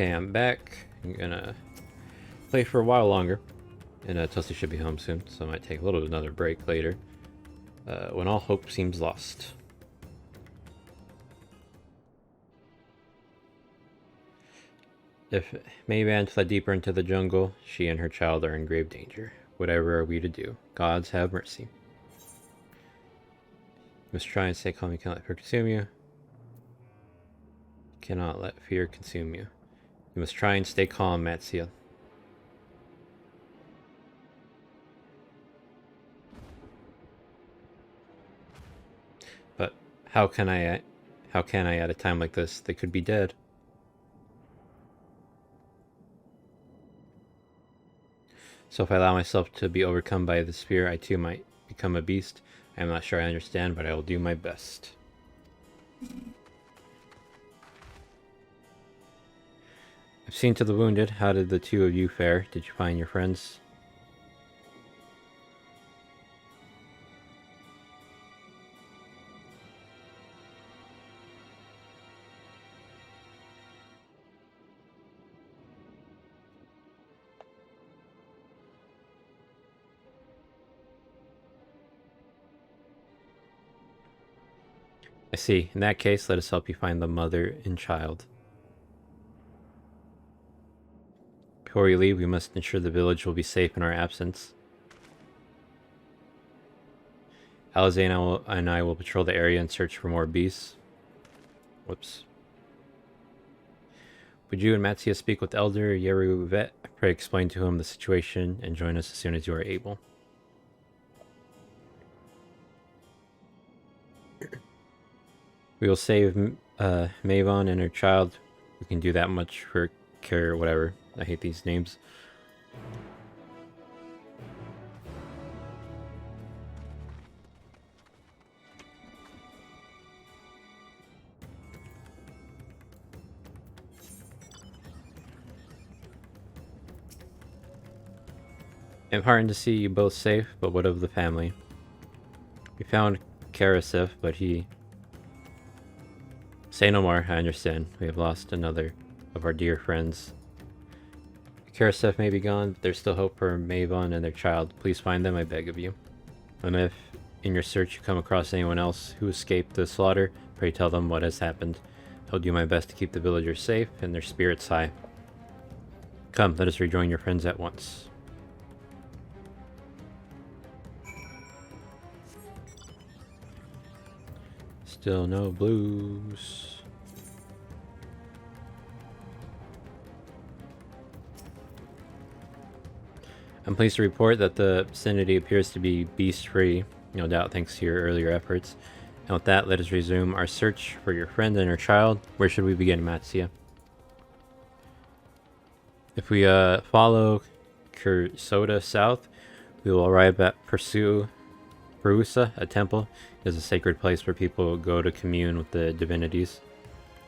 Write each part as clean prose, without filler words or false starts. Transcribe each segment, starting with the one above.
Okay, I'm back. I'm gonna play for a while longer. And Tulsi should be home soon, so I might take a little another break later. When all hope seems lost. If Mayvan fled deeper into the jungle, she and her child are in grave danger. Whatever are we to do? Gods have mercy. You must try and stay calm. You cannot let fear consume you. Cannot let fear consume you. You must try and stay calm, Matsia. But how can I at a time like this? They could be dead. So if I allow myself to be overcome by the spear, I too might become a beast. I am not sure I understand, but I will do my best. I've seen to the wounded. How did the two of you fare? Did you find your friends? I see. In that case, let us help you find the mother and child. Before we leave, we must ensure the village will be safe in our absence. Alizé and I will patrol the area and search for more beasts. Whoops. Would you and Matsia speak with Elder Yeruvet? Pray explain to him the situation and join us as soon as you are able. We will save Mavon and her child. We can do that much for care or whatever. I hate these names. I'm heartened to see you both safe, but what of the family? We found Karasif, but he... Say no more, I understand. We have lost another of our dear friends. Karasif may be gone, but there's still hope for Mavon and their child. Please find them, I beg of you. And if, in your search, you come across anyone else who escaped the slaughter, pray tell them what has happened. I'll do my best to keep the villagers safe and their spirits high. Come, let us rejoin your friends at once. Still no blues. I'm pleased to report that the vicinity appears to be beast-free, no doubt thanks to your earlier efforts. And with that, let us resume our search for your friend and her child. Where should we begin, Matsia? If we follow Kursoda south, we will arrive at Perusa, a temple. It is a sacred place where people go to commune with the divinities.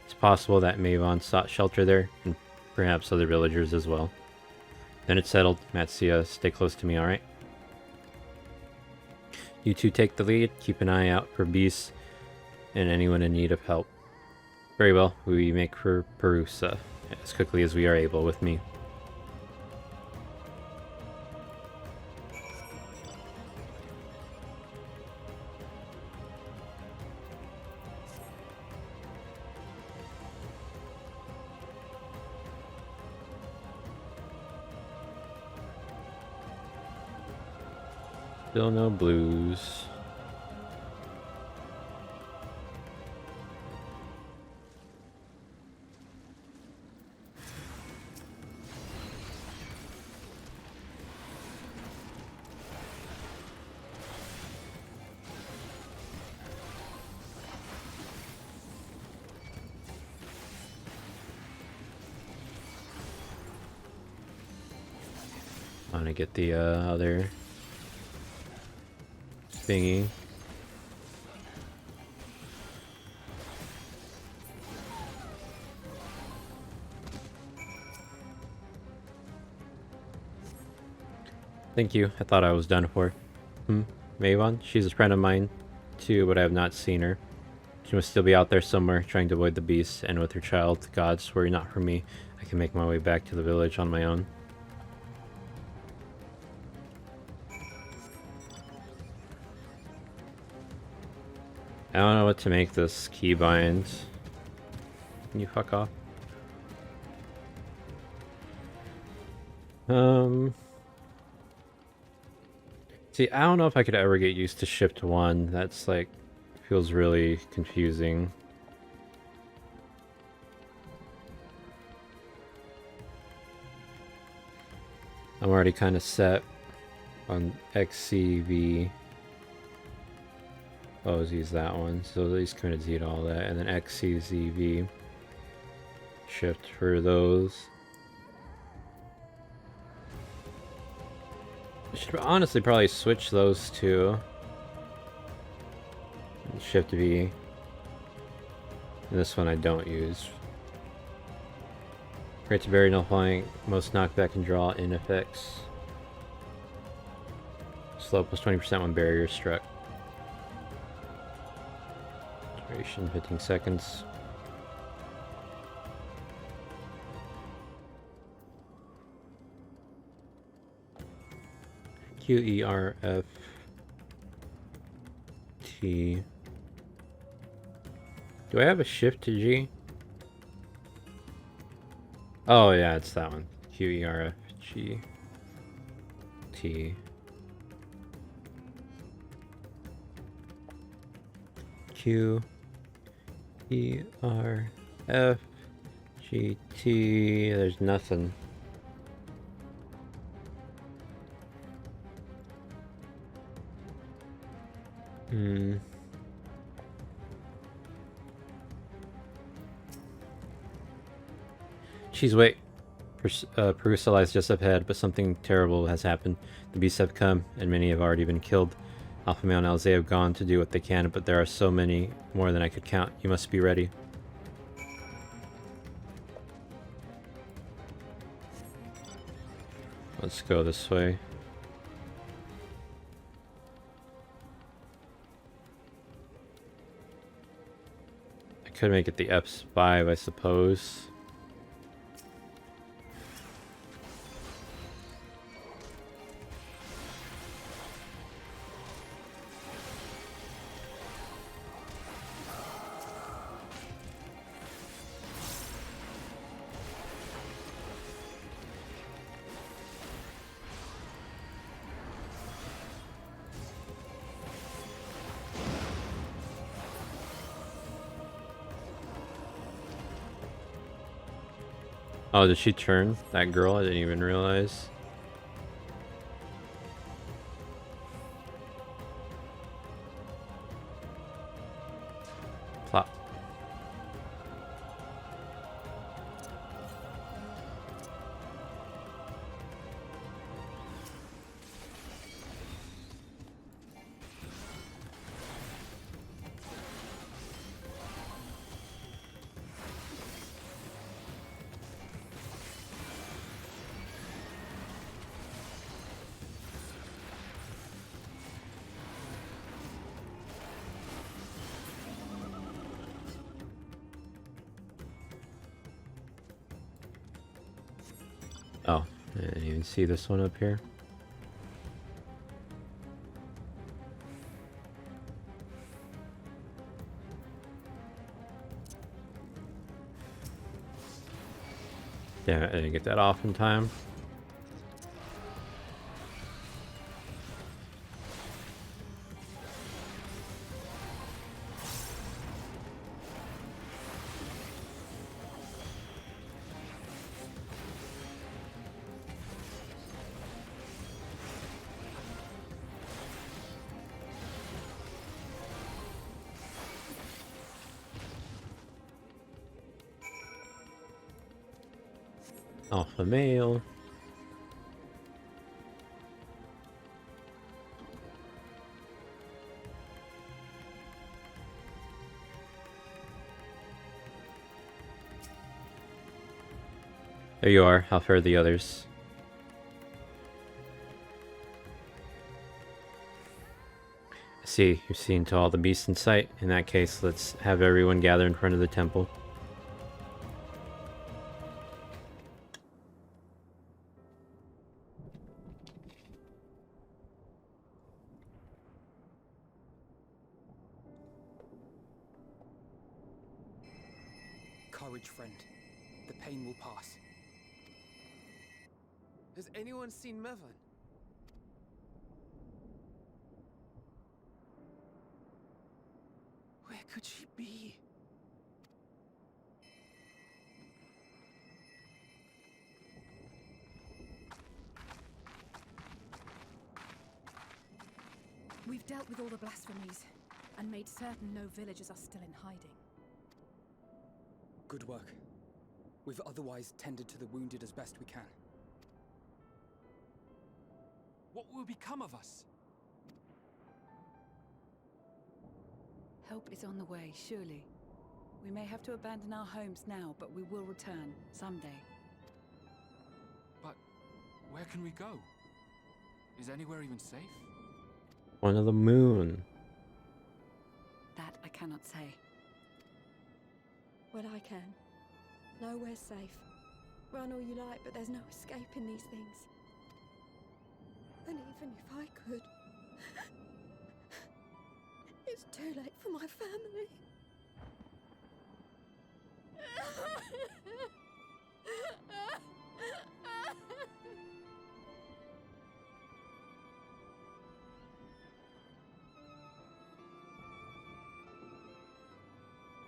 It's possible that Mavon sought shelter there, and perhaps other villagers as well. Then it's settled. Matsia, stay close to me, alright? You two take the lead, keep an eye out for beasts and anyone in need of help. Very well, we make for Perusa as quickly as we are able with me. Still no blues. I want to get the other thingy. Thank you. I thought I was done for. Mavon? She's a friend of mine too, but I have not seen her. She must still be out there somewhere, trying to avoid the beast, and with her child. Gods, were it not for me, I can make my way back to the village on my own. I don't know what to make this keybind. Can you fuck off? See, I don't know if I could ever get used to shift 1. That's like, feels really confusing. I'm already kind of set on XCV. Oh, use that one. So at least kind of Z to all that. And then XCZV. Shift for those. I should honestly probably switch those two. Shift V. And this one I don't use. Great to bury nullifying most knockback and draw in effects. Slow plus 20% when barrier struck. Duration 15 seconds. QERF T. Do I have a shift to G? Oh yeah, it's that one. QERF G T. Q E R F G T. There's nothing. Jeez, wait. Perusa lies just up ahead, but something terrible has happened. The beasts have come, and many have already been killed. Alpha Male and Alzay have gone to do what they can, but there are so many more than I could count. You must be ready. Let's go this way. I could make it the F5, I suppose. Oh, did she turn? That girl? I didn't even realize. Plop. Oh, I didn't even see this one up here. Damn it, I didn't get that off in time. Alpha male. There you are. How fare the others? I see. You've seen to all the beasts in sight. In that case, let's have everyone gather in front of the temple. Courage, friend. The pain will pass. Has anyone seen Mevan? Where could she be? We've dealt with all the blasphemies and made certain no villagers are still in hiding. Good work. We've otherwise tended to the wounded as best we can. What will become of us? Help is on the way, surely. We may have to abandon our homes now, but we will return someday. But where can we go? Is anywhere even safe? One of the moon. That I cannot say. Well, I can. Nowhere's safe. Run all you like, but there's no escaping these things. And even if I could, it's too late for my family.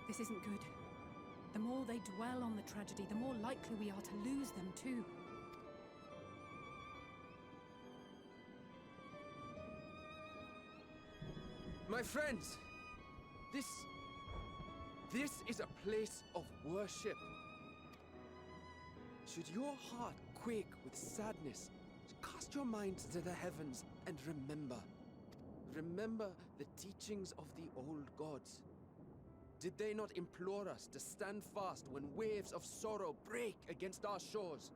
This isn't good. The more they dwell on the tragedy, the more likely we are to lose them too. My friends, this is a place of worship. Should your heart quake with sadness, cast your mind to the heavens and remember the teachings of the old gods. Did they not implore us to stand fast when waves of sorrow break against our shores?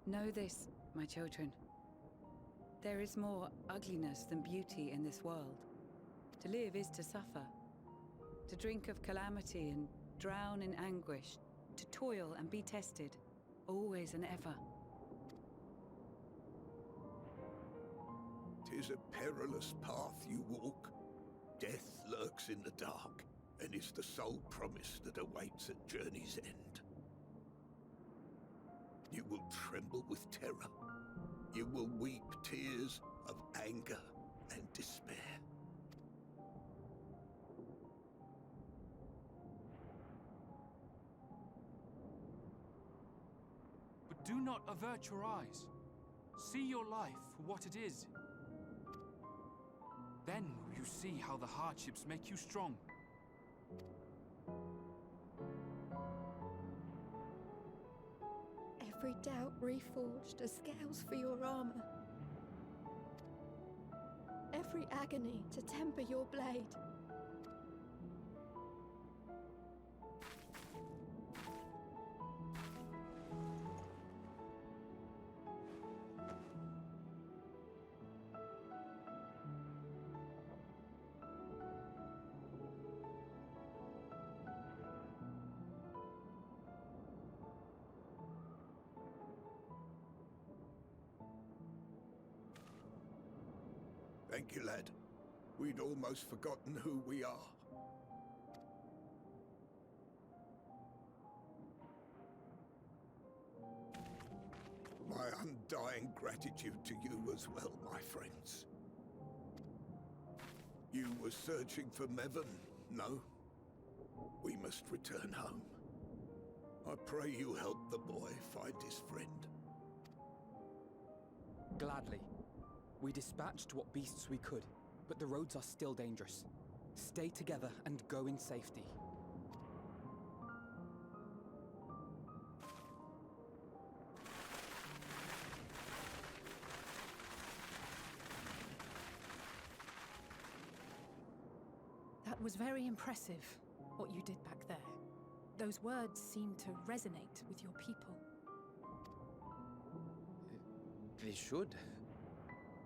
Know this, my children. There is more ugliness than beauty in this world. To live is to suffer. To drink of calamity and drown in anguish. To toil and be tested, always and ever. 'Tis a perilous path you walk. Death lurks in the dark, and is the sole promise that awaits at journey's end. You will tremble with terror. You will weep tears of anger and despair. But do not avert your eyes. See your life for what it is. Then will you see how the hardships make you strong. Every doubt reforged as scales for your armor. Every agony to temper your blade. Thank you, lad. We'd almost forgotten who we are. My undying gratitude to you as well, my friends. You were searching for Mevan, no? We must return home. I pray you help the boy find his friend. Gladly. We dispatched what beasts we could, but the roads are still dangerous. Stay together and go in safety. That was very impressive, what you did back there. Those words seem to resonate with your people. They should.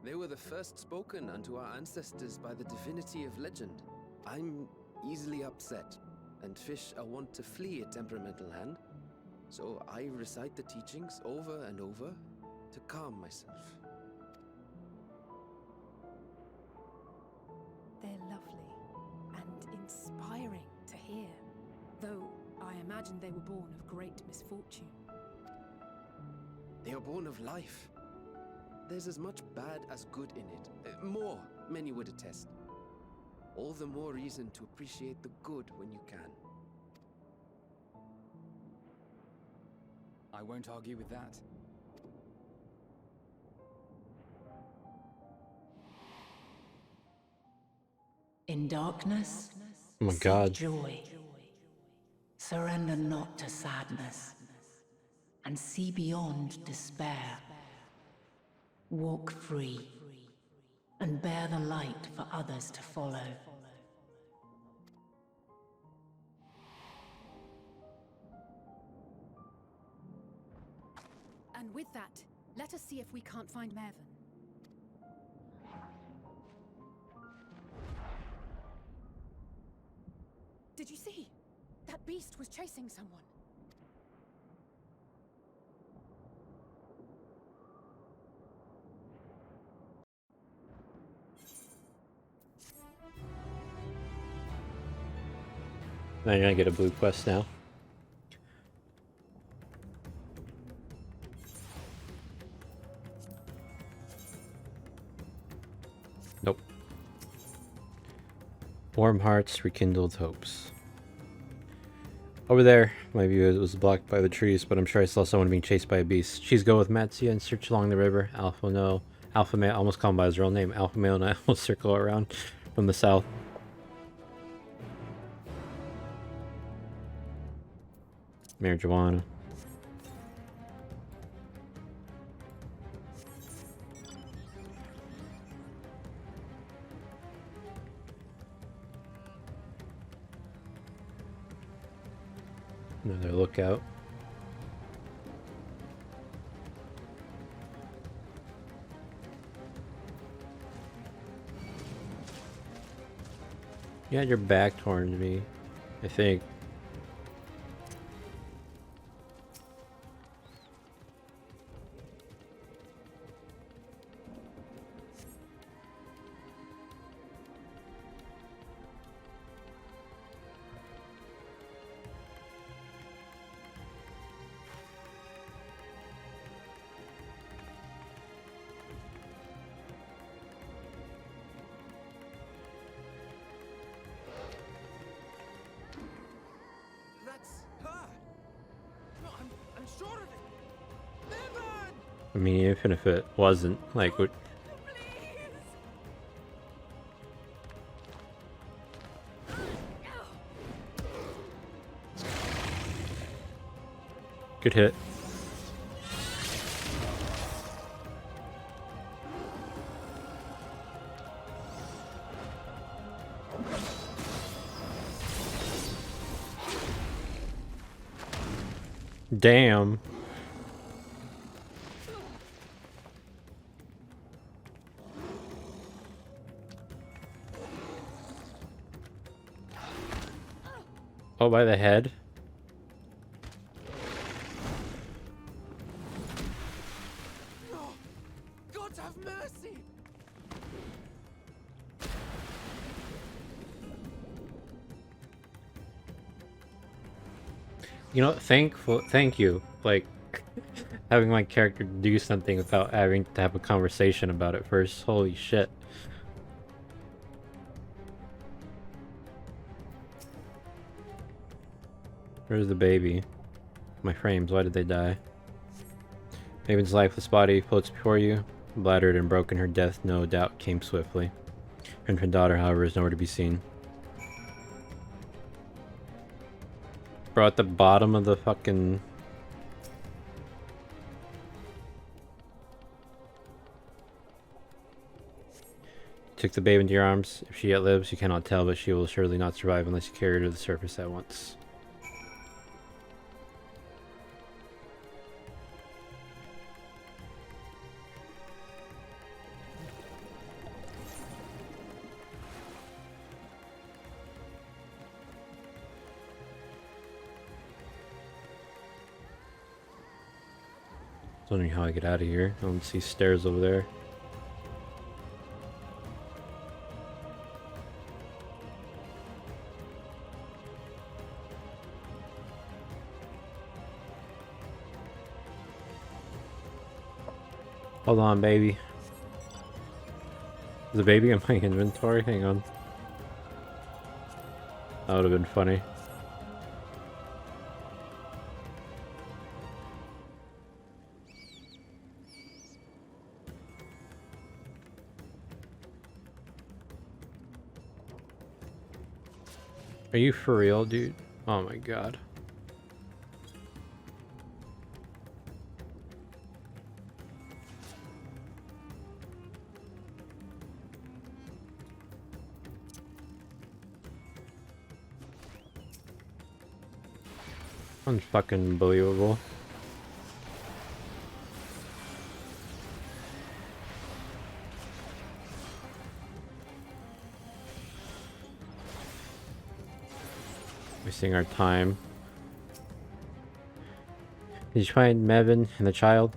They were the first spoken unto our ancestors by the divinity of legend. I'm easily upset, and fish are wont to flee a temperamental hand, so I recite the teachings over and over to calm myself. They're lovely and inspiring to hear, though I imagine they were born of great misfortune. They are born of life. There's as much bad as good in it. More, many would attest. All the more reason to appreciate the good when you can. I won't argue with that. In darkness, Oh my seek god. joy. Surrender not to sadness, and see beyond despair. Walk free, and bear the light for others to follow. And with that, let us see if we can't find Mervyn. Did you see? That beast was chasing someone. Now you're gonna get a blue quest now. Nope. Warm hearts, rekindled hopes. Over there, my view was blocked by the trees, but I'm sure I saw someone being chased by a beast. She's go with Matsuya and search along the river. Alpha male, I almost call him by his real name. Alpha male and I will circle around from the south. Marijuana. Another lookout. You had your back toward me, I think. I mean, even if it wasn't, like, what... Good hit. Damn. Oh, by the head? No! God have mercy! You know, thank you. Like, having my character do something without having to have a conversation about it first. Holy shit. Where's the baby? My frames, why did they die? Maven's lifeless body floats before you. Bladdered and broken, her death no doubt came swiftly. Her infant daughter, however, is nowhere to be seen. Bro, at the bottom of the fucking... Took the babe into your arms. If she yet lives, you cannot tell, but she will surely not survive unless you carry her to the surface at once. Wondering how I get out of here. I don't see stairs over there. Hold on, baby. Is the baby in my inventory? Hang on. That would have been funny. Are you for real, dude? Oh my god. Unfucking believable. Wasting our time. Did you find Mevin and the child?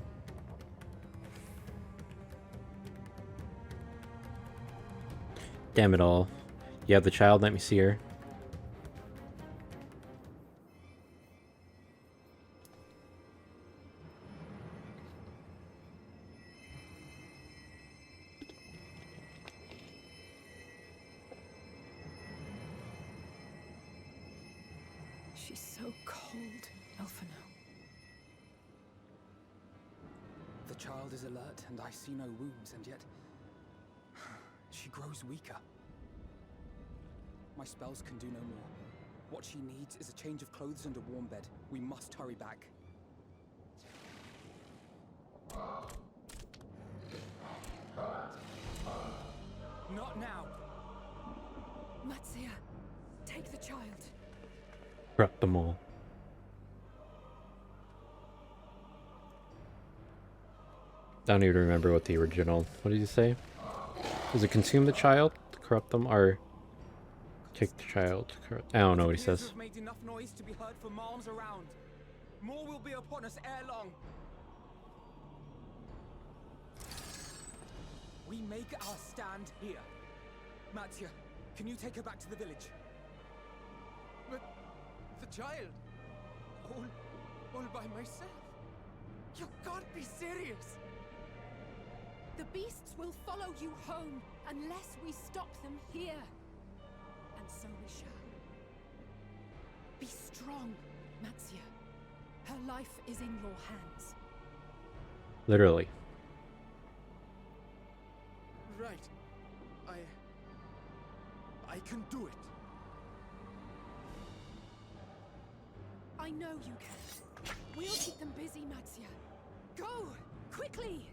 Damn it all. You have the child? Let me see her. She's so cold, Elfino. The child is alert, and I see no wounds, and yet she grows weaker. My spells can do no more. What she needs is a change of clothes and a warm bed. We must hurry back. Not now! Matsia, take the child. Corrupt them all. I don't even remember what the original... What did you say? Does it consume the child to corrupt them, or take the child to corrupt... I don't know what he It appears says. to have made enough noise to be heard for miles around. More will be upon us ere long. We make our stand here. Matsia, can you take her back to the village? But the child, all by myself. You can't be serious. The beasts will follow you home unless we stop them here. And so we shall. Be strong, Matsia. Her life is in your hands. Literally. Right. I can do it. I know you can. We'll keep them busy, Matsia. Go! Quickly!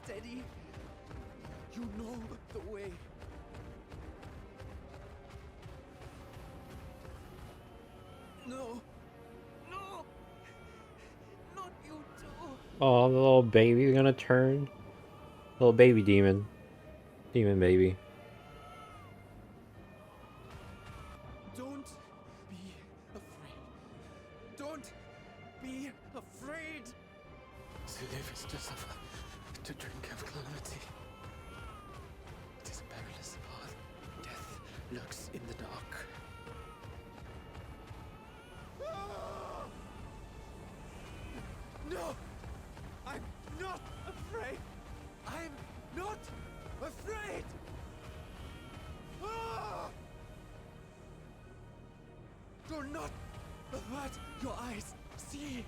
Steady. You know the way. No. No. Not you too. Oh, the little baby's gonna turn. Little baby demon. Demon baby. Don't be afraid. Don't be afraid. To live is to suffer. To drink of calamity. It is a perilous path. Death lurks in the dark. No! I'm not afraid! I'm not afraid! Do not avert your eyes. See!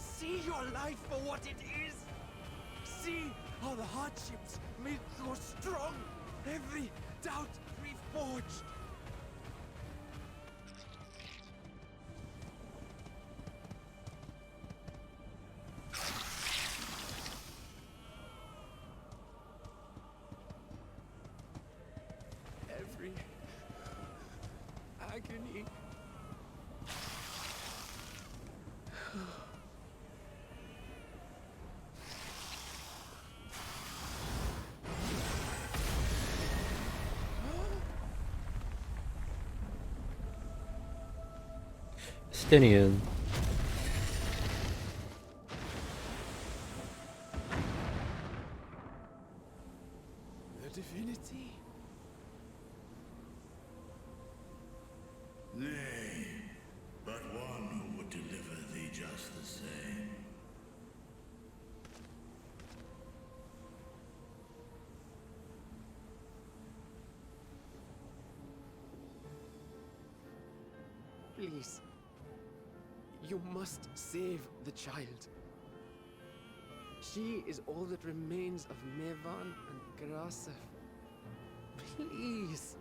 See your life for what it is. See how the hardships make you strong. Every doubt reforged. Every agony. Stinian. The divinity. Nay, but one who would deliver thee just the same. Please. You must save the child. She is all that remains of Mevan and Grasef. Please.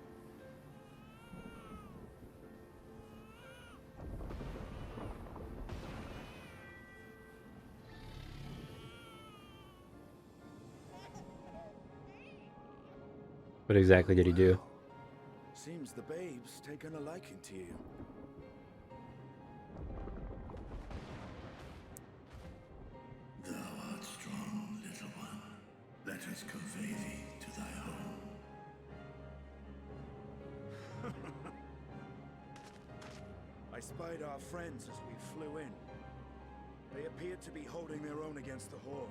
What exactly did he do? Seems the babe's taken a liking to you. Thou art strong, little one. Let us convey thee to thy home. I spied our friends as we flew in. They appeared to be holding their own against the Horde.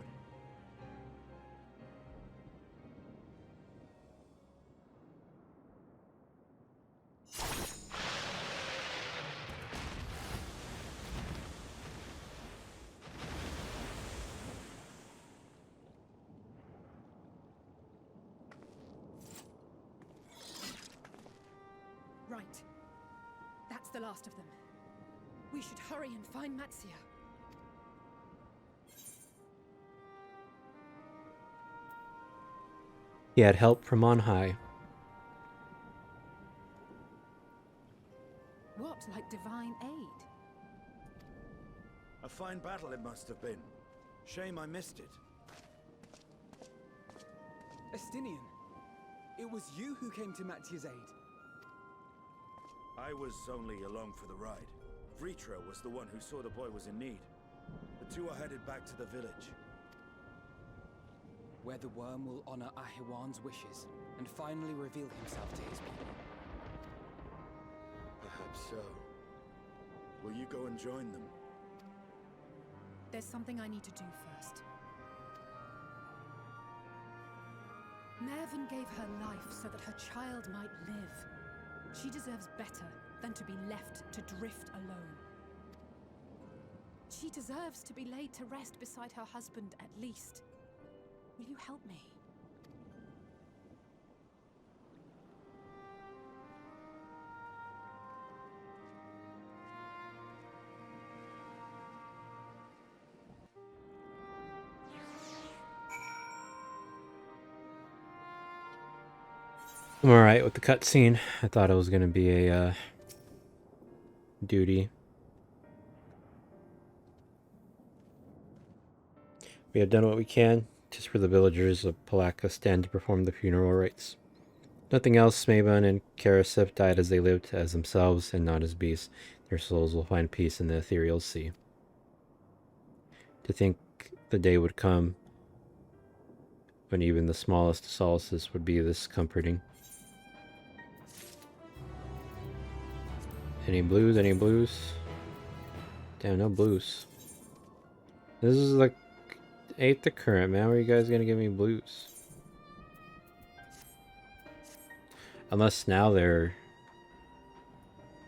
Right. That's the last of them. We should hurry and find Matsia. He had help from on high. What, like divine aid? A fine battle it must have been. Shame I missed it. Estinian, it was you who came to Matia's aid. I was only along for the ride. Vritra was the one who saw the boy was in need. The two are headed back to the village. Where the worm will honor Ahiwan's wishes and finally reveal himself to his people. Perhaps so. Will you go and join them? There's something I need to do first. Mervyn gave her life so that her child might live. She deserves better than to be left to drift alone. She deserves to be laid to rest beside her husband at least. Will you help me? I'm alright with the cutscene. I thought it was going to be a duty. We have done what we can. Just for the villagers of Palaka stand to perform the funeral rites. Nothing else. Maven and Karasif died as they lived, as themselves and not as beasts. Their souls will find peace in the ethereal sea. To think the day would come when even the smallest solaces would be this comforting. Any blues? Any blues? Damn, no blues. This is like 8th current, man. Where are you guys gonna give me blues? Unless now they're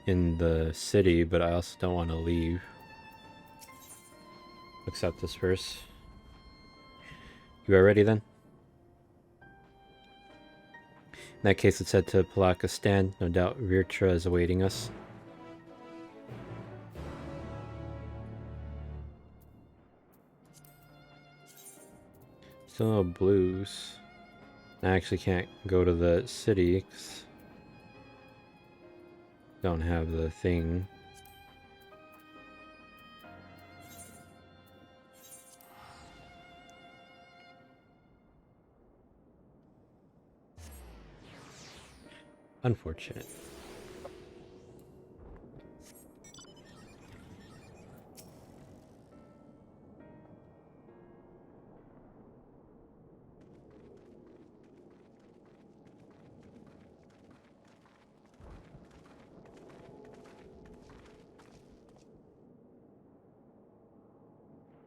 in the city, but I also don't want to leave. Accept this first. You are ready then? In that case, let's head to Palaka Stand. No doubt Virtra is awaiting us. Still no blues. I actually can't go to the city 'cause don't have the thing. Unfortunate.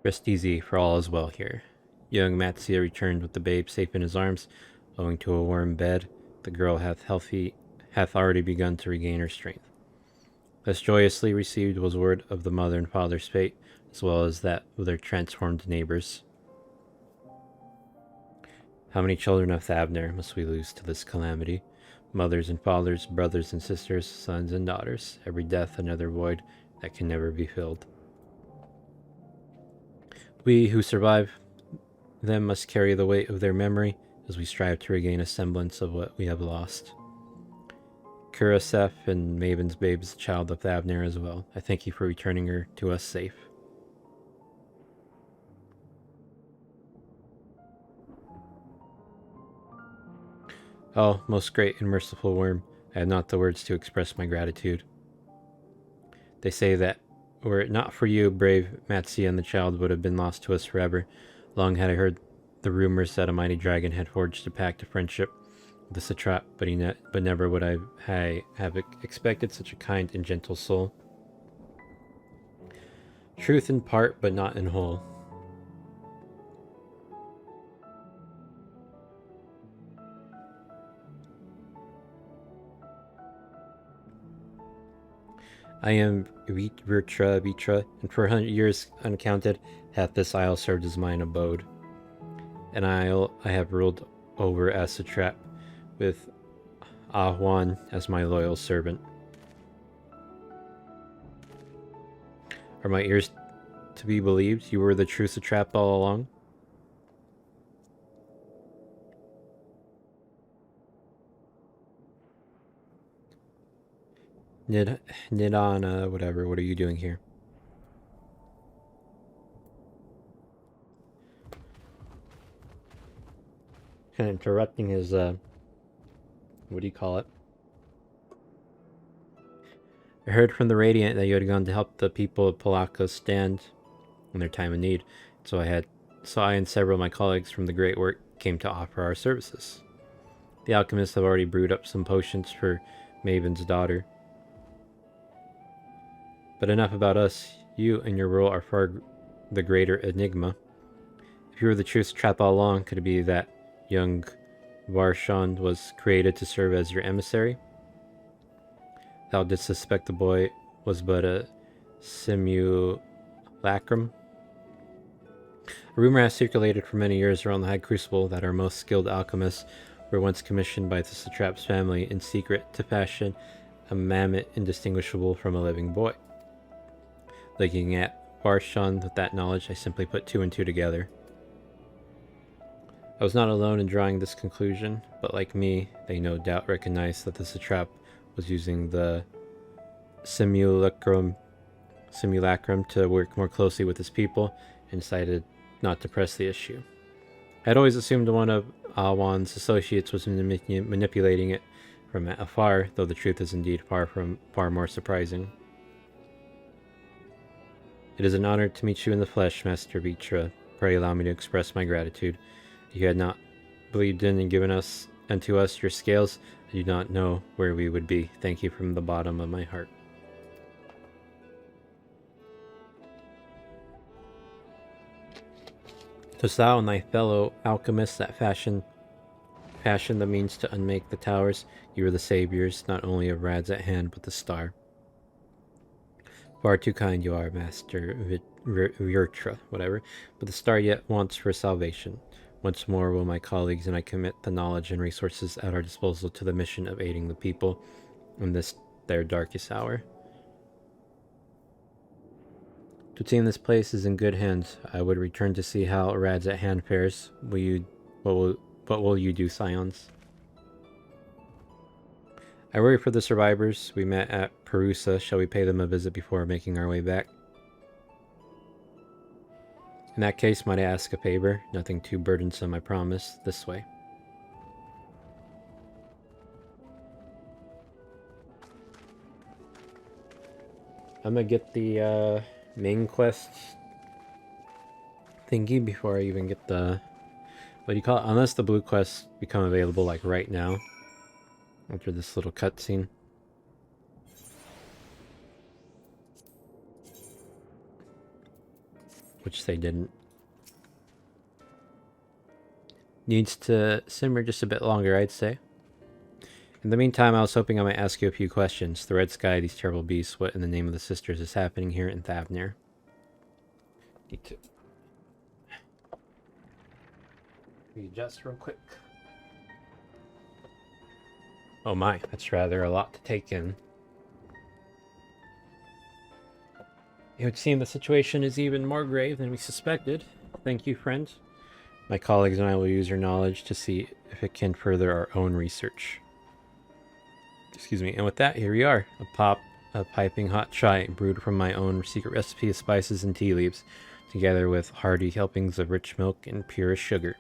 Rest easy, for all is well here. Young Matsuya returned with the babe safe in his arms, owing to a warm bed. The girl hath already begun to regain her strength. Thus joyously received was word of the mother and father's fate, as well as that of their transformed neighbors. How many children of Thavner must we lose to this calamity? Mothers and fathers, brothers and sisters, sons and daughters, every death another void that can never be filled. We who survive them must carry the weight of their memory as we strive to regain a semblance of what we have lost. Kurasef and Maven's babe is a child of Thavner as well. I thank you for returning her to us safe. Oh, most great and merciful worm, I have not the words to express my gratitude. They say that were it not for you, brave Matsuya, and the child would have been lost to us forever. Long had I heard the rumors that a mighty dragon had forged a pact of friendship with the satrap, but never would I have expected such a kind and gentle soul. Truth in part, but not in whole. I am Vitra, and for 100 years uncounted hath this isle served as mine abode. An isle I have ruled over as satrap, with Ahwan as my loyal servant. Are my ears to be believed? You were the true satrap all along? Nidana, whatever, what are you doing here? Kind of interrupting his, what do you call it? I heard from the Radiant that you had gone to help the people of Palaka stand in their time of need, so I and several of my colleagues from the Great Work came to offer our services. The alchemists have already brewed up some potions for Maven's daughter. But enough about us. You and your role are far the greater enigma. If you were the truth trap all along, could it be that young Varshand was created to serve as your emissary? Thou didst suspect the boy was but a simulacrum? A rumor has circulated for many years around the High Crucible that our most skilled alchemists were once commissioned by the satrap's family in secret to fashion a mammoth indistinguishable from a living boy. Looking at Varshand with that knowledge, I simply put two and two together. I was not alone in drawing this conclusion, but like me, they no doubt recognized that the satrap was using the simulacrum to work more closely with his people and decided not to press the issue. I had always assumed one of Awan's associates was manipulating it from afar, though the truth is indeed far more surprising. It is an honor to meet you in the flesh, Master Vitra. Pray allow me to express my gratitude. If you had not believed in and given unto us your scales, I do not know where we would be. Thank you from the bottom of my heart. Dost thou and thy fellow alchemists that fashion the means to unmake the towers, you are the saviors, not only of Rad's at hand, but the star. Far too kind you are, Master Vitra, whatever, but the star yet wants for salvation. Once more will my colleagues and I commit the knowledge and resources at our disposal to the mission of aiding the people in this their darkest hour. It would seem this place is in good hands. I would return to see how Rad's at hand fares. What will you do, Scions? I worry for the survivors. We met at Perusa. Shall we pay them a visit before making our way back? In that case, might I ask a favor? Nothing too burdensome, I promise. This way. I'm gonna get the main quest thingy before I even get the... What do you call it? Unless the blue quests become available like right now. After this little cutscene. Which they didn't. Needs to simmer just a bit longer, I'd say. In the meantime, I was hoping I might ask you a few questions. The red sky, these terrible beasts, what in the name of the sisters is happening here in Thavnir? Need to readjust real quick. Oh my, that's rather a lot to take in. It would seem the situation is even more grave than we suspected. Thank you, friend. My colleagues and I will use your knowledge to see if it can further our own research. Excuse me, and with that, here we are. A piping hot chai brewed from my own secret recipe of spices and tea leaves, together with hearty helpings of rich milk and purest sugar.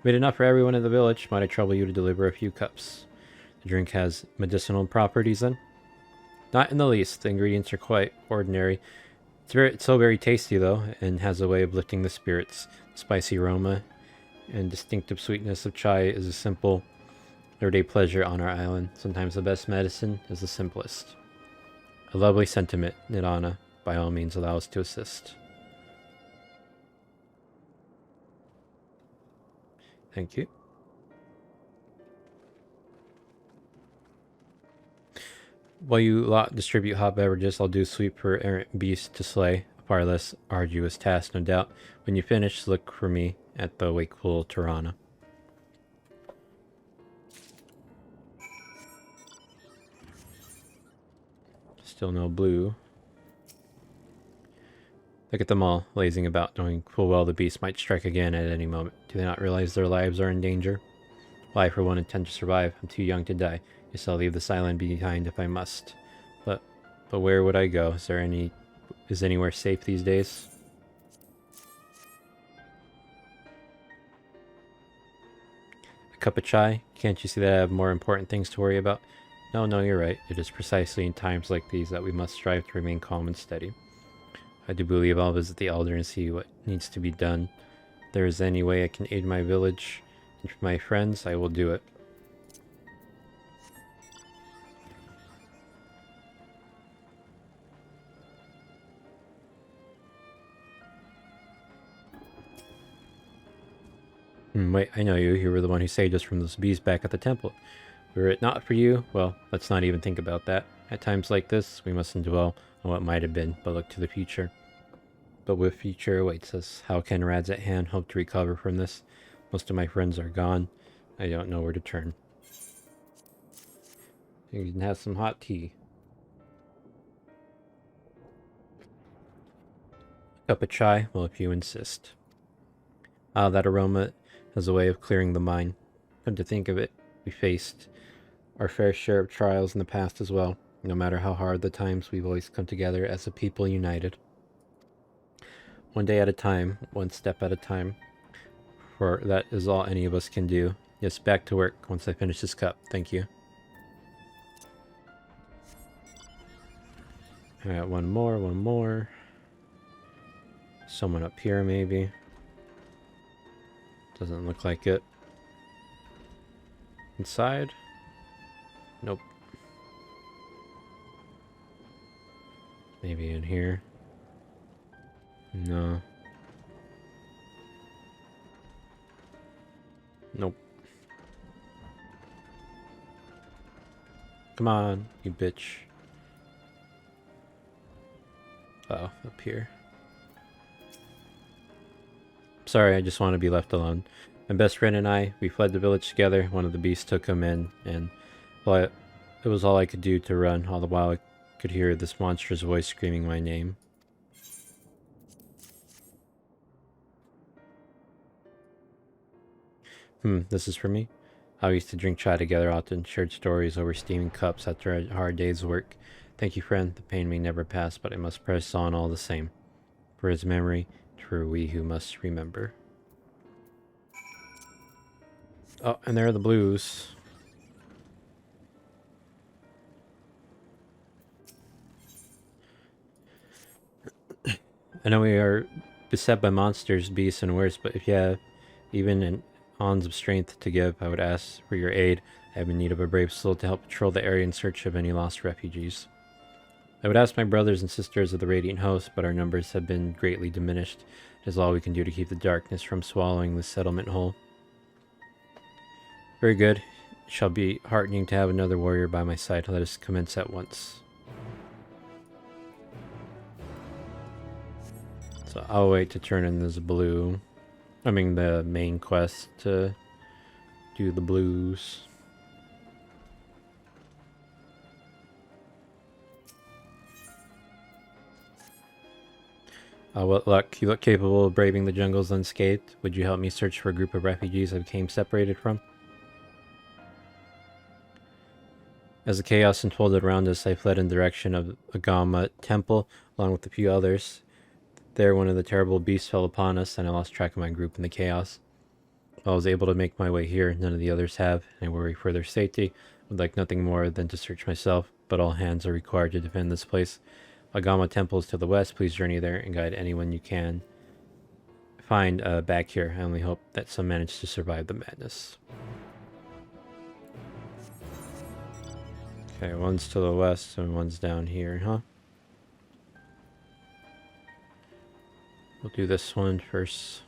Made enough for everyone in the village. Might I trouble you to deliver a few cups? The drink has medicinal properties then? Not in the least. The ingredients are quite ordinary. It's so very tasty though, and has a way of lifting the spirits. The spicy aroma and distinctive sweetness of chai is a simple, everyday pleasure on our island. Sometimes the best medicine is the simplest. A lovely sentiment, Nidana. By all means, allow us to assist. Thank you. While you lot distribute hot beverages, I'll do sweep for errant beasts to slay. A far less arduous task, no doubt. When you finish, look for me at the wakeful Tirana. Still no blue. Look at them all, lazing about, knowing full well the beast might strike again at any moment. Do they not realize their lives are in danger? Well, I, for one, intend to survive. I'm too young to die. Yes, I'll leave this island behind if I must. But where would I go? Is anywhere safe these days? A cup of chai? Can't you see that I have more important things to worry about? No, you're right. It is precisely in times like these that we must strive to remain calm and steady. I do believe I'll visit the Elder and see what needs to be done. If there is any way I can aid my village and my friends, I will do it. Wait, I know you. You were the one who saved us from those bees back at the temple. Were it not for you, well, let's not even think about that. At times like this, we mustn't dwell on what might have been, but look to the future. But what future awaits us? How can Rad's at hand hope to recover from this? Most of my friends are gone. I don't know where to turn. You can have some hot tea. Cup of chai? Well, if you insist. Ah, that aroma has a way of clearing the mind. Come to think of it, we faced our fair share of trials in the past as well. No matter how hard the times, we've always come together as a people united. One day at a time, one step at a time. For that is all any of us can do. Yes, back to work once I finish this cup. Thank you. Alright, one more. Someone up here, maybe. Doesn't look like it. Inside? Nope. Maybe in here. No. Nope. Come on, you bitch. Oh, up here. Sorry, I just want to be left alone. My best friend and I, we fled the village together. One of the beasts took him in, and well, it was all I could do to run. All the while I could hear this monstrous voice screaming my name. This is for me. How we used to drink chai together often, shared stories over steaming cups after a hard day's work. Thank you, friend. The pain may never pass, but I must press on all the same. For his memory, for we who must remember. Oh, and there are the blues. I know we are beset by monsters, beasts, and worse, but if you have even an ounce of strength to give, I would ask for your aid. I am in need of a brave soul to help patrol the area in search of any lost refugees. I would ask my brothers and sisters of the Radiant Host, but our numbers have been greatly diminished. It is all we can do to keep the darkness from swallowing the settlement whole. Very good. It shall be heartening to have another warrior by my side. Let us commence at once. So I'll wait to turn in this blue. I mean the main quest to do the blues. What luck. You look capable of braving the jungles unscathed. Would you help me search for a group of refugees I became separated from? As the chaos unfolded around us, I fled in the direction of Agama Temple, along with a few others. There, one of the terrible beasts fell upon us, and I lost track of my group in the chaos. While I was able to make my way here, none of the others have, and I worry for their safety. I would like nothing more than to search myself, but all hands are required to defend this place. Agama Temple is to the west. Please journey there and guide anyone you can find back here. I only hope that some manage to survive the madness. Okay, one's to the west and one's down here, huh? We'll do this one first.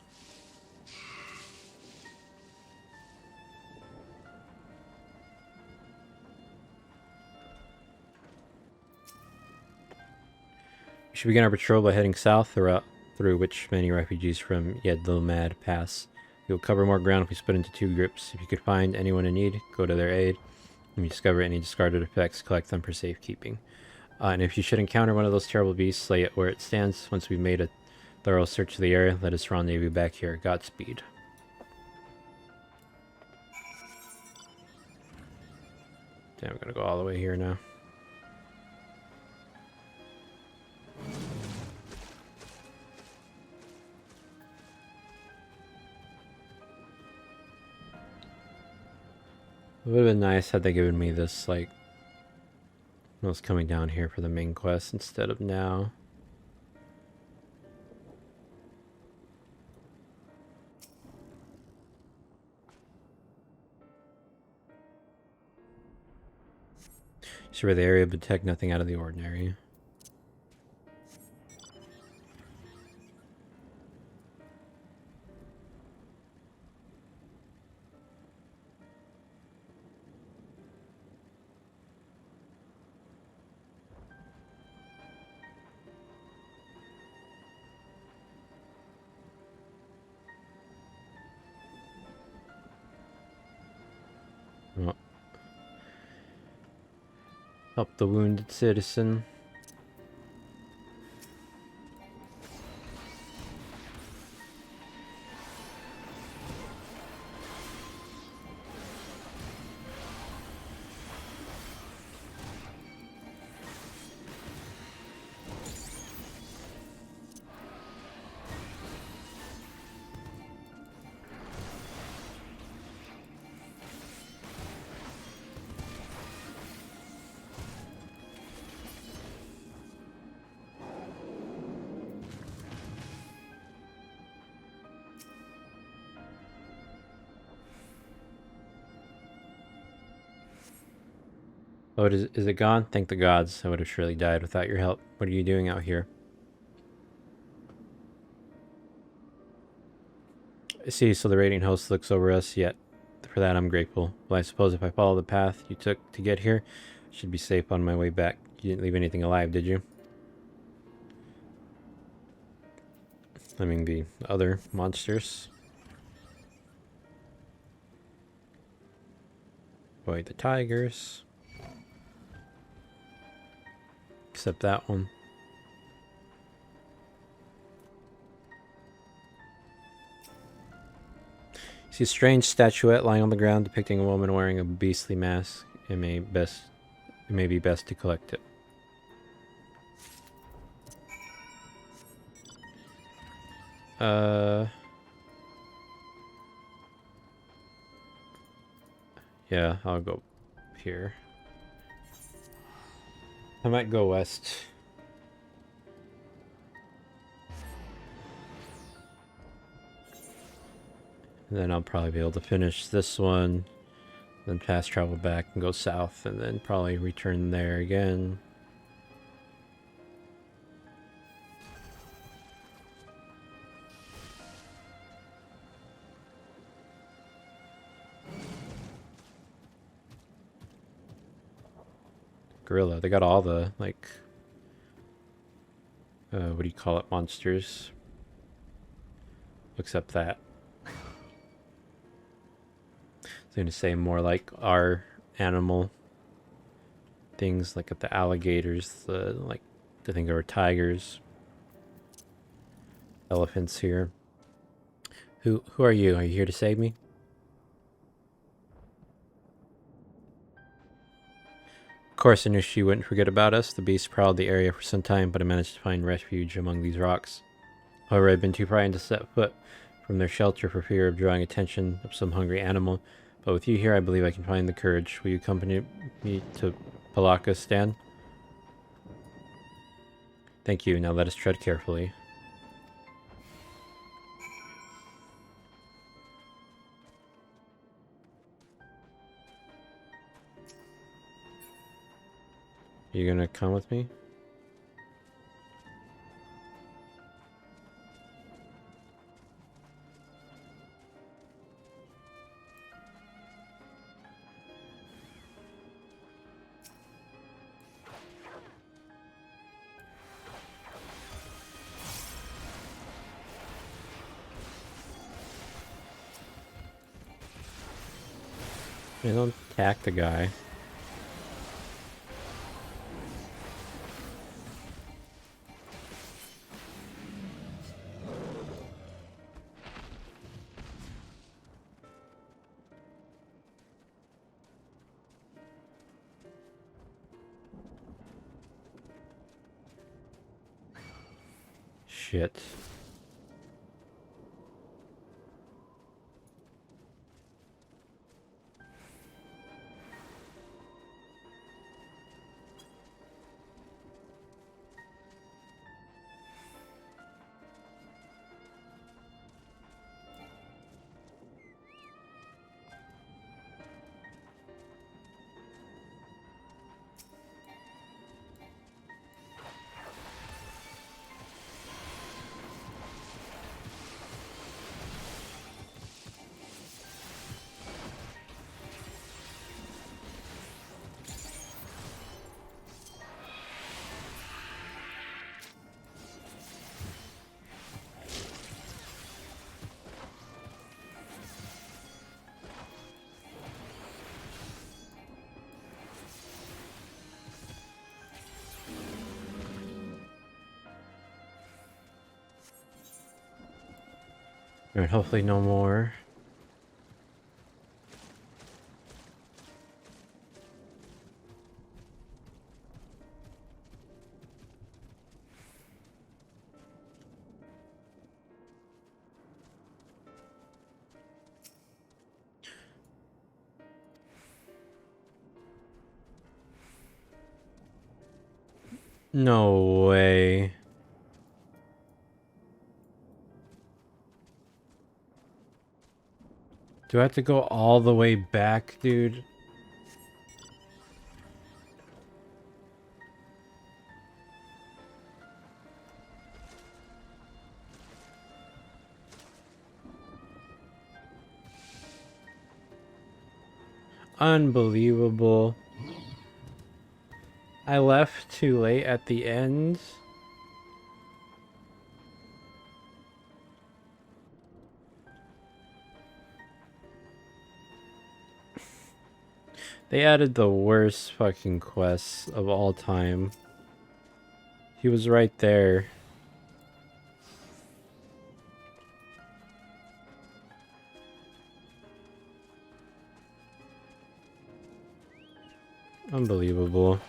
We should begin our patrol by heading south through which many refugees from Yedlumad pass. We will cover more ground if we split into two groups. If you could find anyone in need, go to their aid. When you discover any discarded effects, collect them for safekeeping. And if you should encounter one of those terrible beasts, slay it where it stands. Once we've made a thorough search of the area, let us rendezvous back here. Godspeed. Damn, I'm gonna go all the way here now. It would have been nice had they given me this, like, when I was coming down here for the main quest instead of now. Survey the area, but detect nothing out of the ordinary. Oh. Help the wounded citizen. Oh, is it gone? Thank the gods. I would have surely died without your help. What are you doing out here? I see, so the Radiant Host looks over us, yet for that I'm grateful. Well, I suppose if I follow the path you took to get here, I should be safe on my way back. You didn't leave anything alive, did you? I mean, the other monsters. Boy, the tigers. Except that one. See a strange statuette lying on the ground depicting a woman wearing a beastly mask. It may be best to collect it. Yeah, I'll go here. I might go west. And then I'll probably be able to finish this one, then fast travel back and go south, and then probably return there again. Gorilla, they got all the, like, what do you call it, monsters? Except that. I was going to say more like our animal things, like at the alligators, like, I think there were tigers, elephants here. Who are you? Are you here to save me? Of course, I knew she wouldn't forget about us. The beast prowled the area for some time, but I managed to find refuge among these rocks. However, I'd been too frightened to set foot from their shelter for fear of drawing attention of some hungry animal. But with you here, I believe I can find the courage. Will you accompany me to Palakistan? Thank you. Now let us tread carefully. Are you gonna come with me? Hey, don't attack the guy. Shit. Alright, hopefully no more. No way. Do I have to go all the way back, dude? Unbelievable. I left too late at the end. They added the worst fucking quests of all time. He was right there. Unbelievable.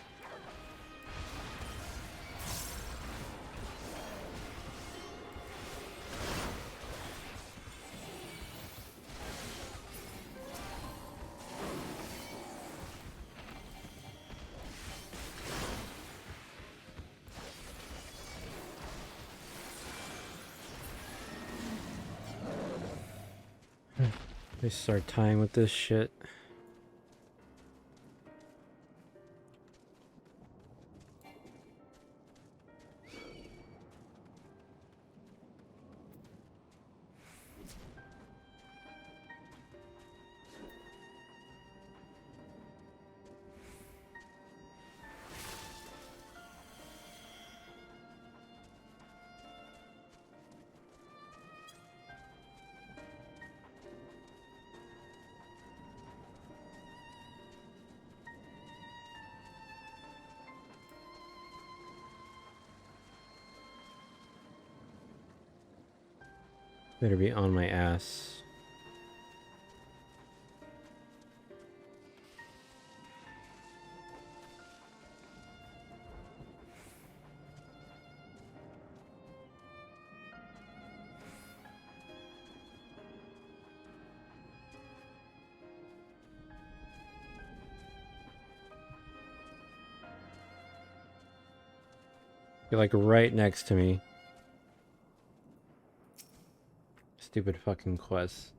They start tying with this shit. Better be on my ass. You're like right next to me. Stupid fucking quest.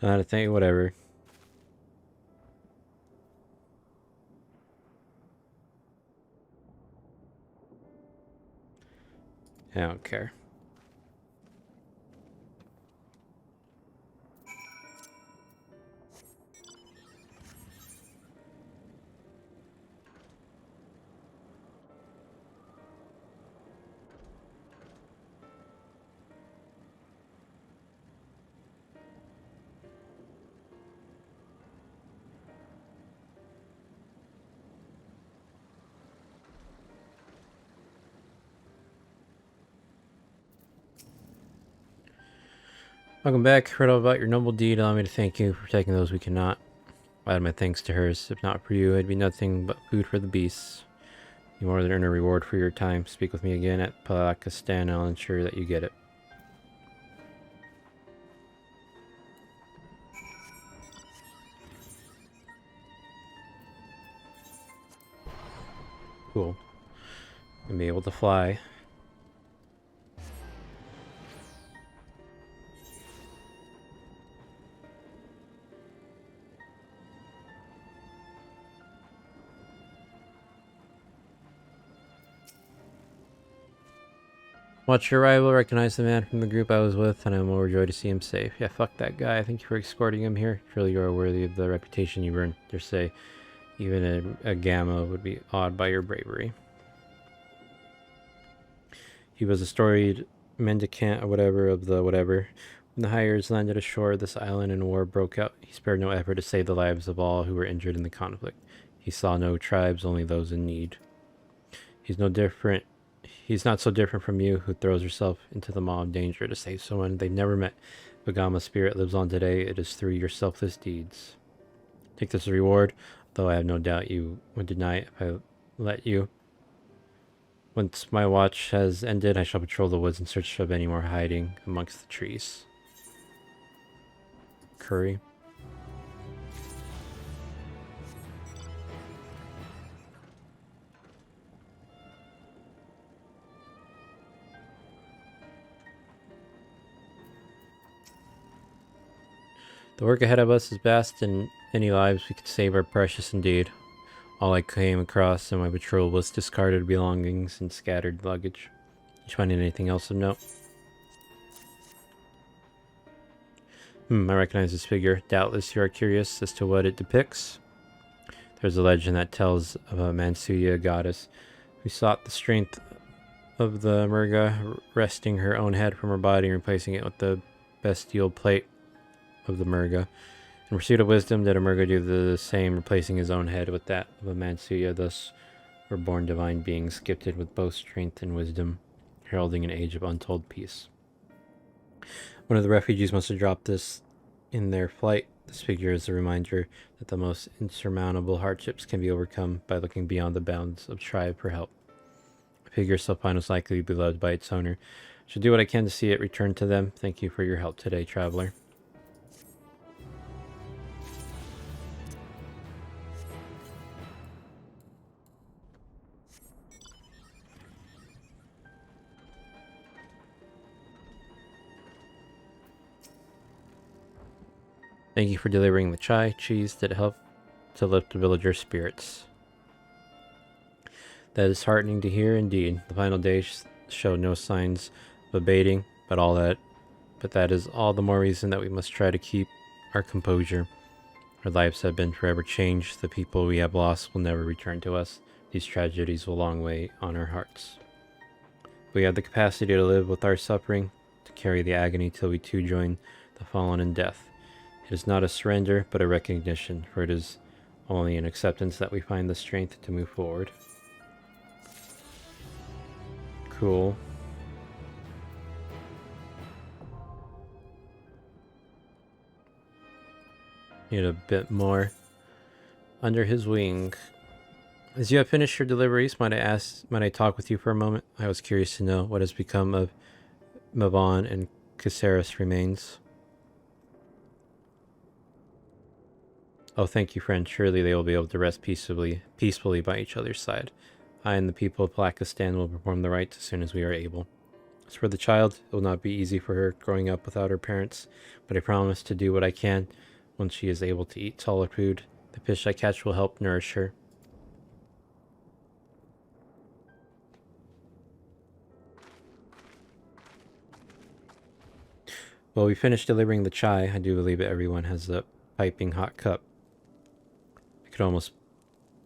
Not a thing, whatever. I don't care. Welcome back. Heard all about your noble deed. Allow me to thank you for taking those we cannot. Add my thanks to hers. If not for you, I'd be nothing but food for the beasts. You more than earn a reward for your time. Speak with me again at Palakistan, and I'll ensure that you get it. Cool. And be able to fly. Watch your arrival, recognize the man from the group I was with, and I'm overjoyed to see him safe. Yeah, fuck that guy. Thank you for escorting him here. Surely you are worthy of the reputation you've earned. Dare say, even a Gamma would be awed by your bravery. He was a storied mendicant or whatever of the whatever. When the Hires landed ashore this island and war broke out, he spared no effort to save the lives of all who were injured in the conflict. He saw no tribes, only those in need. He's not so different from you, who throws herself into the maw of danger to save someone they've never met. Bagama's spirit lives on today. It is through your selfless deeds. Take this as a reward, though I have no doubt you would deny it if I let you. Once my watch has ended, I shall patrol the woods in search of any more hiding amongst the trees. Curry. The work ahead of us is vast, and any lives we could save are precious indeed. All I came across in my patrol was discarded belongings and scattered luggage. Did you find anything else of note? I recognize this figure. Doubtless you are curious as to what it depicts. There's a legend that tells of a Mansuya goddess who sought the strength of the Murga, wresting her own head from her body and replacing it with the bestial plate of the Murga. In pursuit of wisdom, did Emerga do the same, replacing his own head with that of a Mansuya? Thus were born divine beings, gifted with both strength and wisdom, heralding an age of untold peace. One of the refugees must have dropped this in their flight. This figure is a reminder that the most insurmountable hardships can be overcome by looking beyond the bounds of tribe for help. A figure so fine was likely to be loved by its owner. I should do what I can to see it return to them. Thank you for your help today, traveler. Thank you for delivering the chai cheese that helped to lift the villagers' spirits. That is heartening to hear indeed. The final days showed no signs of abating, but that is all the more reason that we must try to keep our composure. Our lives have been forever changed. The people we have lost will never return to us. These tragedies will long weigh on our hearts. We have the capacity to live with our suffering, to carry the agony till we too join the fallen in death. It is not a surrender, but a recognition, for it is only in acceptance that we find the strength to move forward. Cool. Need a bit more under his wing. As you have finished your deliveries, might I talk with you for a moment? I was curious to know what has become of Mavon and Caceres' remains. Oh, thank you, friend. Surely they will be able to rest peacefully by each other's side. I and the people of Pakistan will perform the rites as soon as we are able. As for the child, it will not be easy for her growing up without her parents, but I promise to do what I can once she is able to eat solid food. The fish I catch will help nourish her. Well, we finished delivering the chai. I do believe that everyone has a piping hot cup. I could almost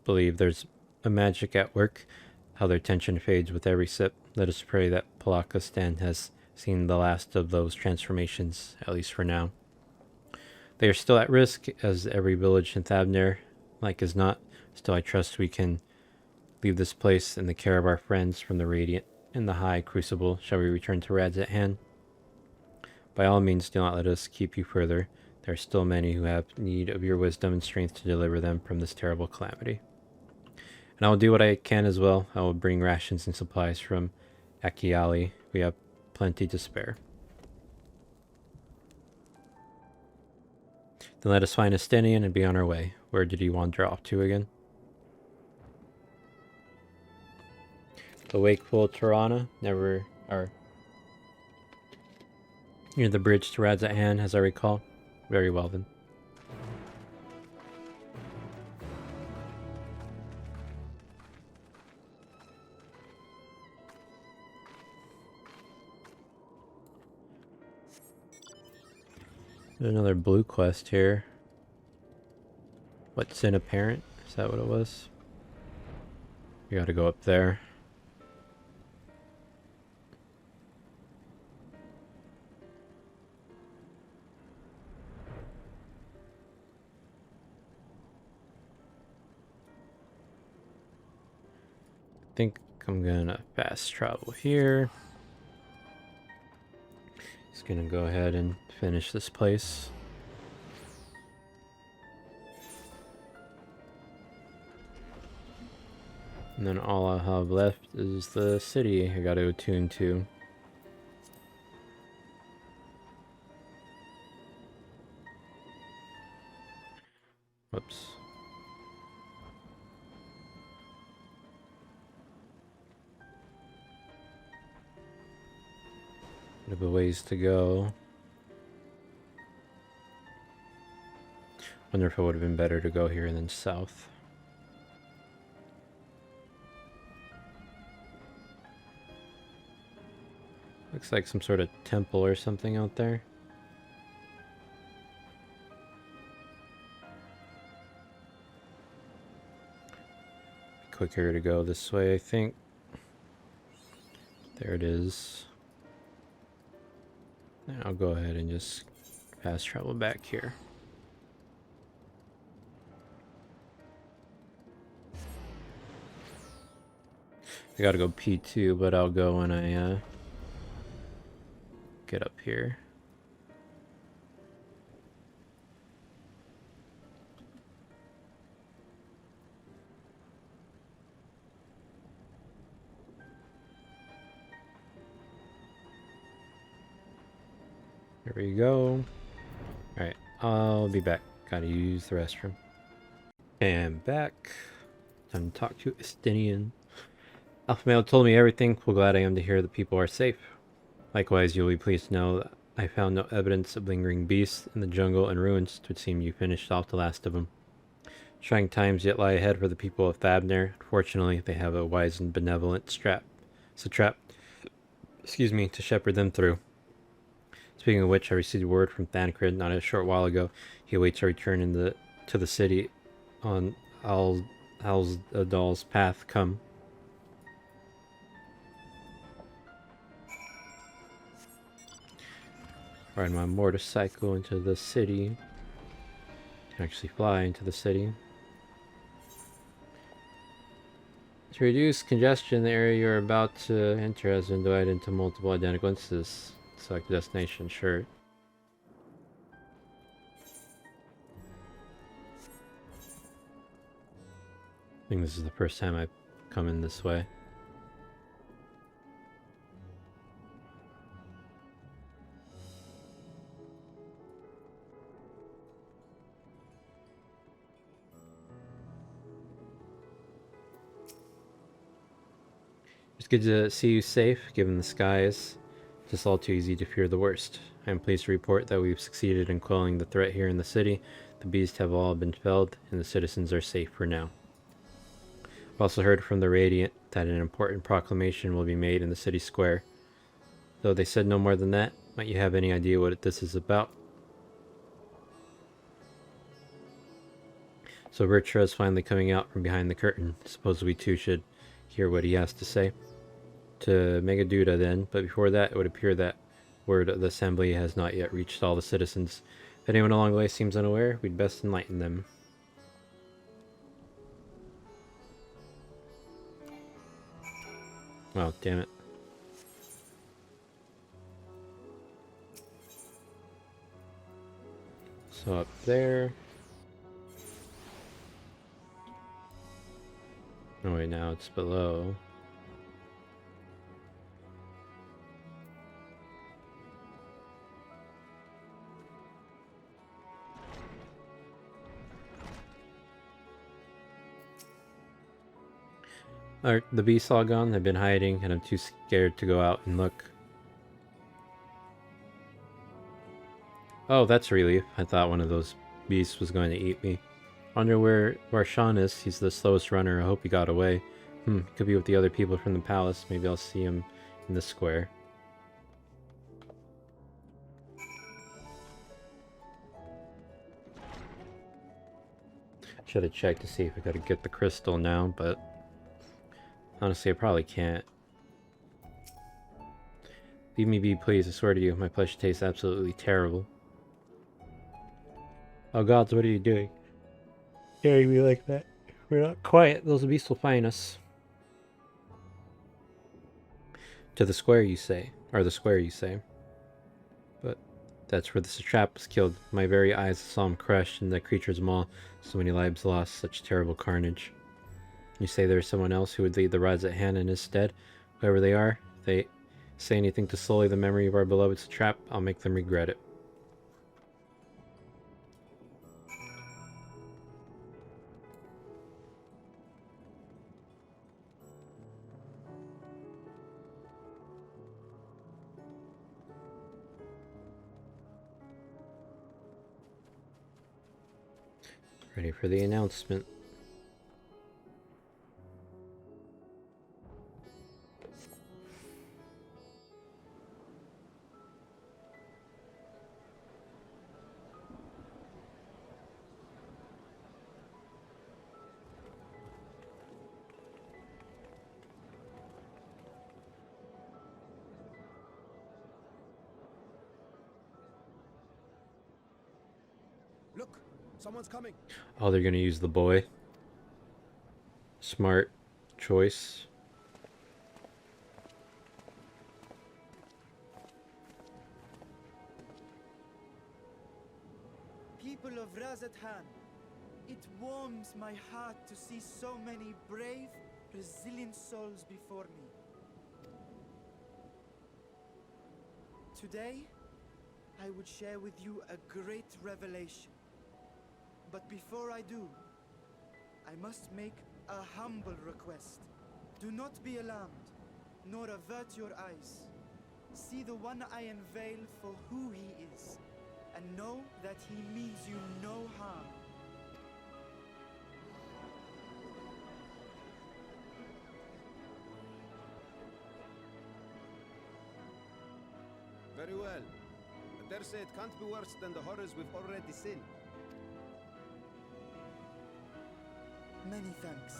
believe there's a magic at work, how their tension fades with every sip. Let us pray that Palakistan has seen the last of those transformations, at least for now. They are still at risk, as every village in Thabner, like as not. Still, I trust we can leave this place in the care of our friends from the Radiant and the High Crucible. Shall we return to Rad's at hand? By all means, do not let us keep you further. There are still many who have need of your wisdom and strength to deliver them from this terrible calamity. And I will do what I can as well. I will bring rations and supplies from Akiali. We have plenty to spare. Then let us find Estinian and be on our way. Where did he wander off to again? The wakeful Tirana, near the bridge to Rad's at hand, as I recall. Very well then. There's another blue quest here. What's in a parent? Is that what it was? We gotta go up there. I think I'm gonna fast travel here. Just gonna go ahead and finish this place. And then all I have left is the city I gotta attune to. Whoops. Bit of a ways to go. Wonder if it would have been better to go here than south. Looks like some sort of temple or something out there. Quicker to go this way, I think. There it is. And I'll go ahead and just fast travel back here. I gotta go pee too, but I'll go when I get up here. Here we go. Alright, I'll be back. Gotta use the restroom. And back. Time to talk to Estinian. Alpha Male told me everything. Well, glad I am to hear that people are safe. Likewise, you'll be pleased to know that I found no evidence of lingering beasts in the jungle and ruins. It would seem you finished off the last of them. Trying times yet lie ahead for the people of Thabner. Fortunately, they have a wise and benevolent trap, to shepherd them through. Speaking of which, I received word from Thancred not a short while ago. He awaits our return to the city on Aldal's path. Come. Ride my motorcycle into the city. Can actually fly into the city. To reduce congestion, the area you're about to enter has been divided into multiple identical instances. Select the destination, sure. I think this is the first time I've come in this way. It's good to see you safe, given the skies. It's just all too easy to fear the worst. I am pleased to report that we've succeeded in quelling the threat here in the city. The beasts have all been felled, and the citizens are safe for now. I've also heard from the Radiant that an important proclamation will be made in the city square. Though they said no more than that, might you have any idea what this is about? So Bertra is finally coming out from behind the curtain. Suppose we too should hear what he has to say. To Megaduda then, but before that it would appear that word of the assembly has not yet reached all the citizens. If anyone along the way seems unaware, we'd best enlighten them. Oh, damn it. So up there. Oh wait, now it's below. Are the beasts all gone? I've been hiding and I'm too scared to go out and look. Oh, that's a relief. I thought one of those beasts was going to eat me. Wonder where Sean is. He's the slowest runner. I hope he got away. Could be with the other people from the palace. Maybe I'll see him in the square. Should have checked to see if I could get the crystal now, but honestly, I probably can't. Leave me be, please. I swear to you, my flesh tastes absolutely terrible. Oh gods, what are you doing? Carrying me like that. We're not quiet. Those beasts will find us. To the square, you say. Or the square, you say. But that's where the satrap was killed. My very eyes saw him crushed in the creature's maw. So many lives lost, such terrible carnage. You say there's someone else who would lead the rides at hand in his stead? Whoever they are, if they say anything to sully the memory of our beloved satrap, I'll make them regret it. Ready for the announcement. Look, someone's coming. Oh, they're gonna use the boy. Smart choice. people of Razathan, it warms my heart to see so many brave, resilient souls before me. Today, I would share with you a great revelation. But before I do, I must make a humble request. Do not be alarmed, nor avert your eyes. See the one I unveil for who he is, and know that he means you no harm. Very well. I dare say it can't be worse than the horrors we've already seen. Many thanks.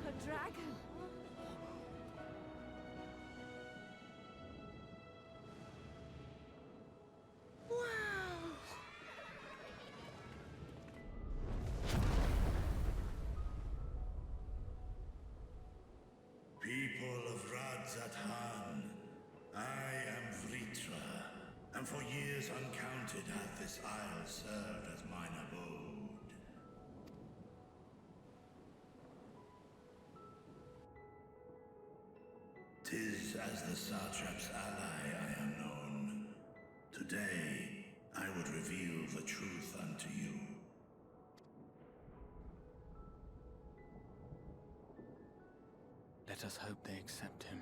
A dragon! People of Razathan, I am Vritra, and for years uncounted hath this isle served as mine abode. Tis as the Satrap's ally I am known. Today, I would reveal the truth unto you. Let us hope they accept him.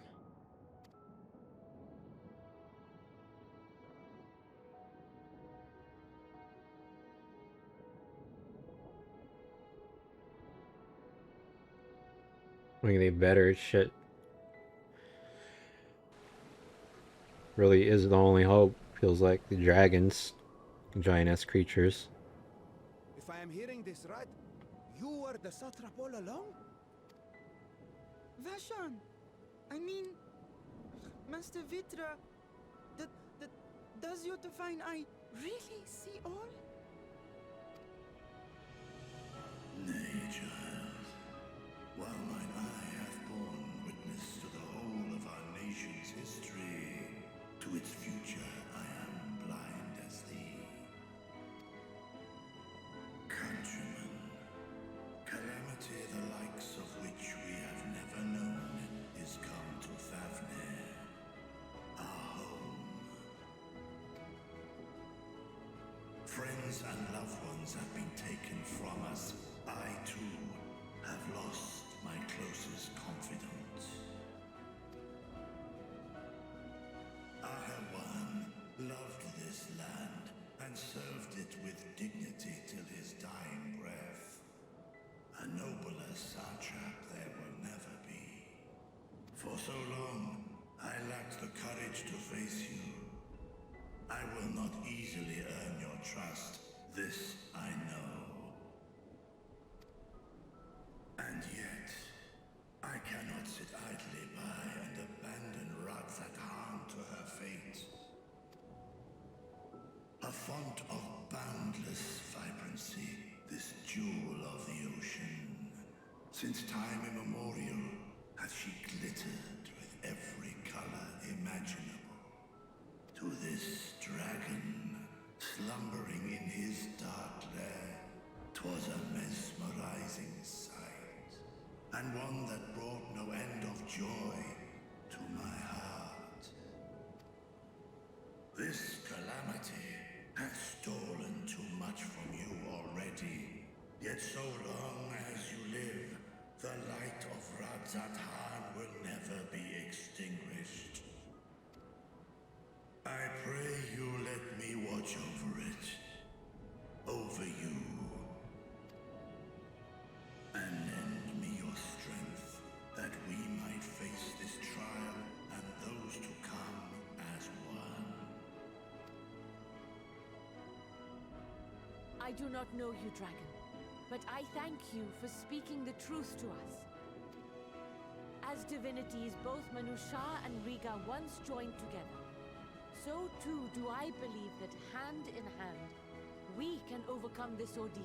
I think they better. Shit really is the only hope. Feels like the dragons, giant-ass creatures. If I am hearing this right, you were the satrap all along? Vashan! I mean, Master Vitra, does your divine eye really see all? Nay, child. While mine eye hath borne witness to the whole of our nation's history, to its future I am blind as thee. Countrymen, calamity the likes of which we have never known is come to Thavnir, our home. Friends and loved ones have been taken from us. I, too, have lost my closest confidant. Ahawan loved this land and served it with dignity till his dying breath. A nobler satrap there will never be. For so long, I lacked the courage to face you. I will not easily earn your trust, this I know. And yet, I cannot sit idly by and abandon Razathan to her fate. A font of boundless vibrancy, this jewel of the ocean. Since time immemorial, hath she glittered with every color imaginable. To this dragon, slumbering in his dark lair, 'twas a mesmerizing sight, and one that brought no end of joy to my heart. This calamity hath stolen too much from you already, yet so long as you live, the light of Razathan will never be extinguished. I pray you let me watch over it, over you, and lend me your strength, that we might face this trial and those to come as one. I do not know you, dragon, but I thank you for speaking the truth to us. As divinities, both Manusha and Riga once joined together, so too do I believe that hand in hand, We can overcome this ordeal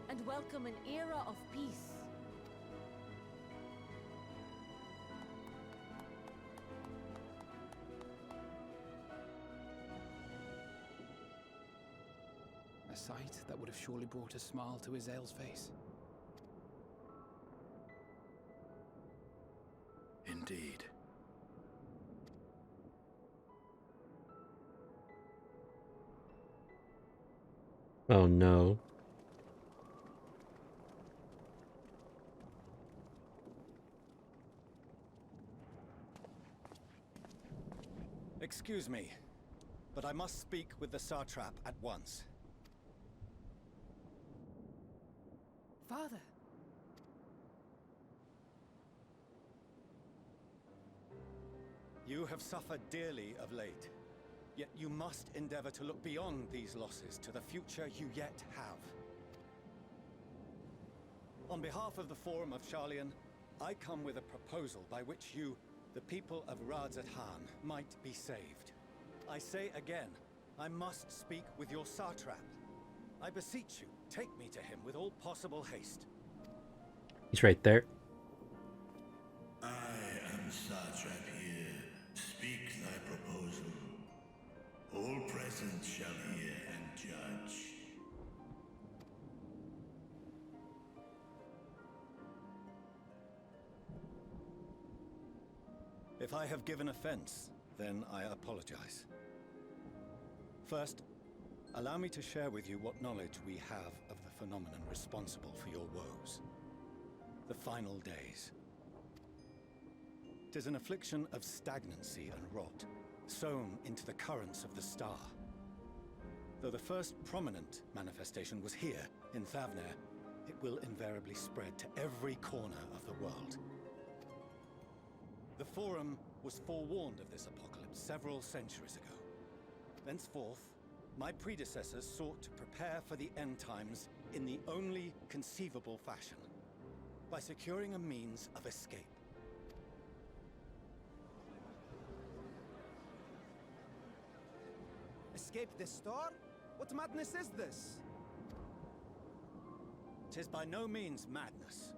and welcome an era of peace. A sight that would have surely brought a smile to Azael's face. Indeed. Oh no. Excuse me, but I must speak with the Satrap at once. Father. You have suffered dearly of late, yet you must endeavor to look beyond these losses to the future you yet have. On behalf of the Forum of Sharlayan, I come with a proposal by which you, the people of Radzat-Han, might be saved. I say again, I must speak with your Satrap. I beseech you, take me to him with all possible haste. He's right there. I am Satrap here. Speak thy proposal. All present shall hear and judge. If I have given offense, then I apologize. First, allow me to share with you what knowledge we have of the phenomenon responsible for your woes. The final days. 'Tis an affliction of stagnancy and rot, sown into the currents of the star. Though the first prominent manifestation was here, in Thavner, it will invariably spread to every corner of the world. The Forum was forewarned of this apocalypse several centuries ago. Thenceforth, my predecessors sought to prepare for the end times in the only conceivable fashion, by securing a means of escape. Escape the star? What madness is this? 'Tis by no means madness.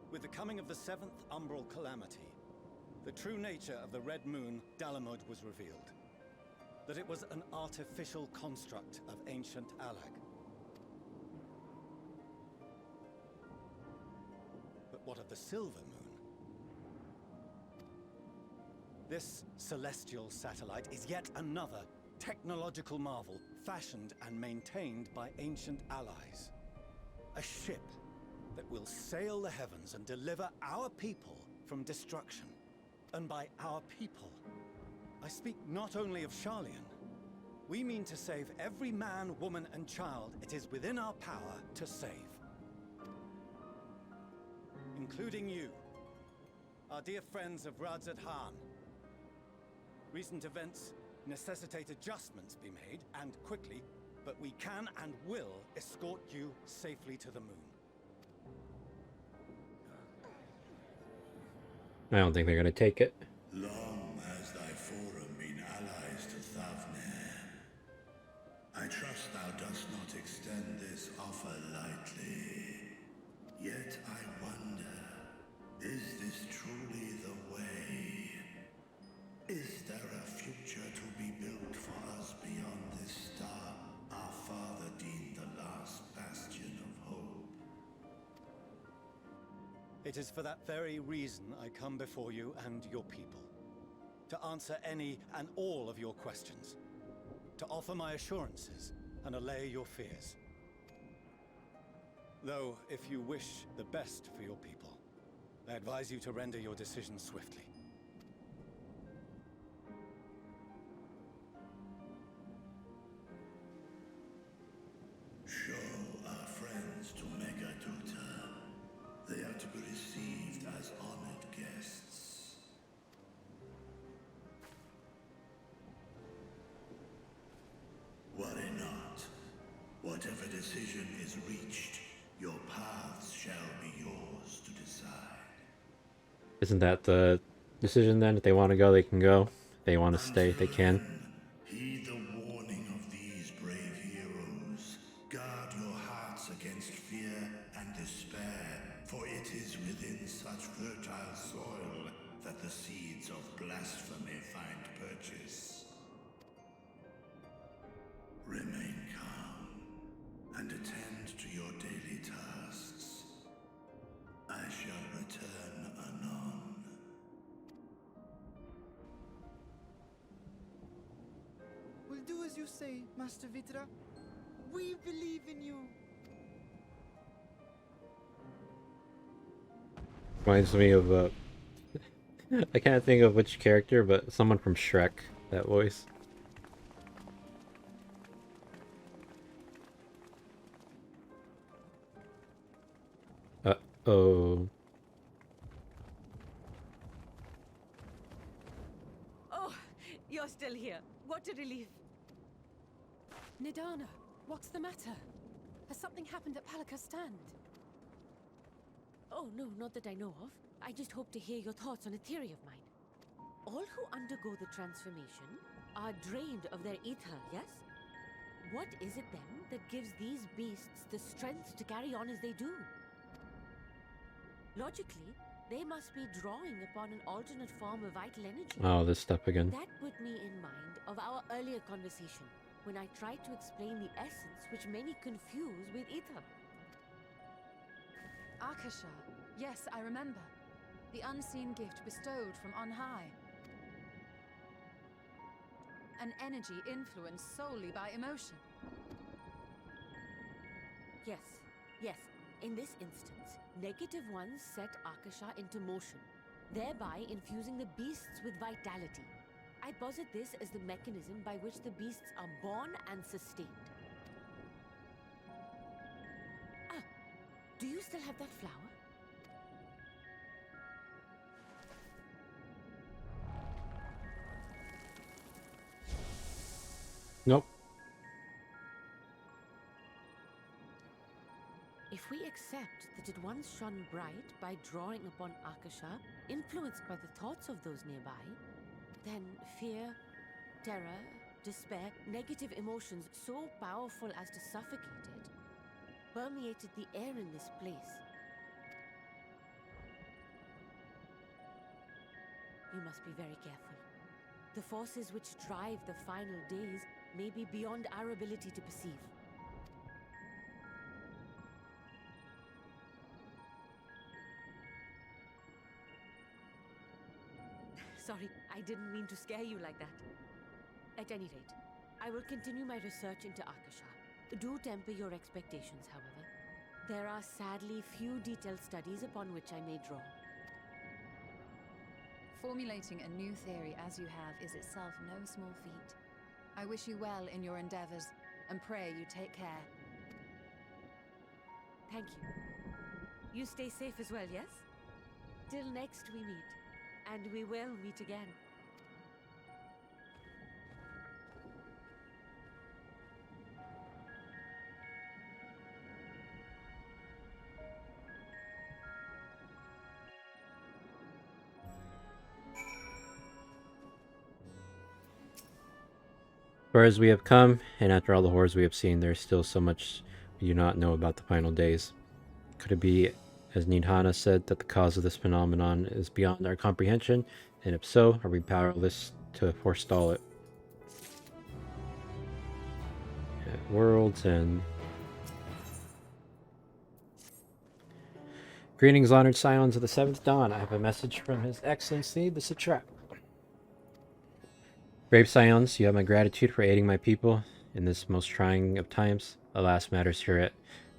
With the coming of the 7th umbral calamity, the true nature of the Red Moon, Dalamud, was revealed. That it was an artificial construct of ancient Alag. But what of the Silver Moon? This celestial satellite is yet another technological marvel fashioned and maintained by ancient allies. A ship that will sail the heavens and deliver our people from destruction. And by our people, I speak not only of Sharlayan. We mean to save every man, woman, and child it is within our power to save. Including you, our dear friends of Radzat-Han. Recent events necessitate adjustments be made, and quickly, but we can and will escort you safely to the moon. I don't think they're gonna take it. Long has thy Forum been allies to Thavner. I trust thou dost not extend this offer lightly. Yet I wonder, is this truly the way? Is there a future to be built for us beyond this star our father deemed the last bastion of hope? It is for that very reason I come before you and your people. To answer any and all of your questions. To offer my assurances and allay your fears. Though, if you wish the best for your people, I advise you to render your decision swiftly. Show our friends to Megaduta. They are to be received as honored guests. Worry not. Whatever decision is reached, your paths shall be yours to decide. Isn't that the decision then? If they want to go, they can go. If they want to stay, they can. Heed the warning of these brave such fertile soil that the seeds of blasphemy find purchase. Remain calm and attend to your daily tasks. I shall return anon. We'll do as you say, Master Vitra. We believe in you. Reminds me of I can't think of which character, but someone from Shrek, that voice. Uh-oh. Oh, you're still here. What a relief. Nidana, what's the matter? Has something happened at Palika Stand? Oh, no, not that I know of. I just hope to hear your thoughts on a theory of mine. All who undergo the transformation are drained of their ether, yes? What is it then that gives these beasts the strength to carry on as they do? Logically, they must be drawing upon an alternate form of vital energy. Oh, this stuff again. That put me in mind of our earlier conversation, when I tried to explain the essence which many confuse with ether. Akasha. Yes, I remember. The unseen gift bestowed from on high. An energy influenced solely by emotion. Yes, yes. In this instance, negative ones set Akasha into motion, thereby infusing the beasts with vitality. I posit this as the mechanism by which the beasts are born and sustained. Ah, do you still have that flower? Nope. If we accept that it once shone bright by drawing upon Akasha, influenced by the thoughts of those nearby, then fear, terror, despair, negative emotions so powerful as to suffocate it, permeated the air in this place. You must be very careful. The forces which drive the final days may be beyond our ability to perceive. Sorry, I didn't mean to scare you like that. At any rate, I will continue my research into Akasha. Do temper your expectations, however. There are sadly few detailed studies upon which I may draw. Formulating a new theory as you have is itself no small feat. I wish you well in your endeavors, and pray you take care. Thank you. You stay safe as well, yes? Till next we meet. And we will meet again. Far as we have come, and after all the horrors we have seen, there is still so much we do not know about the final days. Could it be, as Nidhana said, that the cause of this phenomenon is beyond our comprehension? And if so, are we powerless to forestall it? At World's End. Greetings, honored scions of the Seventh Dawn. I have a message from His Excellency, the Satrap. Brave scions, you have my gratitude for aiding my people in this most trying of times. Alas, matters here at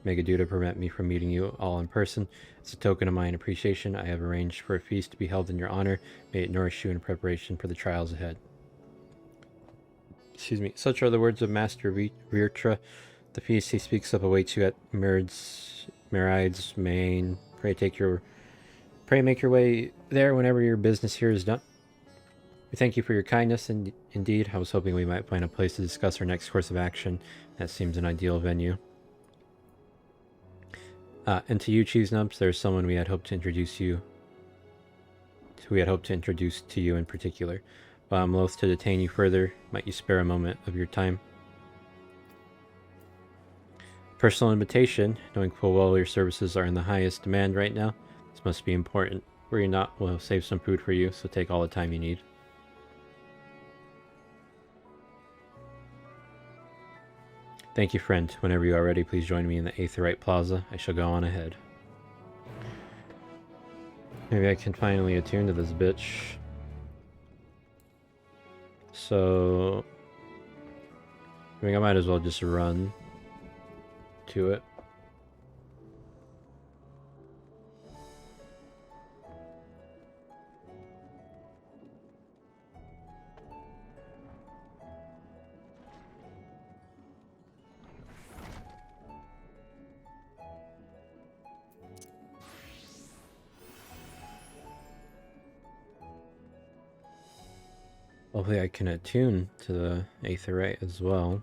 Megaduda prevent me from meeting you all in person. As a token of my appreciation, I have arranged for a feast to be held in your honor. May it nourish you in preparation for the trials ahead. Excuse me. Such are the words of Master Virtra. The feast he speaks of awaits you at Meride's Main. Pray make your way there whenever your business here is done. We thank you for your kindness, and indeed, I was hoping we might find a place to discuss our next course of action. That seems an ideal venue. And to you, Cheese Nubs, there's someone we had hoped to introduce to you in particular. While I'm loath to detain you further, might you spare a moment of your time? Personal invitation, knowing full well your services are in the highest demand right now. This must be important. Worry not, we'll save some food for you, so take all the time you need. Thank you, friend. Whenever you are ready, please join me in the Aetheryte Plaza. I shall go on ahead. Maybe I can finally attune to this bitch. So I think I might as well just run to it. Hopefully I can attune to the Aetheryte as well.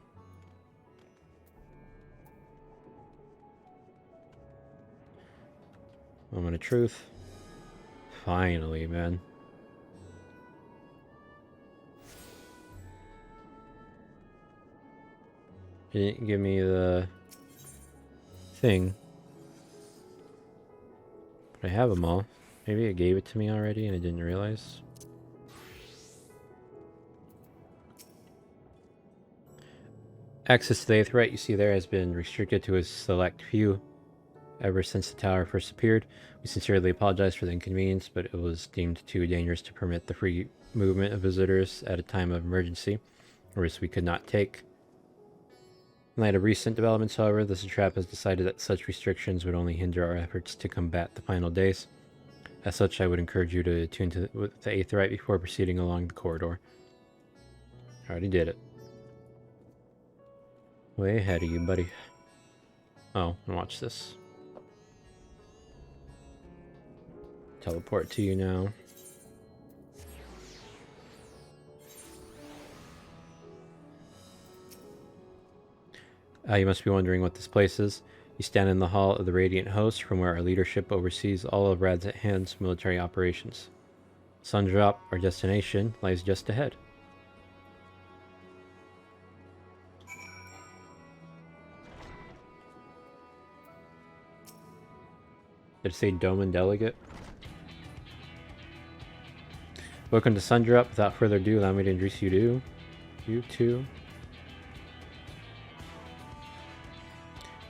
Moment of truth. Finally, man. It didn't give me the thing. But I have them all. Maybe it gave it to me already and I didn't realize. Access to the Aetheryte you see there has been restricted to a select few ever since the tower first appeared. We sincerely apologize for the inconvenience, but it was deemed too dangerous to permit the free movement of visitors at a time of emergency, a risk we could not take. In light of recent developments, however, the satrap has decided that such restrictions would only hinder our efforts to combat the final days. As such, I would encourage you to attune to the Aetheryte before proceeding along the corridor. I already did it. Way ahead of you, buddy. Oh, and watch this. Teleport to you now. You must be wondering what this place is. You stand in the hall of the Radiant Host, from where our leadership oversees all of Rad's at Hand's military operations. Sundrop, our destination, lies just ahead. Did it say Doman Delegate? Welcome to Sundrop. Without further ado, allow me to introduce you two.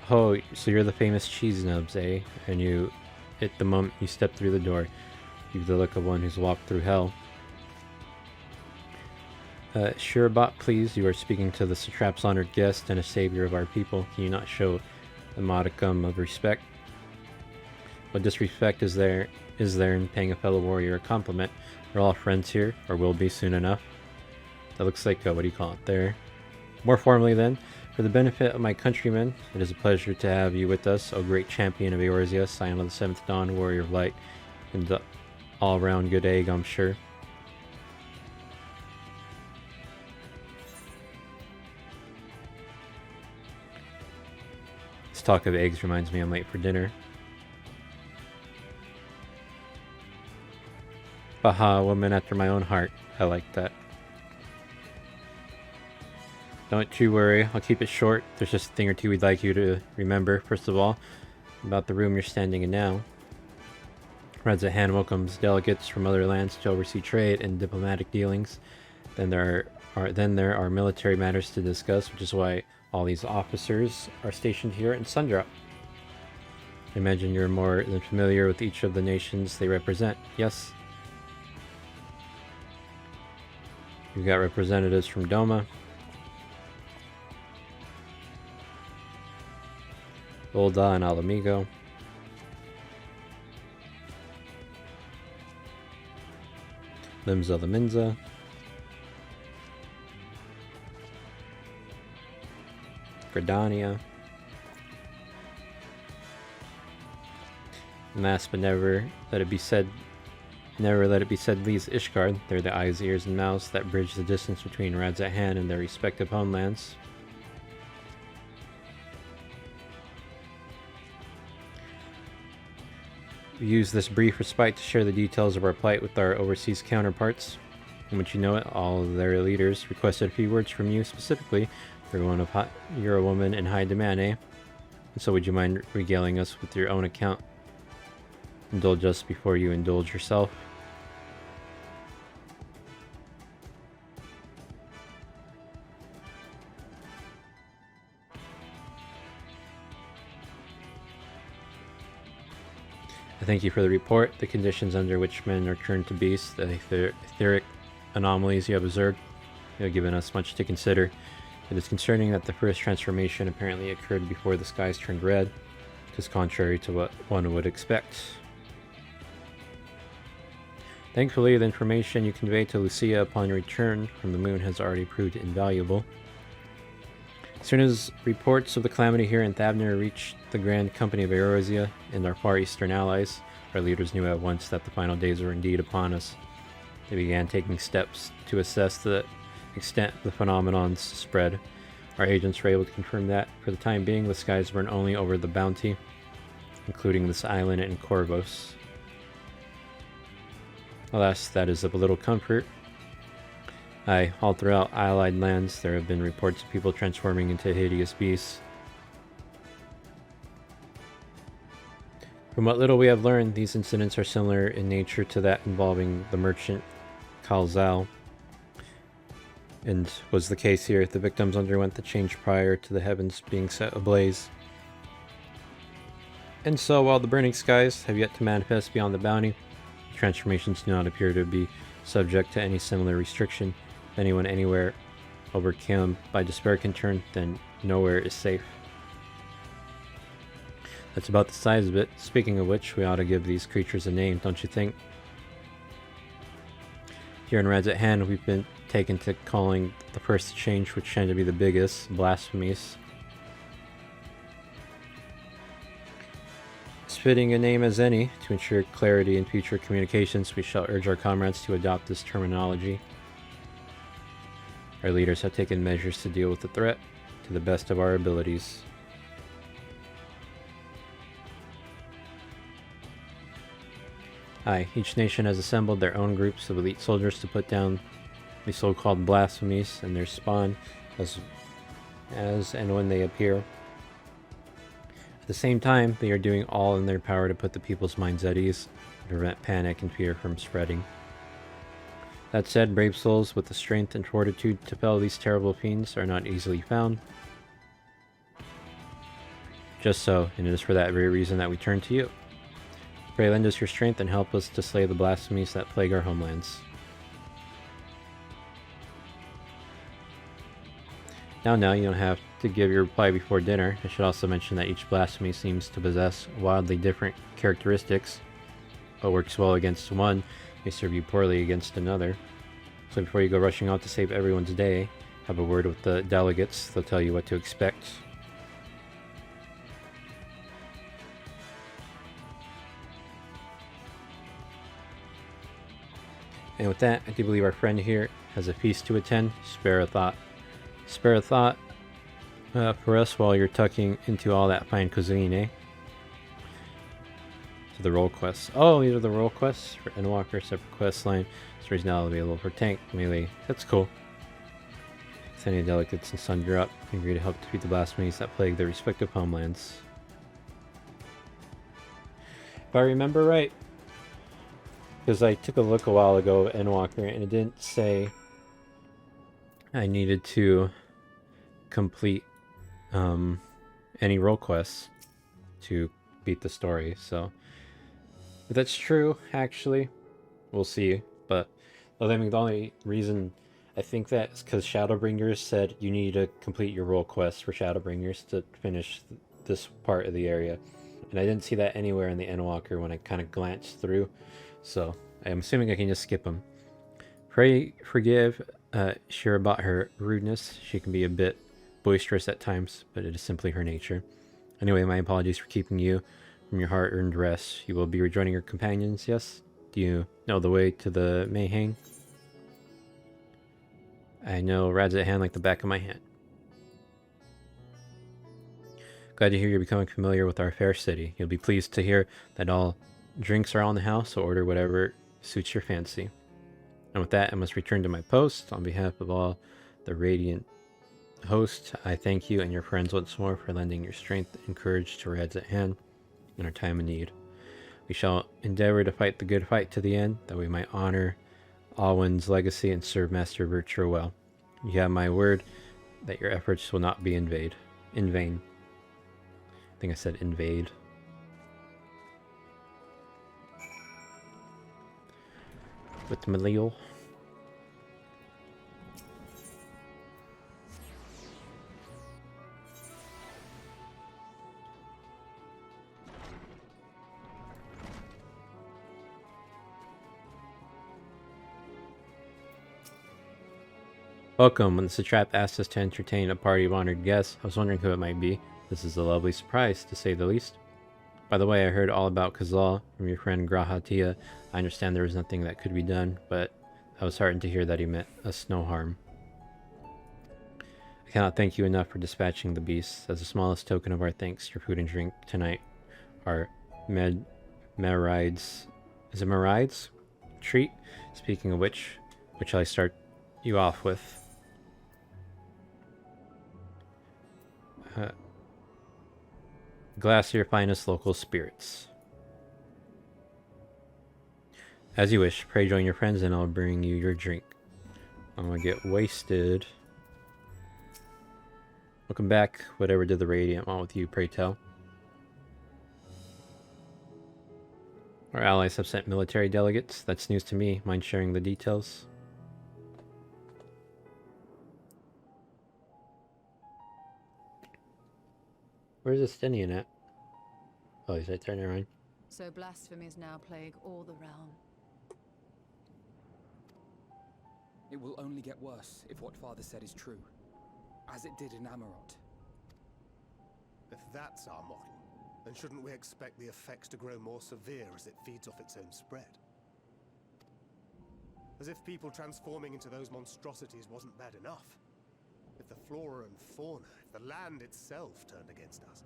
Oh, so you're the famous cheese nubs, eh? And you, at the moment you step through the door, you have the look of one who's walked through hell. Shirabot, please, you are speaking to the satrap's honored guest and a savior of our people. Can you not show a modicum of respect? What disrespect is there in paying a fellow warrior a compliment? We're all friends here, or will be soon enough. That looks like, what do you call it there? More formally then, for the benefit of my countrymen, it is a pleasure to have you with us, O great champion of Eorzea, Scion of the Seventh Dawn, warrior of light, and the all-round good egg, I'm sure. This talk of eggs reminds me I'm late for dinner. Haha, woman after my own heart. I like that. Don't you worry, I'll keep it short. There's just a thing or two we'd like you to remember. First of all, about the room you're standing in now. Rad's at Hand welcomes delegates from other lands to oversee trade and diplomatic dealings. Then there are military matters to discuss, which is why all these officers are stationed here in Sundrop. I imagine you're more than familiar with each of the nations they represent, yes? We've got representatives from Doma, Ul'dah and Alamigo, Limsa the Minza, Gridania, and last but never let it be said, leaves Ishgard. They're the eyes, ears, and mouths that bridge the distance between Rad's at Hand and their respective homelands. We use this brief respite to share the details of our plight with our overseas counterparts. And once you know it, all of their leaders requested a few words from you specifically. You're a woman in high demand, eh? And so would you mind regaling us with your own account Indulge us before you indulge yourself. I thank you for the report. The conditions under which men are turned to beasts, the etheric anomalies you have observed, you have given us much to consider. It is concerning that the first transformation apparently occurred before the skies turned red. It is contrary to what one would expect. Thankfully, the information you conveyed to Lucia upon your return from the moon has already proved invaluable. As soon as reports of the calamity here in Thavner reached the Grand Company of Eorzea and our Far Eastern allies, our leaders knew at once that the final days were indeed upon us. They began taking steps to assess the extent of the phenomenon's spread. Our agents were able to confirm that, for the time being, the skies burn only over the Bounty, including this island and Corvos. Alas, that is of little comfort. Aye, all throughout Allied lands, there have been reports of people transforming into hideous beasts. From what little we have learned, these incidents are similar in nature to that involving the merchant Kalzal. And was the case here. The victims underwent the change prior to the heavens being set ablaze. And so, while the burning skies have yet to manifest beyond the Bounty, transformations do not appear to be subject to any similar restriction. If anyone anywhere overcome by despair can turn, then nowhere is safe. That's about the size of it. Speaking of which, we ought to give these creatures a name, don't you think? Here in Reds at Hand, we've been taken to calling the first change, which tend to be the biggest, blasphemies. As fitting a name as any, to ensure clarity in future communications, we shall urge our comrades to adopt this terminology. Our leaders have taken measures to deal with the threat to the best of our abilities. Aye, each nation has assembled their own groups of elite soldiers to put down the so-called blasphemies and their spawn as and when they appear. At the same time, they are doing all in their power to put the people's minds at ease and prevent panic and fear from spreading. That said, brave souls with the strength and fortitude to fell these terrible fiends are not easily found. Just so, and it is for that very reason that we turn to you. Pray lend us your strength and help us to slay the blasphemies that plague our homelands. Now, you don't have to give your reply before dinner. I should also mention that each blasphemy seems to possess wildly different characteristics. What works well against one may serve you poorly against another. So before you go rushing out to save everyone's day, have a word with the delegates. They'll tell you what to expect. And with that, I do believe our friend here has a feast to attend. Spare a thought. Spare a thought for us while you're tucking into all that fine cuisine, eh? To the role quests. Oh, these are the role quests for Endwalker, separate quest line. Stories now available for tank, melee. That's cool. Sending delegates and sundry up. Agree to help defeat the blasphemies that plague their respective homelands. If I remember right, because I took a look a while ago at Endwalker and it didn't say I needed to complete any role quests to beat the story. So if that's true, actually, we'll see. But I think the only reason I think that is because Shadowbringers said you need to complete your role quests for Shadowbringers to finish this part of the area. And I didn't see that anywhere in the Endwalker when I kind of glanced through. So I'm assuming I can just skip them. Pray forgive Shira about her rudeness. She can be a bit boisterous at times, but it is simply her nature. Anyway, my apologies for keeping you from your hard-earned rest. You will be rejoining your companions, yes? Do you know the way to the Mayhang? I know Rad's at hand like the back of my hand. Glad to hear you're becoming familiar with our fair city. You'll be pleased to hear that all drinks are on the house, so order whatever suits your fancy. And with that, I must return to my post. On behalf of all the Radiant hosts, I thank you and your friends once more for lending your strength and courage to Rad's at hand in our time of need. We shall endeavor to fight the good fight to the end, that we might honor Alwyn's legacy and serve Master Virtue well. You have my word that your efforts will not be in vain. I think I said invade. With Malil. Welcome. When the satrap asked us to entertain a party of honored guests, I was wondering who it might be. This is a lovely surprise, to say the least. By the way, I heard all about Kazal from your friend Grahatia. I understand there was nothing that could be done, but I was heartened to hear that he meant us no harm. I cannot thank you enough for dispatching the beasts. As the smallest token of our thanks, your food and drink tonight are Merides. Is it Merides? Treat. Speaking of which shall I start you off with? Glass of your finest local spirits. As you wish, pray join your friends and I'll bring you your drink. I'm gonna get wasted. Welcome back. Whatever did the Radiant want with you, pray tell. Our allies have sent military delegates. That's news to me. Mind sharing the details? Where's Estinian at? Oh, he's right there, never mind. So blasphemies now plague all the realm. It will only get worse if what Father said is true, as it did in Amarot. If that's our mocking, then shouldn't we expect the effects to grow more severe as it feeds off its own spread? As if people transforming into those monstrosities wasn't bad enough. If the flora and fauna, if the land itself turned against us.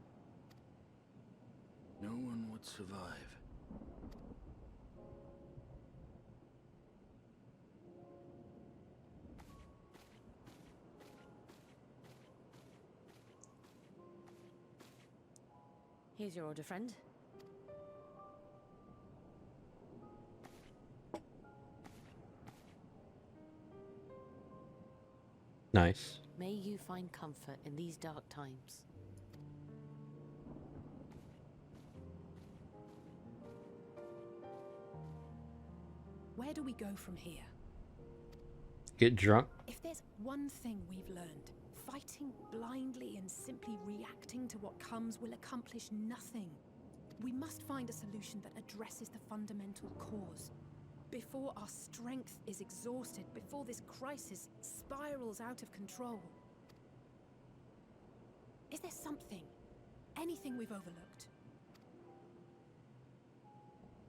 No one would survive. Here's your order, friend. Nice. May you find comfort in these dark times. Where do we go from here? Get drunk. If there's one thing we've learned, fighting blindly and simply reacting to what comes will accomplish nothing. We must find a solution that addresses the fundamental cause. Before our strength is exhausted, before this crisis spirals out of control. Is there something, anything we've overlooked?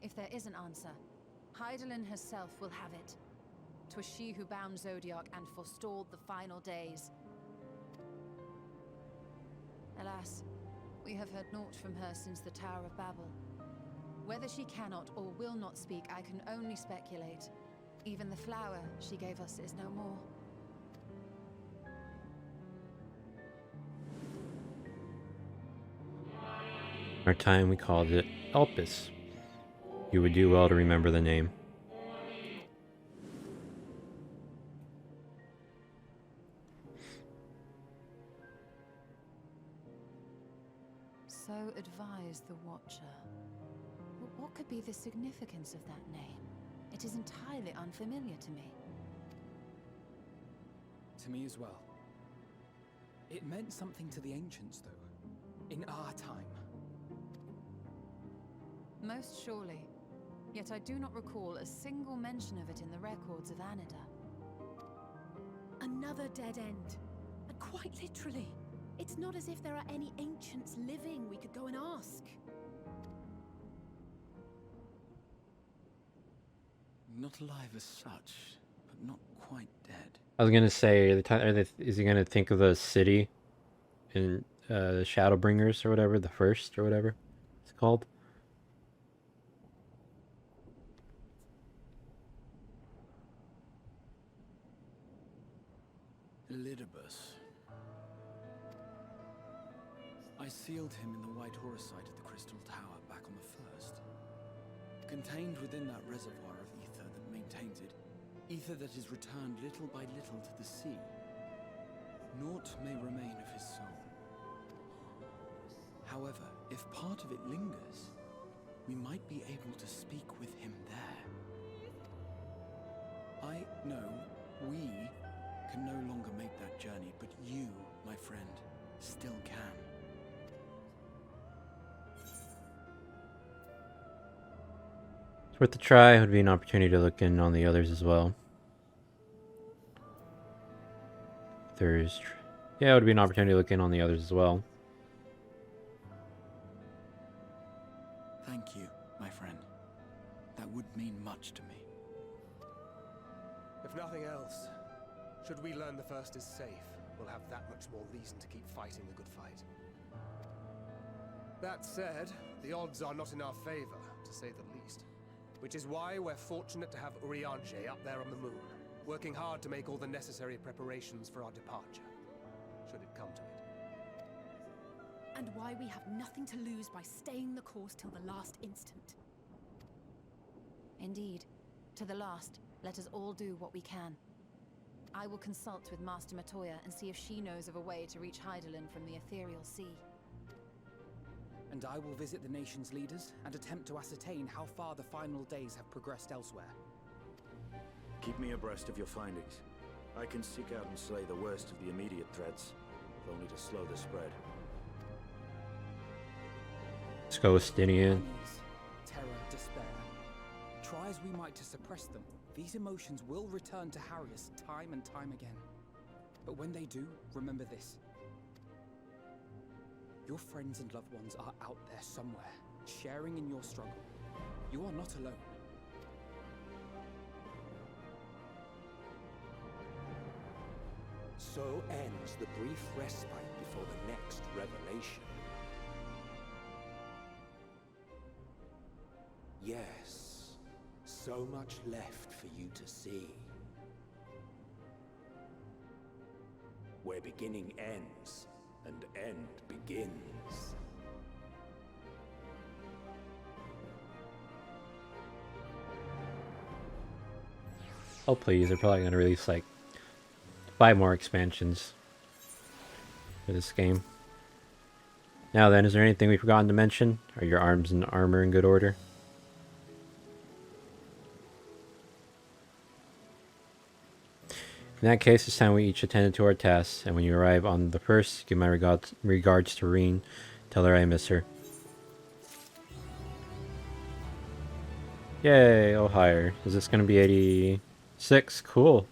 If there is an answer, Hydaelyn herself will have it. 'Twas she who bound Zodiac and forestalled the final days. Alas, we have heard naught from her since the Tower of Babel. Whether she cannot or will not speak, I can only speculate. Even the flower she gave us is no more. Our time we called it Elpis. You would do well to remember the name. So advised the Watcher. What could be the significance of that name? It is entirely unfamiliar to me. To me as well. It meant something to the ancients, though. In our time. Most surely. Yet I do not recall a single mention of it in the records of Anida. Another dead end. And quite literally. It's not as if there are any ancients living we could go and ask. Not alive as such, but not quite dead. I was gonna say, is he gonna think of the city in the Shadowbringers or whatever, the first or whatever it's called? Elidibus. I sealed him in the White Horus site at the Crystal Tower back on the first. Contained within that reservoir of ether that maintains it, ether that is returned little by little to the sea, naught may remain of his soul. However, if part of it lingers, we might be able to speak with him there. I know we can no longer make that journey, but you, my friend, still can. It's worth a try. It would be an opportunity to look in on the others as well. Yeah, it would be an opportunity to look in on the others as well. Thank you, my friend. That would mean much to me. If nothing else, should we learn the First is safe, we'll have that much more reason to keep fighting the good fight. That said, the odds are not in our favor, to say the least. Which is why we're fortunate to have Urianger up there on the moon, working hard to make all the necessary preparations for our departure, should it come to it. And why we have nothing to lose by staying the course till the last instant. Indeed. To the last, let us all do what we can. I will consult with Master Matoya and see if she knows of a way to reach Hydaelyn from the ethereal sea. And I will visit the nation's leaders and attempt to ascertain how far the final days have progressed elsewhere. Keep me abreast of your findings. I can seek out and slay the worst of the immediate threats, if only to slow the spread. Let's go with Stinian. Unease, terror, despair. Try as we might to suppress them, these emotions will return to harry us time and time again. But when they do, remember this. Your friends and loved ones are out there somewhere, sharing in your struggle. You are not alone. So ends the brief respite before the next revelation. Yes, so much left for you to see. Where beginning ends, and end begins. Oh please, they're probably going to release like 5 more expansions for this game. Now then, is there anything we've forgotten to mention? Are your arms and armor in good order? In that case, it's time we each attended to our tasks, and when you arrive on the first, give my regards to Reen. Tell her I miss her. Yay, oh higher. Is this going to be 86? Cool.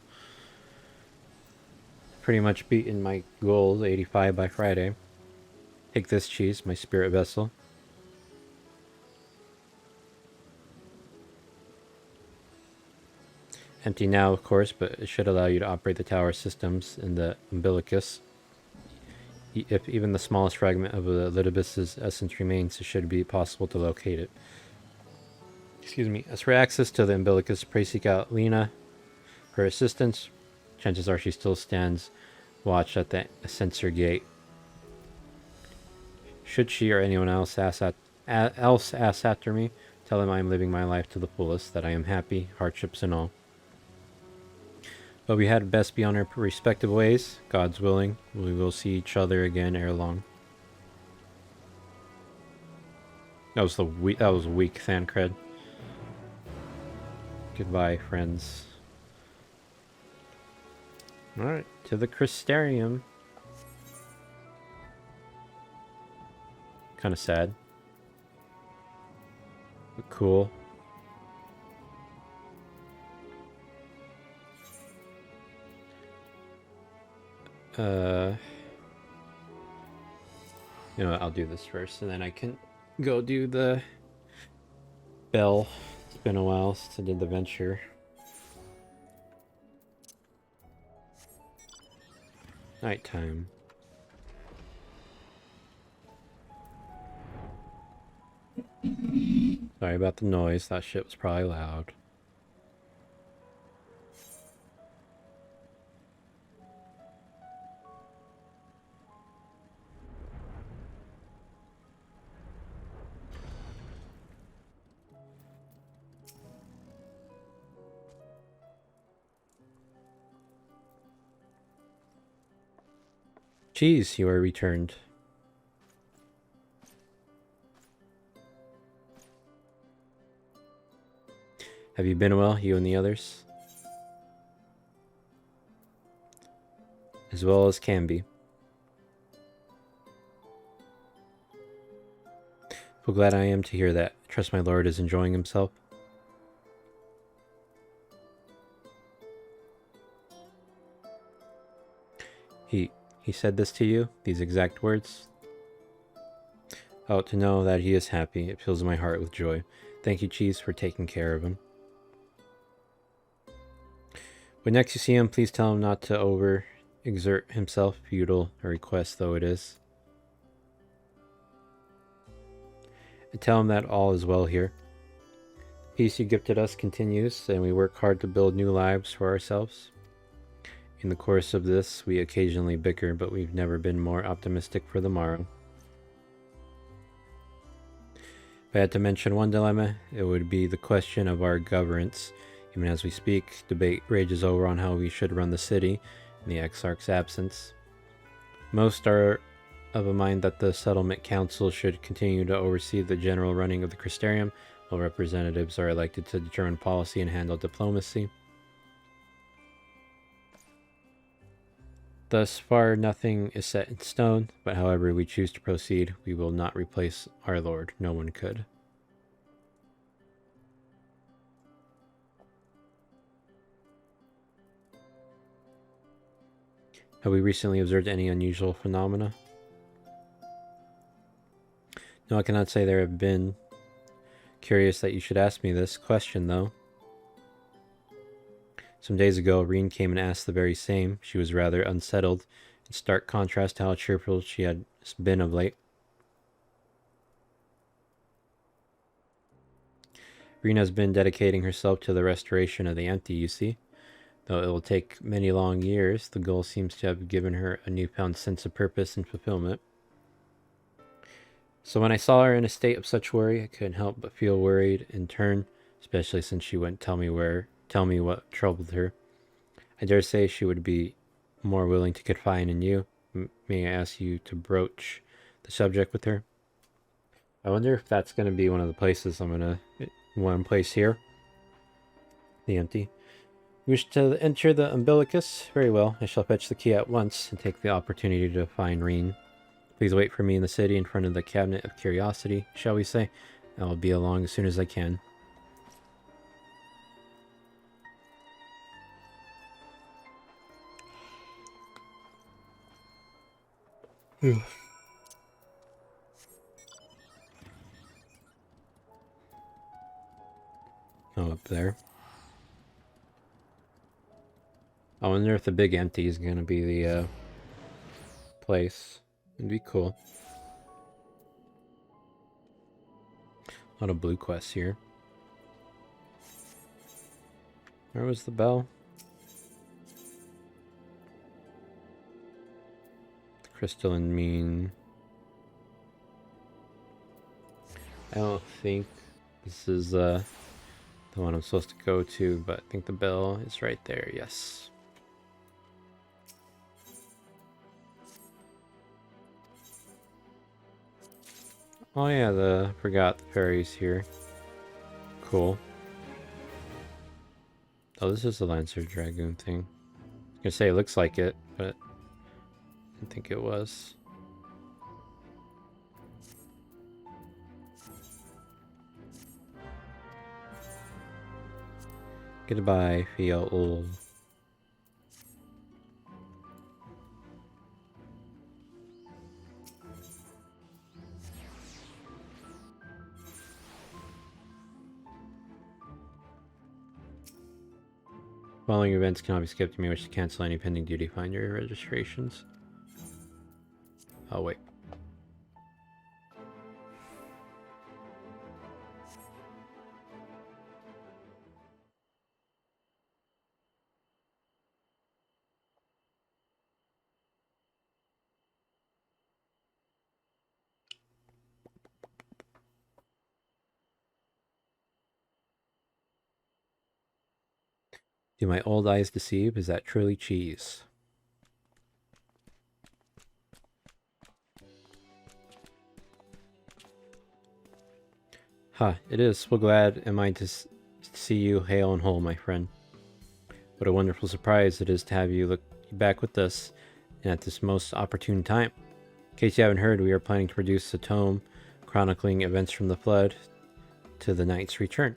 Pretty much beaten my goal, 85 by Friday. Take this cheese, my spirit vessel. Empty now, of course, but it should allow you to operate the tower systems in the umbilicus. If even the smallest fragment of the Litibus's essence remains, it should be possible to locate it. Excuse me. As for access to the umbilicus, pray seek out Lena for assistance. Chances are she still stands watch at the sensor gate. Should she or anyone else ask after me, tell them I am living my life to the fullest, that I am happy, hardships and all. But we had best be on our respective ways. God's willing, we will see each other again ere long. That was weak Thancred. Goodbye, friends. Alright, to the Crystarium. Kind of sad. But cool. You know what, I'll do this first, and then I can go do the bell. It's been a while since I did the venture. Nighttime. Sorry about the noise, that shit was probably loud. Cheese, you are returned. Have you been well, you and the others? As well as can be. Well, glad I am to hear that. I trust my lord is enjoying himself. He said this to you? These exact words? Oh, to know that he is happy. It fills my heart with joy. Thank you, Cheese, for taking care of him. When next you see him, please tell him not to overexert himself, futile a request though it is. And tell him that all is well here. The peace you gifted us continues, and we work hard to build new lives for ourselves. In the course of this, we occasionally bicker, but we've never been more optimistic for the morrow. If I had to mention one dilemma, it would be the question of our governance. Even as we speak, debate rages over on how we should run the city in the Exarch's absence. Most are of a mind that the Settlement Council should continue to oversee the general running of the Crystarium, while representatives are elected to determine policy and handle diplomacy. Thus far, nothing is set in stone, but however we choose to proceed, we will not replace our lord. No one could. Have we recently observed any unusual phenomena? No, I cannot say there have been. Curious that you should ask me this question, though. Some days ago, Reen came and asked the very same. She was rather unsettled, in stark contrast to how cheerful she had been of late. Reen has been dedicating herself to the restoration of the empty, you see. Though it will take many long years, the goal seems to have given her a newfound sense of purpose and fulfillment. So when I saw her in a state of such worry, I couldn't help but feel worried in turn, especially since she wouldn't tell me what troubled her. I dare say she would be more willing to confide in you. May I ask you to broach the subject with her? I wonder if that's going to be one of the places I'm going to... One place here. The empty. Wish to enter the umbilicus? Very well. I shall fetch the key at once and take the opportunity to find Reen. Please wait for me in the city in front of the Cabinet of Curiosity, shall we say. I will be along as soon as I can. Oh, up there. I wonder if the big empty is going to be the place. It'd be cool. A lot of blue quests here. Where was the bell? Crystalline mean. I don't think this is the one I'm supposed to go to, but I think the bell is right there. Yes. Oh yeah, forgot the fairies here. Cool. Oh, this is the Lancer Dragoon thing. I was gonna say it looks like it, but I didn't think it was. Goodbye, feel old. Following events cannot be skipped. You may wish to cancel any pending duty finder registrations. Oh, wait. Do my old eyes deceive? Is that truly cheese? It is. Well, glad am I to see you hale and whole, my friend. What a wonderful surprise it is to have you look back with us, and at this most opportune time. In case you haven't heard, we are planning to produce a tome chronicling events from the Flood to the Knight's return.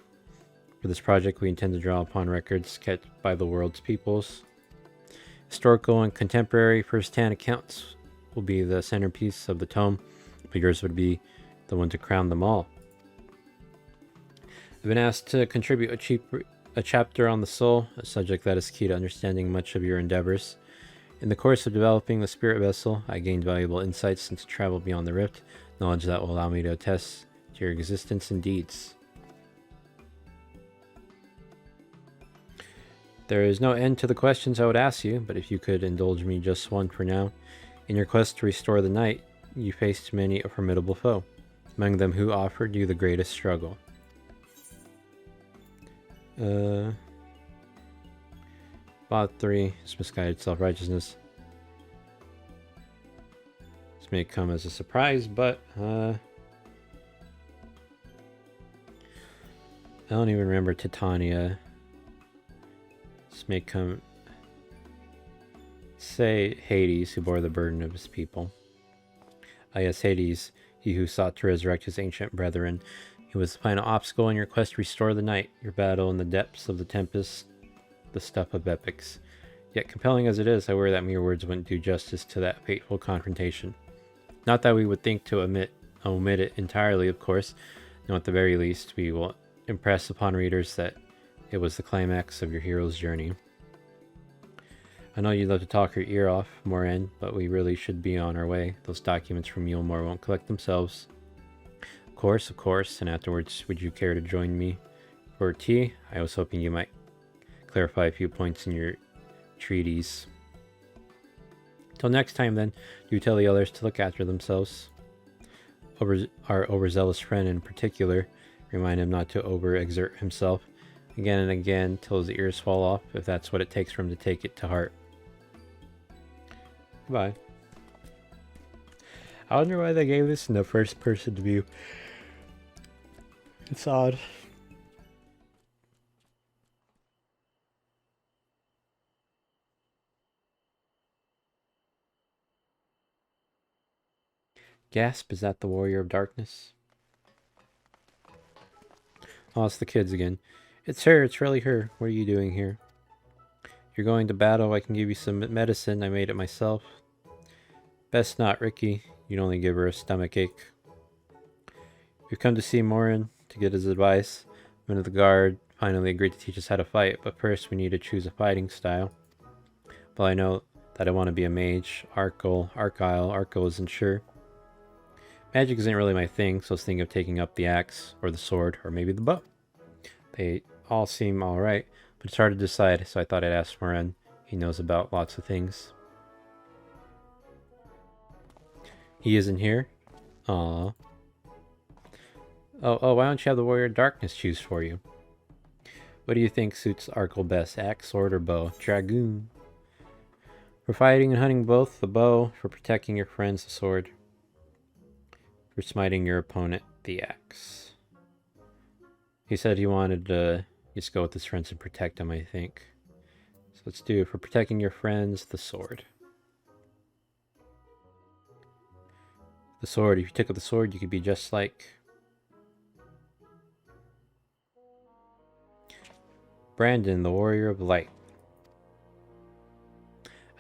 For this project, we intend to draw upon records kept by the world's peoples. Historical and contemporary first-hand accounts will be the centerpiece of the tome, but yours would be the one to crown them all. I've been asked to contribute a chapter on the soul, a subject that is key to understanding much of your endeavors. In the course of developing the spirit vessel, I gained valuable insights into travel beyond the rift, knowledge that will allow me to attest to your existence and deeds. There is no end to the questions I would ask you, but if you could indulge me just one for now. In your quest to restore the night, you faced many a formidable foe, among them who offered you the greatest struggle. Bot 3 is misguided self-righteousness. This may come as a surprise, but I don't even remember Titania. This may come... Say Hades, who bore the burden of his people. Yes, Hades, he who sought to resurrect his ancient brethren. He was the final obstacle in your quest to restore the night, your battle in the depths of the tempest, the stuff of epics. Yet compelling as it is, I worry that mere words wouldn't do justice to that fateful confrontation. Not that we would think to omit it entirely, of course. No, at the very least, we will impress upon readers that it was the climax of your hero's journey. I know you'd love to talk your ear off, Morin, but we really should be on our way. Those documents from Mulemore won't collect themselves. Of course, and afterwards, would you care to join me for tea? I was hoping you might clarify a few points in your treaties. Till next time, then, do tell the others to look after themselves. Our overzealous friend in particular, remind him not to overexert himself again and again till his ears fall off, if that's what it takes for him to take it to heart. Goodbye. I wonder why they gave this in the first person view. It's odd. Gasp, is that the Warrior of Darkness? Oh, it's the kids again. It's her, it's really her. What are you doing here? You're going to battle, I can give you some medicine. I made it myself. Best not, Ricky. You'd only give her a stomach ache. We've come to see Morin to get his advice. Men of the Guard finally agreed to teach us how to fight, but first we need to choose a fighting style. Well, I know that I want to be a mage. Argyle isn't sure. Magic isn't really my thing, so I was thinking of taking up the axe, or the sword, or maybe the bow. They all seem alright, but it's hard to decide, so I thought I'd ask Morin. He knows about lots of things. He isn't here? Aww. Oh, why don't you have the Warrior of Darkness choose for you? What do you think suits Arkle best, axe, sword, or bow? Dragoon. For fighting and hunting both, the bow. For protecting your friends, the sword. For smiting your opponent, the axe. He said he wanted to just go with his friends and protect them, I think. So let's do, for protecting your friends, the sword. The sword, if you took up the sword, you could be just like Brandon, the Warrior of Light.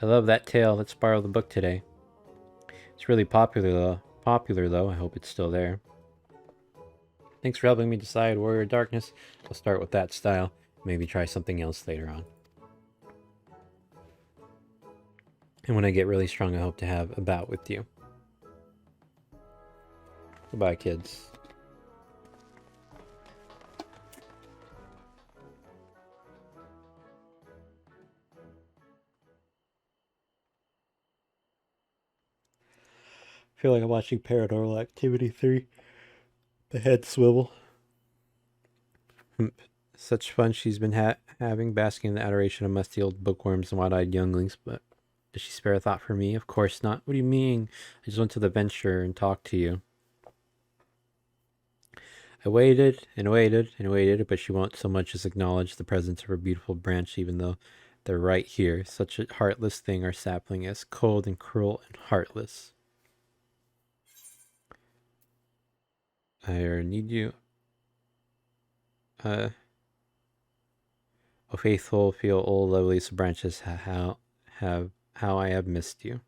I love that tale. Let's borrow the book today. It's really popular though. I hope it's still there. Thanks for helping me decide Warrior of Darkness. I'll start with that style. Maybe try something else later on. And when I get really strong, I hope to have a bout with you. Goodbye, kids. I feel like I'm watching Paranormal Activity 3. The head swivel. Such fun she's been having, basking in the adoration of musty old bookworms and wide-eyed younglings, but does she spare a thought for me? Of course not. What do you mean? I just went to the venture and talked to you. I waited and waited and waited, but she won't so much as acknowledge the presence of her beautiful branch, even though they're right here. Such a heartless thing, our sapling is cold and cruel and heartless. I need you. Oh faithful, feel all loveliest branches, how I have missed you.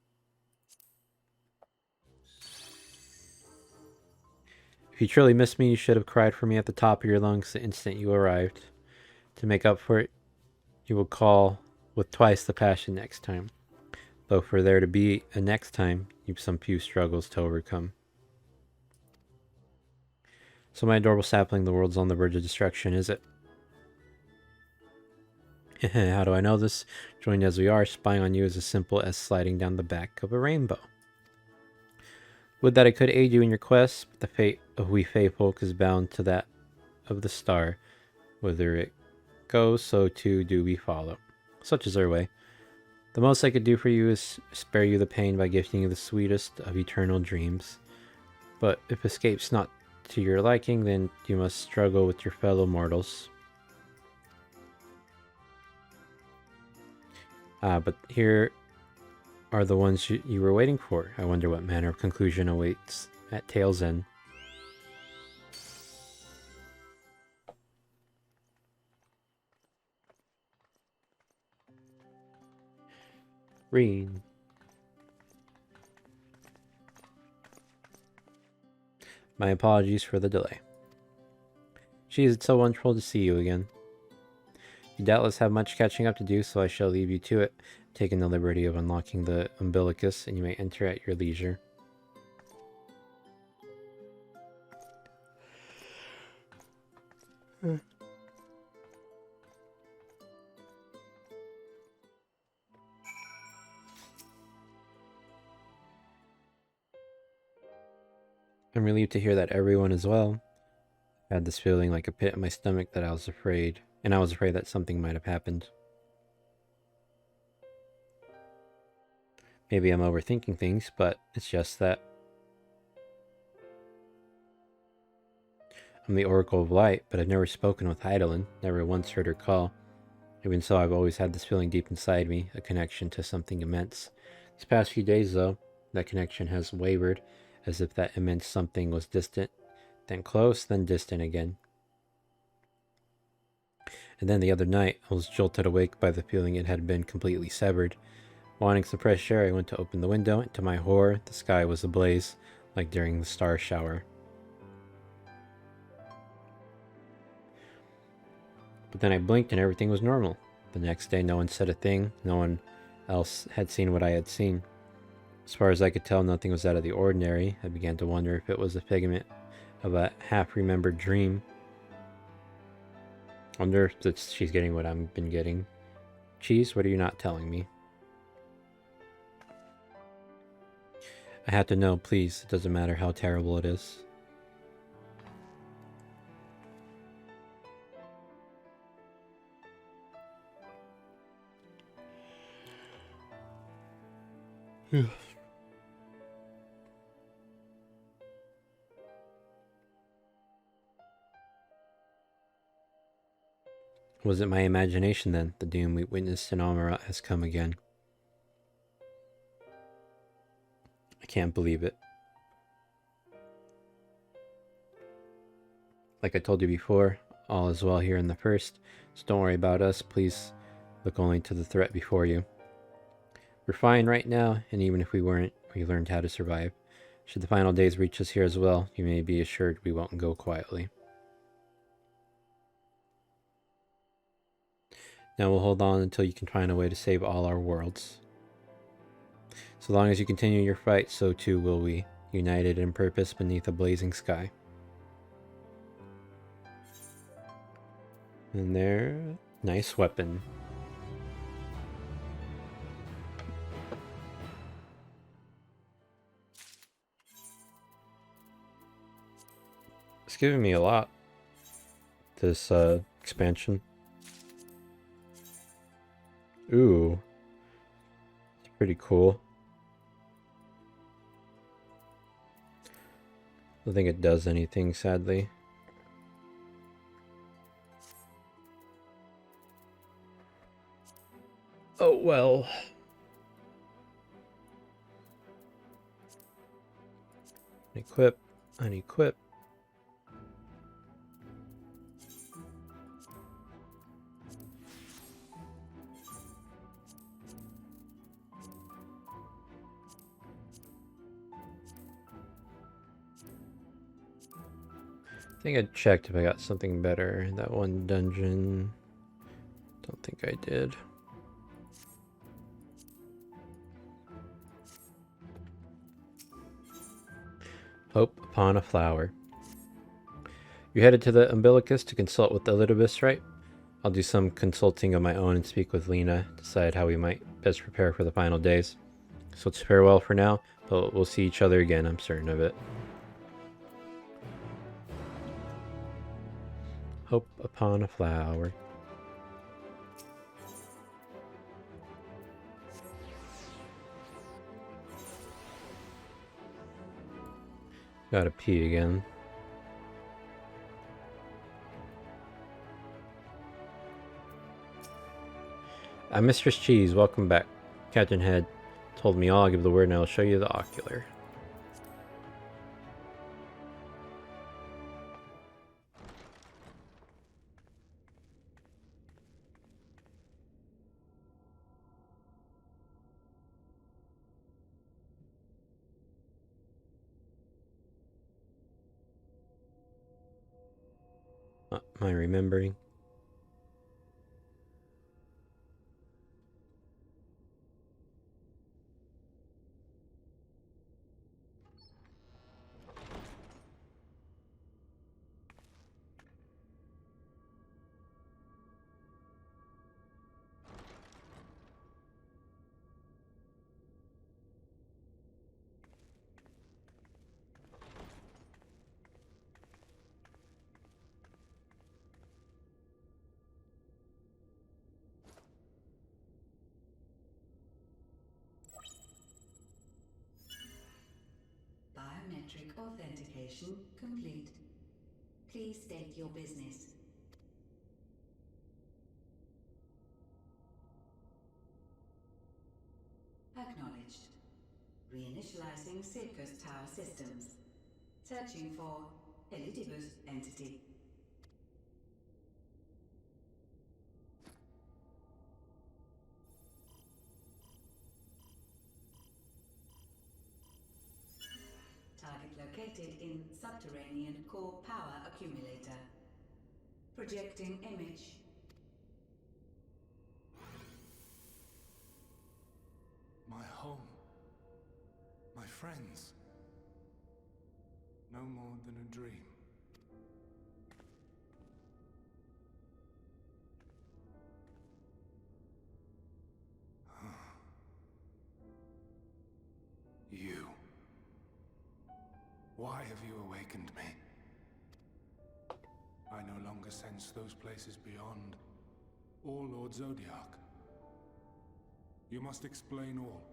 If you truly missed me, you should have cried for me at the top of your lungs the instant you arrived. To make up for it, you will call with twice the passion next time. Though for there to be a next time, you've some few struggles to overcome. So my adorable sapling, the world's on the verge of destruction, is it? How do I know this? Joined as we are, spying on you is as simple as sliding down the back of a rainbow. Would that I could aid you in your quest, but the fate of we Fey folk is bound to that of the star. Whither it goes, so too do we follow. Such is our way. The most I could do for you is spare you the pain by gifting you the sweetest of eternal dreams. But if escape's not to your liking, then you must struggle with your fellow mortals. But here are the ones you were waiting for. I wonder what manner of conclusion awaits at Tale's End. Reen. My apologies for the delay. Geez, it's so wonderful to see you again. You doubtless have much catching up to do, so I shall leave you to it, taking the liberty of unlocking the umbilicus, and you may enter at your leisure. I'm relieved to hear that everyone is well. I had this feeling like a pit in my stomach that I was afraid that something might have happened. Maybe I'm overthinking things, but it's just that I'm the Oracle of Light, but I've never spoken with Heidelin, never once heard her call. Even so, I've always had this feeling deep inside me, a connection to something immense. These past few days, though, that connection has wavered, as if that immense something was distant, then close, then distant again. And then the other night, I was jolted awake by the feeling it had been completely severed. Wanting some fresh air, I went to open the window, and to my horror, the sky was ablaze, like during the star shower. But then I blinked and everything was normal. The next day, no one said a thing. No one else had seen what I had seen. As far as I could tell, nothing was out of the ordinary. I began to wonder if it was a figment of a half-remembered dream. I wonder if she's getting what I've been getting. Cheese, what are you not telling me? I had to know, please. It doesn't matter how terrible it is. Was it my imagination then? The doom we witnessed in Amarat has come again. I can't believe it. Like I told you before, all is well here in the first, so don't worry about us. Please look only to the threat before you. We're fine right now, and even if we weren't, we learned how to survive. Should the final days reach us here as well, you may be assured we won't go quietly. Now we'll hold on until you can find a way to save all our worlds. So long as you continue your fight, so too will we, united in purpose beneath a blazing sky. And there, nice weapon. It's giving me a lot, this expansion. Ooh, it's pretty cool. I don't think it does anything, sadly. Oh well. Equip, unequip. I think I checked if I got something better in that one dungeon. Don't think I did. Hope upon a flower. You headed to the Umbilicus to consult with Elidibus, right? I'll do some consulting of my own and speak with Lena, decide how we might best prepare for the final days. So it's farewell for now, but we'll see each other again, I'm certain of it. Hope upon a flower. Gotta pee again. Mistress Cheese, welcome back. Captain Head told me all, I'll give the word and I'll show you the ocular. Am I remembering? Biometric authentication complete. Please state your business. Acknowledged. Reinitializing Circus Tower systems. Searching for Elidibus entity. Target located in subterranean core power accumulator. Projecting image. My home. My friends. No more than a dream. You. Why have you awakened me? I no longer sense those places beyond, or Lord Zodiac. You must explain all.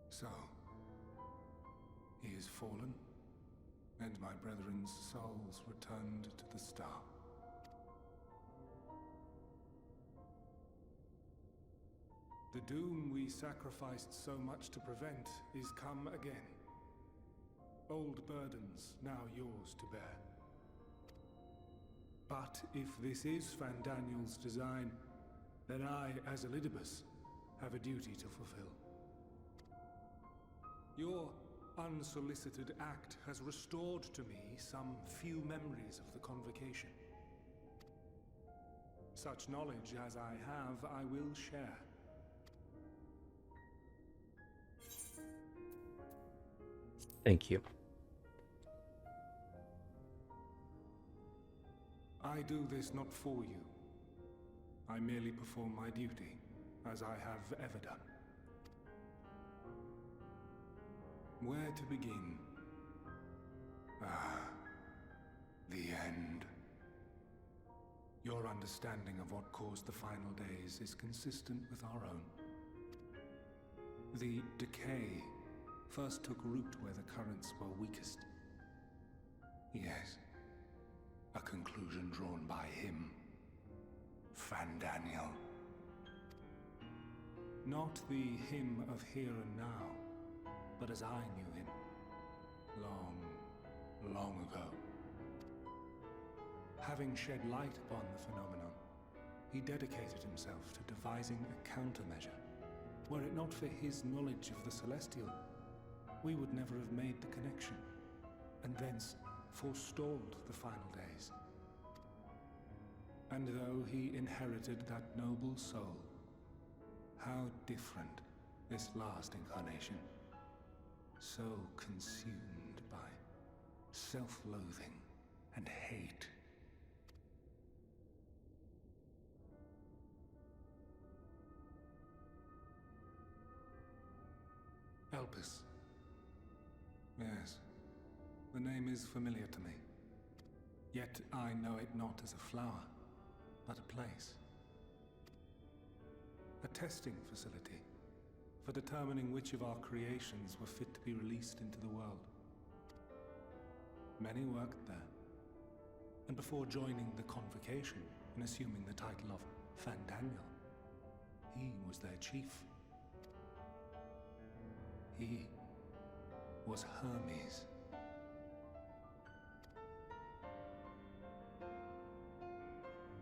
So, he is fallen, and my brethren's souls returned to the star. The doom we sacrificed so much to prevent is come again. Old burdens now yours to bear. But if this is Fandaniel's design, then I, as Elidibus, have a duty to fulfill. Your unsolicited act has restored to me some few memories of the convocation. Such knowledge as I have, I will share. Thank you. I do this not for you. I merely perform my duty, as I have ever done. Where to begin? Ah, the end. Your understanding of what caused the final days is consistent with our own. The decay first took root where the currents were weakest. Yes, a conclusion drawn by him, Fandaniel. Not the him of here and now, but as I knew him, long, long ago. Having shed light upon the phenomenon, he dedicated himself to devising a countermeasure. Were it not for his knowledge of the Celestial, we would never have made the connection, and thence forestalled the final days. And though he inherited that noble soul, how different this last incarnation, so consumed by self-loathing and hate. Elpis. Yes, the name is familiar to me. Yet I know it not as a flower, but a place. A testing facility for determining which of our creations were fit to be released into the world. Many worked there, and before joining the convocation and assuming the title of Fandaniel, he was their chief. He was Hermes.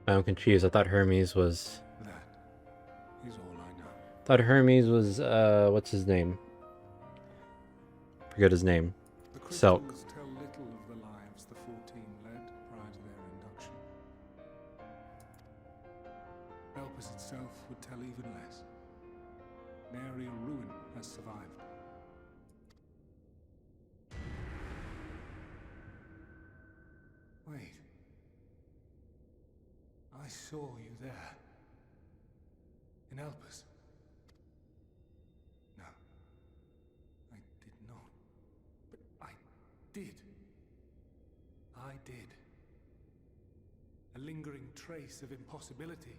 I'm confused. I thought Hermes was... That is all I know. Thought Hermes was, what's his name? Forget his name. The Selk. crystals tell little of the lives the 14 led prior to their induction. Elpis itself would tell even less. Nary a ruin has survived. Wait. I saw you there. In Elpis. No. I did not. But I did. I did. A lingering trace of impossibility.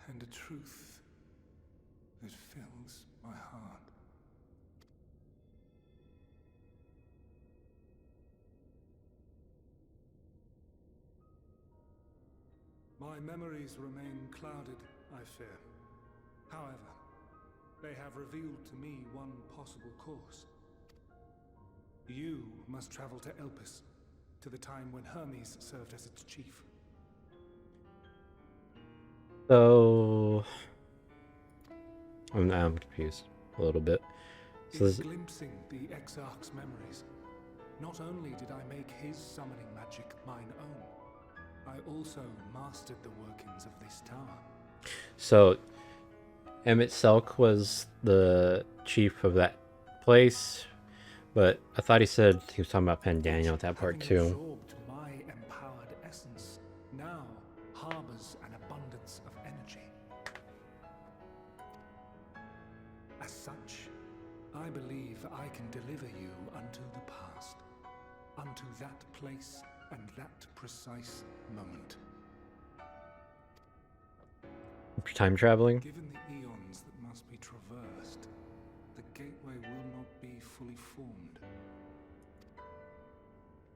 And a truth that fills my heart. My memories remain clouded, I fear. However, they have revealed to me one possible course. You must travel to Elpis, to the time when Hermes served as its chief. So... I'm confused a little bit. So In glimpsing the Exarch's memories, not only did I make his summoning magic mine own, I also mastered the workings of this tower. So, Emmett Selk was the chief of that place, but I thought he said he was talking about Pandaniel at that part too. Absorbed my empowered essence, now harbors an abundance of energy. As such, I believe I can deliver you unto the past, unto that place and that precise moment. Time traveling? Given the eons that must be traversed, the gateway will not be fully formed.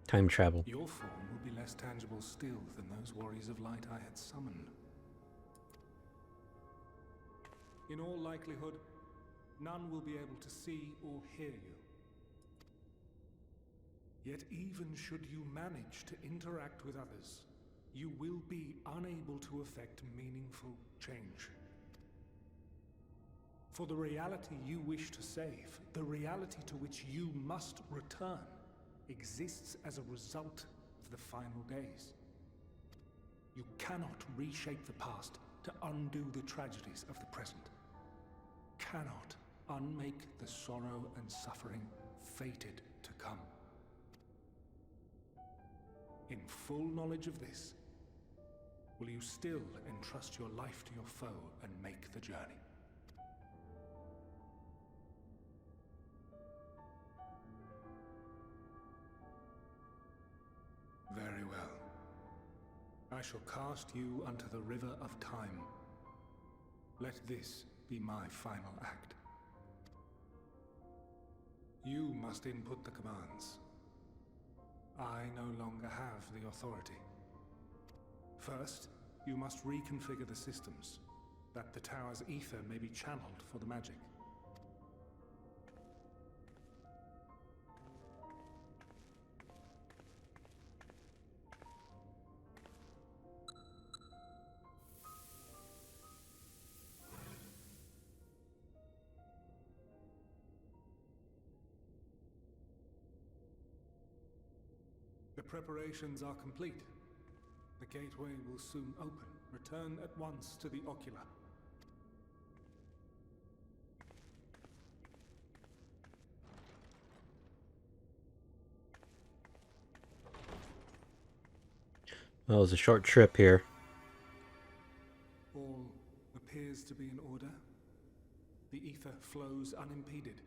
Time travel. Your form will be less tangible still than those warriors of light I had summoned. In all likelihood, none will be able to see or hear you. Yet even should you manage to interact with others, you will be unable to effect meaningful change. For the reality you wish to save, the reality to which you must return, exists as a result of the final days. You cannot reshape the past to undo the tragedies of the present. Cannot unmake the sorrow and suffering fated to come. In full knowledge of this, will you still entrust your life to your foe and make the journey? Very well. I shall cast you unto the river of time. Let this be my final act. You must input the commands. I no longer have the authority. First, you must reconfigure the systems, that the tower's ether may be channeled for the magic. The preparations are complete. The gateway will soon open. Return at once to the Ocula. Well, it was a short trip here. All appears to be in order. The ether flows unimpeded.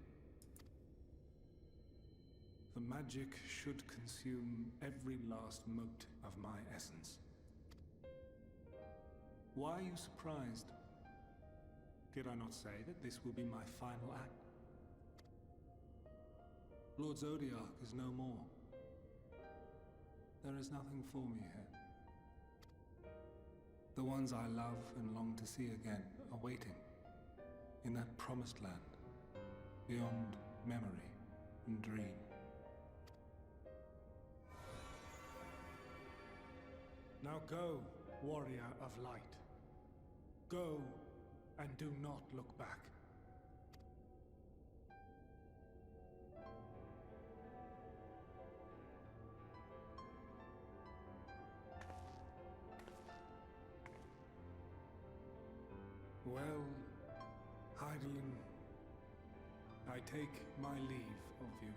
The magic should consume every last mote of my essence. Why are you surprised? Did I not say that this will be my final act? Lord Zodiac is no more. There is nothing for me here. The ones I love and long to see again are waiting in that promised land, beyond memory and dream. Now go, warrior of light. Go, and do not look back. Well, Heidelin, I take my leave of you.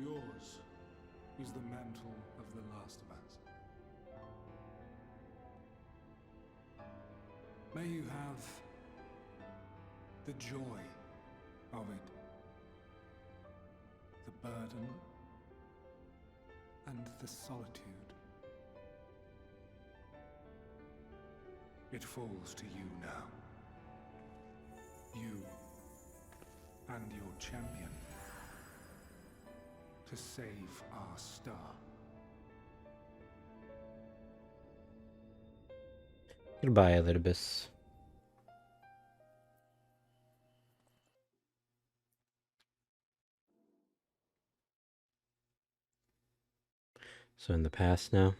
Yours is the mantle of the last of us. May you have the joy of it, the burden, and the solitude. It falls to you now. You and your champion to save our star. Goodbye, Elidibus. So in the past now.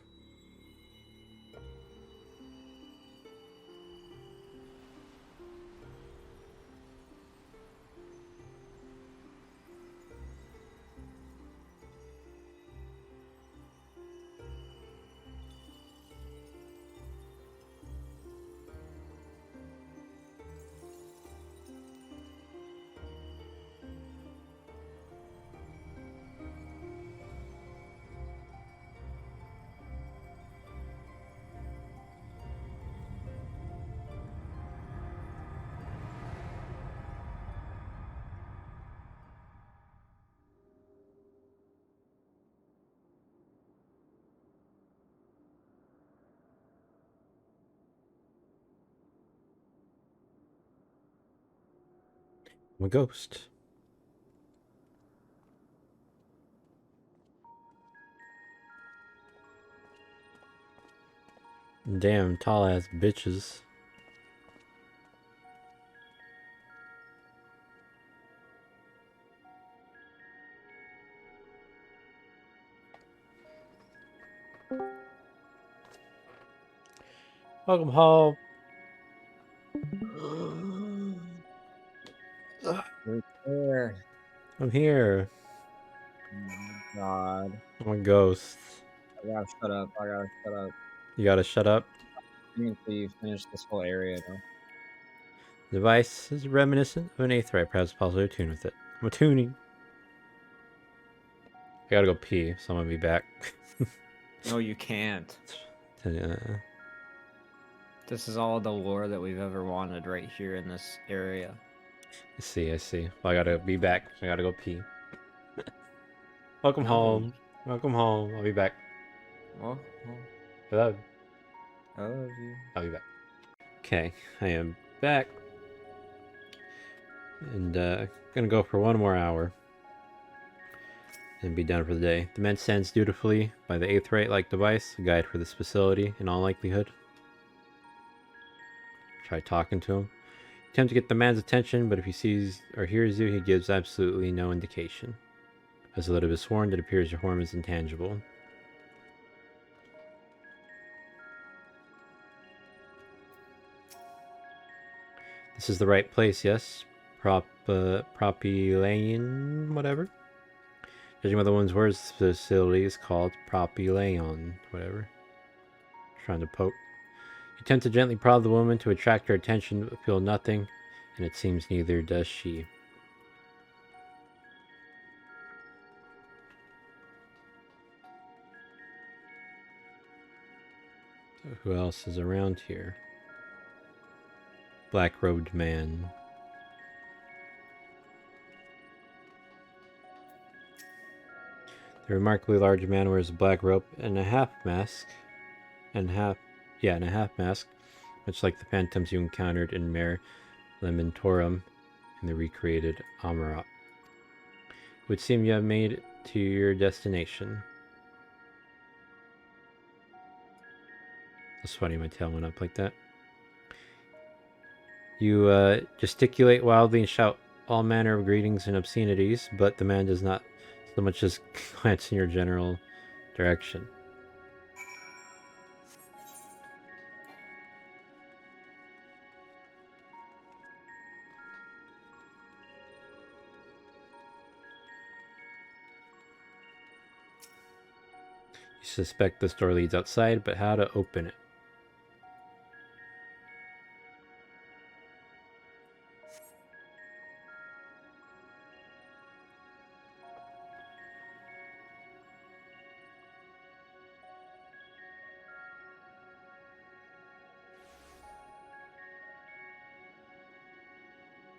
I'm a ghost. Damn tall ass bitches. Welcome home. There. I'm here. Oh my god. I'm a ghost. I gotta shut up. I gotta shut up. You gotta shut up. I mean, until you finish this whole area, though. The device is reminiscent of an aetheryte, perhaps possibly attuned with it. I'm tuning. I gotta go pee, so I'm gonna be back. No, you can't. Uh, This is all the lore that we've ever wanted right here in this area. I see. Well, I gotta be back. I gotta go pee. Welcome No. home. Welcome home. I'll be back. Well, Hello. I love you. I'll be back. Okay, I am back. And gonna go for 1 more hour. And be done for the day. The man stands dutifully by the Aetheryte-like device, a guide for this facility in all likelihood. Try talking to him. Attempt to get the man's attention, but if he sees or hears you, he gives absolutely no indication. As Elizabeth is warned, it appears your form is intangible. This is the right place, yes? Propylaeon, whatever? Judging by the one's words, this facility is called Propylaeon, whatever. Trying to poke. You attempt to gently prod the woman to attract her attention, but feel nothing, and it seems neither does she. So who else is around here? Black-robed man. The remarkably large man wears a black robe and a half mask, and a half mask, much like the phantoms you encountered in Mare Lamentorum in the recreated Amarat. It would seem you have made it to your destination. That's funny, my tail went up like that. You gesticulate wildly and shout all manner of greetings and obscenities, but the man does not so much as glance in your general direction. You suspect this door leads outside, but how to open it?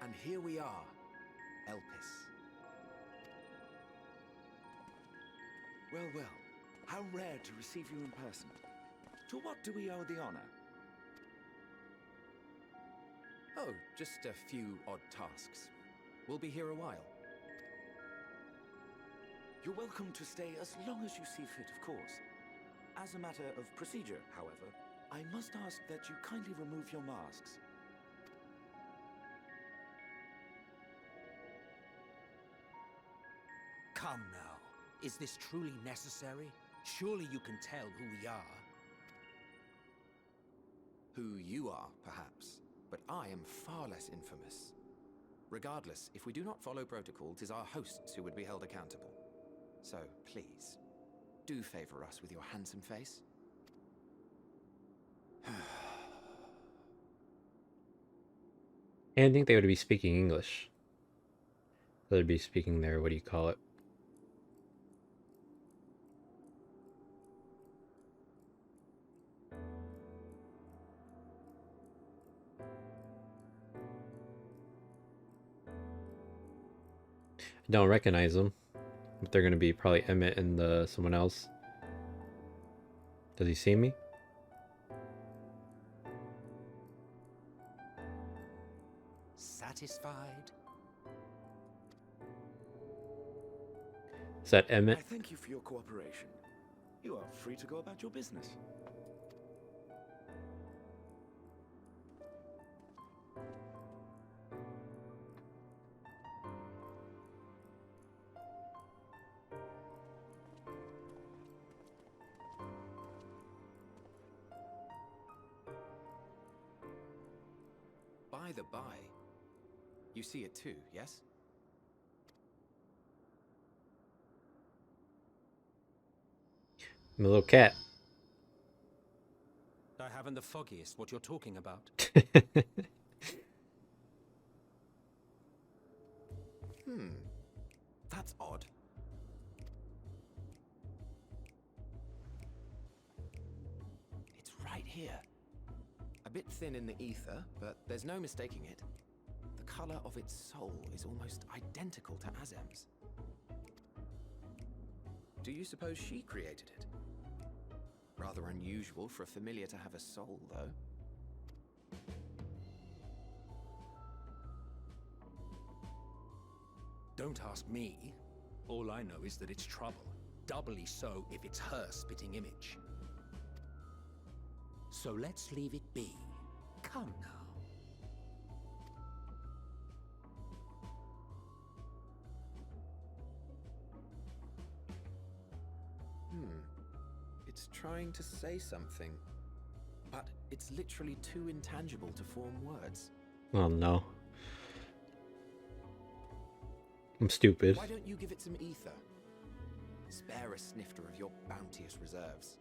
And here we are, Elpis. Well, well, how rare to receive you in person. To what do we owe the honor? Oh, just a few odd tasks. We'll be here a while. You're welcome to stay as long as you see fit, of course. As a matter of procedure, however, I must ask that you kindly remove your masks. Come now. Is this truly necessary? Surely you can tell who we are. Who you are, perhaps, but I am far less infamous. Regardless, if we do not follow protocol, 'tis our hosts who would be held accountable. So, please, do favor us with your handsome face. I didn't think they would be speaking English. They'd be speaking their, what do you call it? I don't recognize them. But they're gonna be probably Emmett and someone else. Does he see me? Satisfied? Is that Emmett? I thank you for your cooperation. You are free to go about your business. By the by, you see it too, yes? I'm a little cat. I haven't the foggiest what you're talking about. That's odd. It's right here. A bit thin in the ether, but there's no mistaking it. The color of its soul is almost identical to Azem's. Do you suppose she created it? Rather unusual for a familiar to have a soul, though. Don't ask me. All I know is that it's trouble. Doubly so if it's her spitting image. So let's leave it be. Come now. It's trying to say something, but it's literally too intangible to form words. Oh no. I'm stupid. Why don't you give it some ether? Spare a snifter of your bounteous reserves.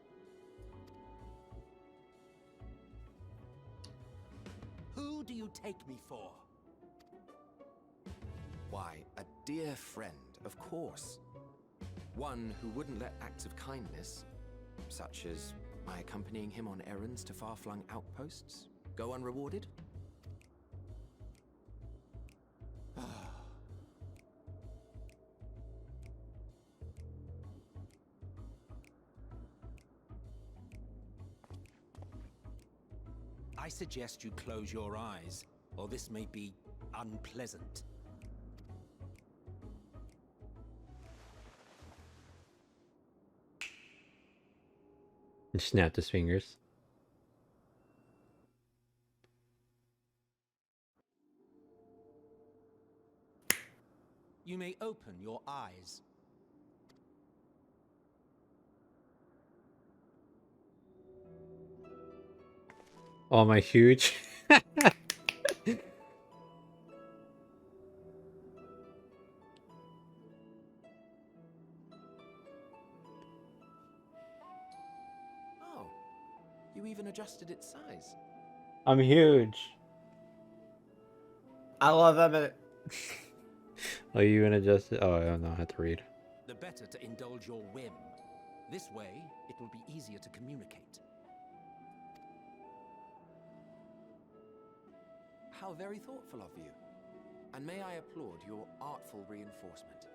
Who do you take me for? Why, a dear friend, of course. One who wouldn't let acts of kindness, such as my accompanying him on errands to far-flung outposts, go unrewarded? I suggest you close your eyes, or this may be unpleasant. And snapped his fingers. You may open your eyes. Oh, am I huge? Oh, you even adjusted its size. I'm huge. I love Emmett. Oh, you even adjusted? Oh, I don't know how to read. The better to indulge your whim. This way, it will be easier to communicate. How very thoughtful of you. And may I applaud your artful reinforcement.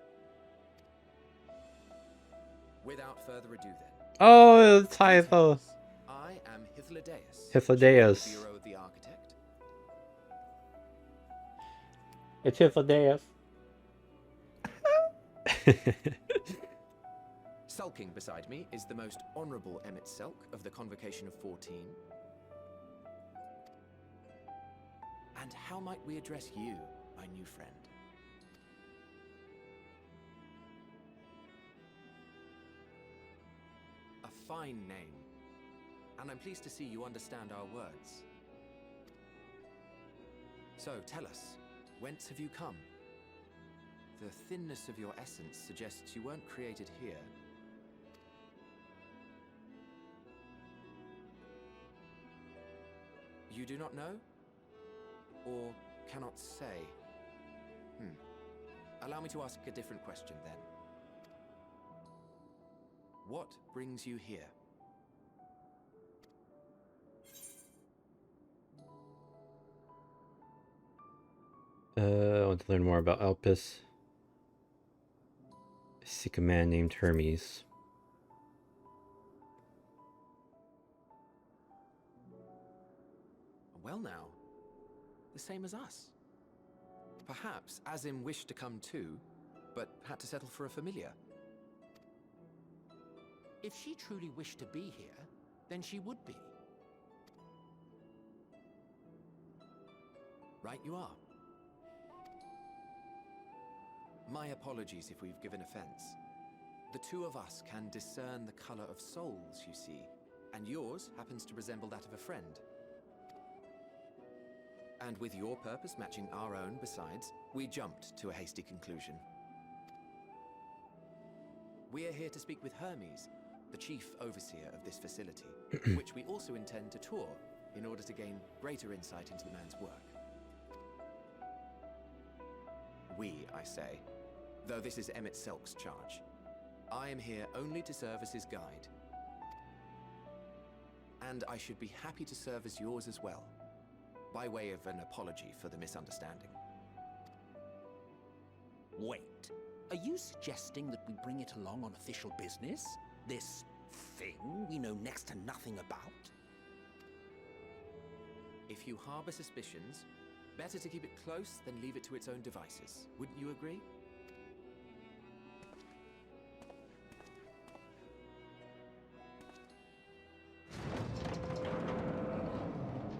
Without further ado then. Oh, typo. I am Hythlodaeus. Hythlodaeus. Bureau of the Architect. It's Hythlodaeus. Sulking beside me is the most honorable Emmett Selk of the Convocation of 14. And how might we address you, my new friend? A fine name. And I'm pleased to see you understand our words. So, tell us, whence have you come? The thinness of your essence suggests you weren't created here. You do not know? Or cannot say? Allow me to ask a different question then. What brings you here? I want to learn more about Elpis. I seek a man named Hermes. Well now, the same as us. Perhaps Azim wished to come too, but had to settle for a familiar. If she truly wished to be here, then she would be. Right you are. My apologies if we've given offense. The two of us can discern the color of souls, you see, and yours happens to resemble that of a friend. And with your purpose matching our own besides, we jumped to a hasty conclusion. We are here to speak with Hermes, the chief overseer of this facility, which we also intend to tour in order to gain greater insight into the man's work. We, I say, though this is Emmett Selk's charge. I am here only to serve as his guide. And I should be happy to serve as yours as well, by way of an apology for the misunderstanding. Wait, are you suggesting that we bring it along on official business? This thing we know next to nothing about? If you harbor suspicions, better to keep it close than leave it to its own devices. Wouldn't you agree?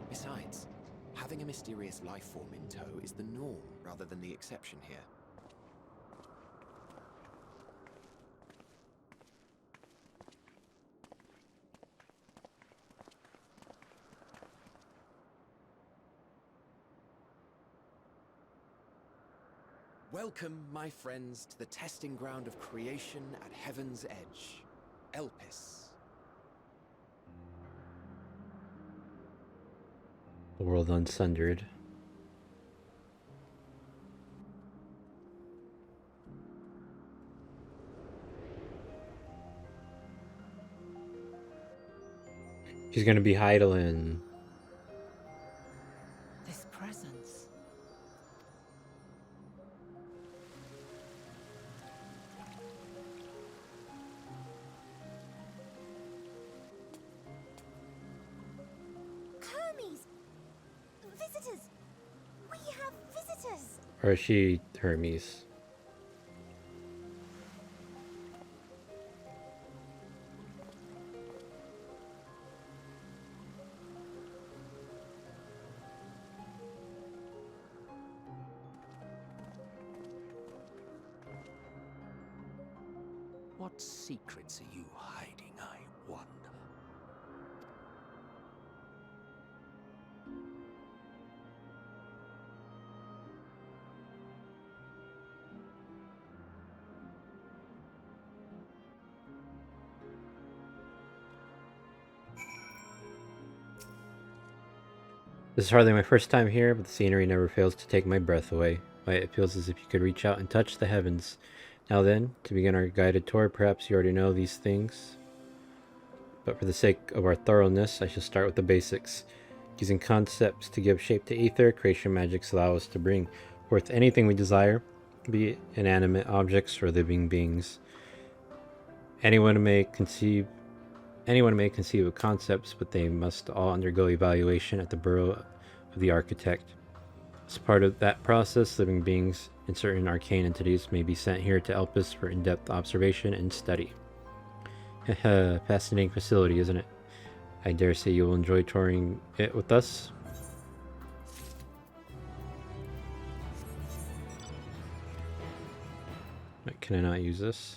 Besides, having a mysterious life form in tow is the norm rather than the exception here. Welcome, my friends, to the testing ground of creation at Heaven's Edge, Elpis. The world unsundered. She's gonna be Heidelin. This presence. Hermes! Visitors! We have visitors! Or is she Hermes? What secrets are you hiding, I wonder? This is hardly my first time here, but the scenery never fails to take my breath away. Why, it feels as if you could reach out and touch the heavens. Now then, to begin our guided tour, perhaps you already know these things. But for the sake of our thoroughness, I shall start with the basics. Using concepts to give shape to ether, creation magics allow us to bring forth anything we desire, be it inanimate objects or living beings. Anyone may conceive of concepts, but they must all undergo evaluation at the Bureau of the Architect. As part of that process, living beings and certain arcane entities may be sent here to Elpis for in-depth observation and study. Fascinating facility, isn't it? I dare say you will enjoy touring it with us. Can I not use this?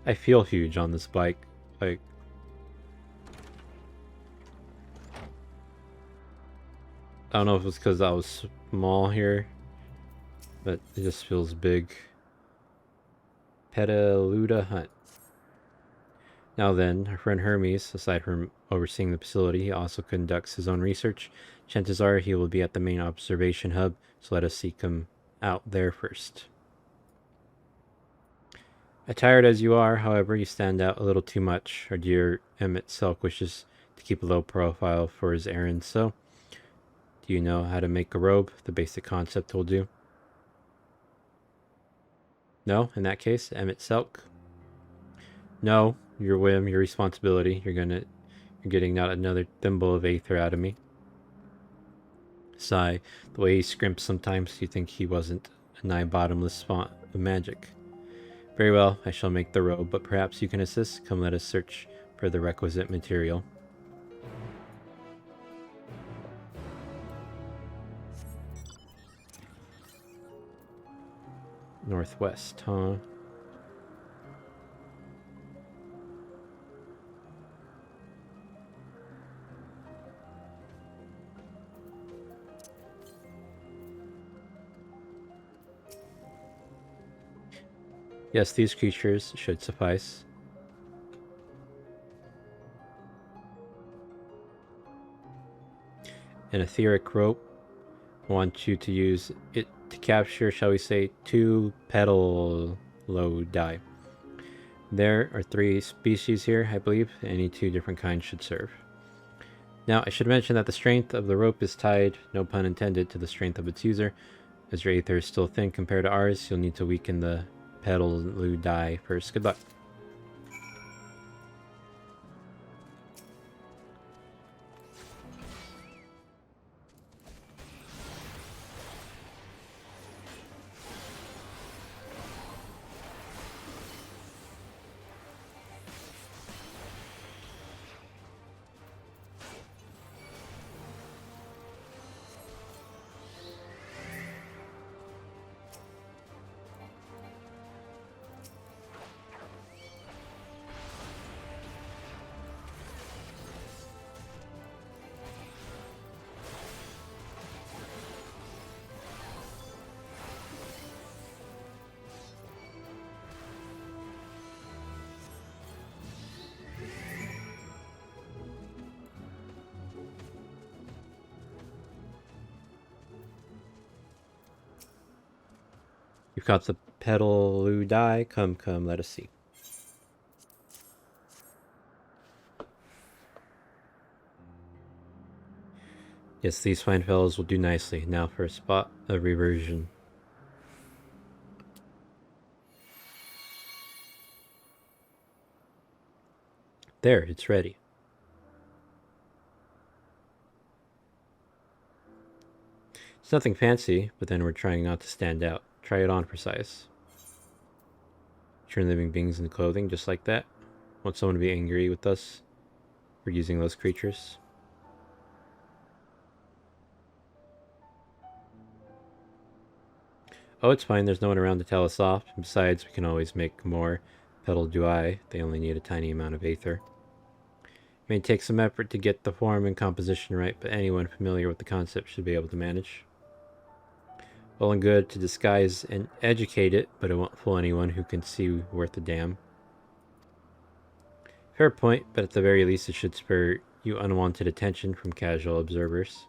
I feel huge on this bike. Like, I don't know if it's because I was small here, but it just feels big. Petaluda Hunt. Now then, our friend Hermes, aside from overseeing the facility, he also conducts his own research. Chances are he will be at the main observation hub, so let us seek him out there first. Attired as you are, however, you stand out a little too much. Our dear Emmett Selk wishes to keep a low profile for his errands, so do you know how to make a robe? The basic concept will do. No, in that case, Emmett Selk. No, your whim, your responsibility. You're getting not another thimble of aether out of me. Sigh, the way he scrimps sometimes, you think he wasn't a nigh bottomless font of magic. Very well, I shall make the robe, but perhaps you can assist. Come, let us search for the requisite material. Northwest, huh? Yes, these creatures should suffice. An etheric rope. I want you to use it to capture, shall we say, 2 petal low die. There are 3 species here, I believe. Any 2 different kinds should serve. Now, I should mention that the strength of the rope is tied, no pun intended, to the strength of its user. As your aether is still thin compared to ours, you'll need to weaken the petal dye first. Good luck. You've got the petal dye. Come, let us see. Yes, these fine fellows will do nicely. Now for a spot of reversion. There, it's ready. It's nothing fancy, but then we're trying not to stand out. Try it on for size. Turn living beings into clothing just like that. Want someone to be angry with us for using those creatures? Oh, it's fine. There's no one around to tell us off. Besides, we can always make more petal dye. They only need a tiny amount of aether. It may take some effort to get the form and composition right, but anyone familiar with the concept should be able to manage. Well and good to disguise and educate it, but it won't fool anyone who can see worth a damn. Fair point, but at the very least it should spur you unwanted attention from casual observers.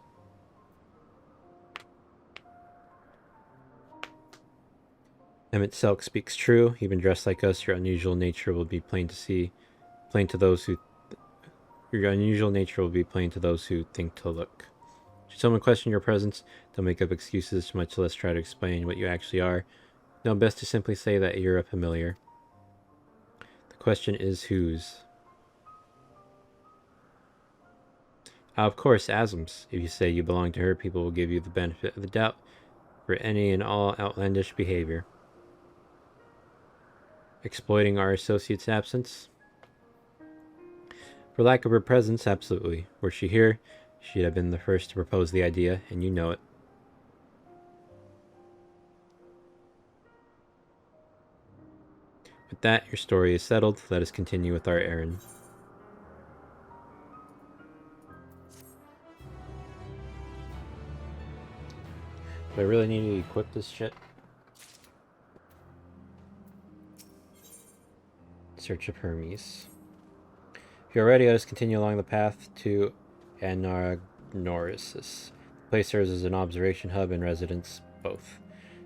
Emmett Selk speaks true. Even dressed like us, your unusual nature will be plain to those who think to look. Should someone question your presence, don't make up excuses, much less try to explain what you actually are. No, best to simply say that you're a familiar. The question is whose? Of course, Asm's. If you say you belong to her, people will give you the benefit of the doubt for any and all outlandish behavior. Exploiting our associate's absence? For lack of her presence, absolutely. Were she here, she'd have been the first to propose the idea, and you know it. With that, your story is settled. Let us continue with our errand. Do I really need to equip this shit? Search of Hermes. If you're ready, let us continue along the path to Anagnosis. The place serves as an observation hub and residence, both.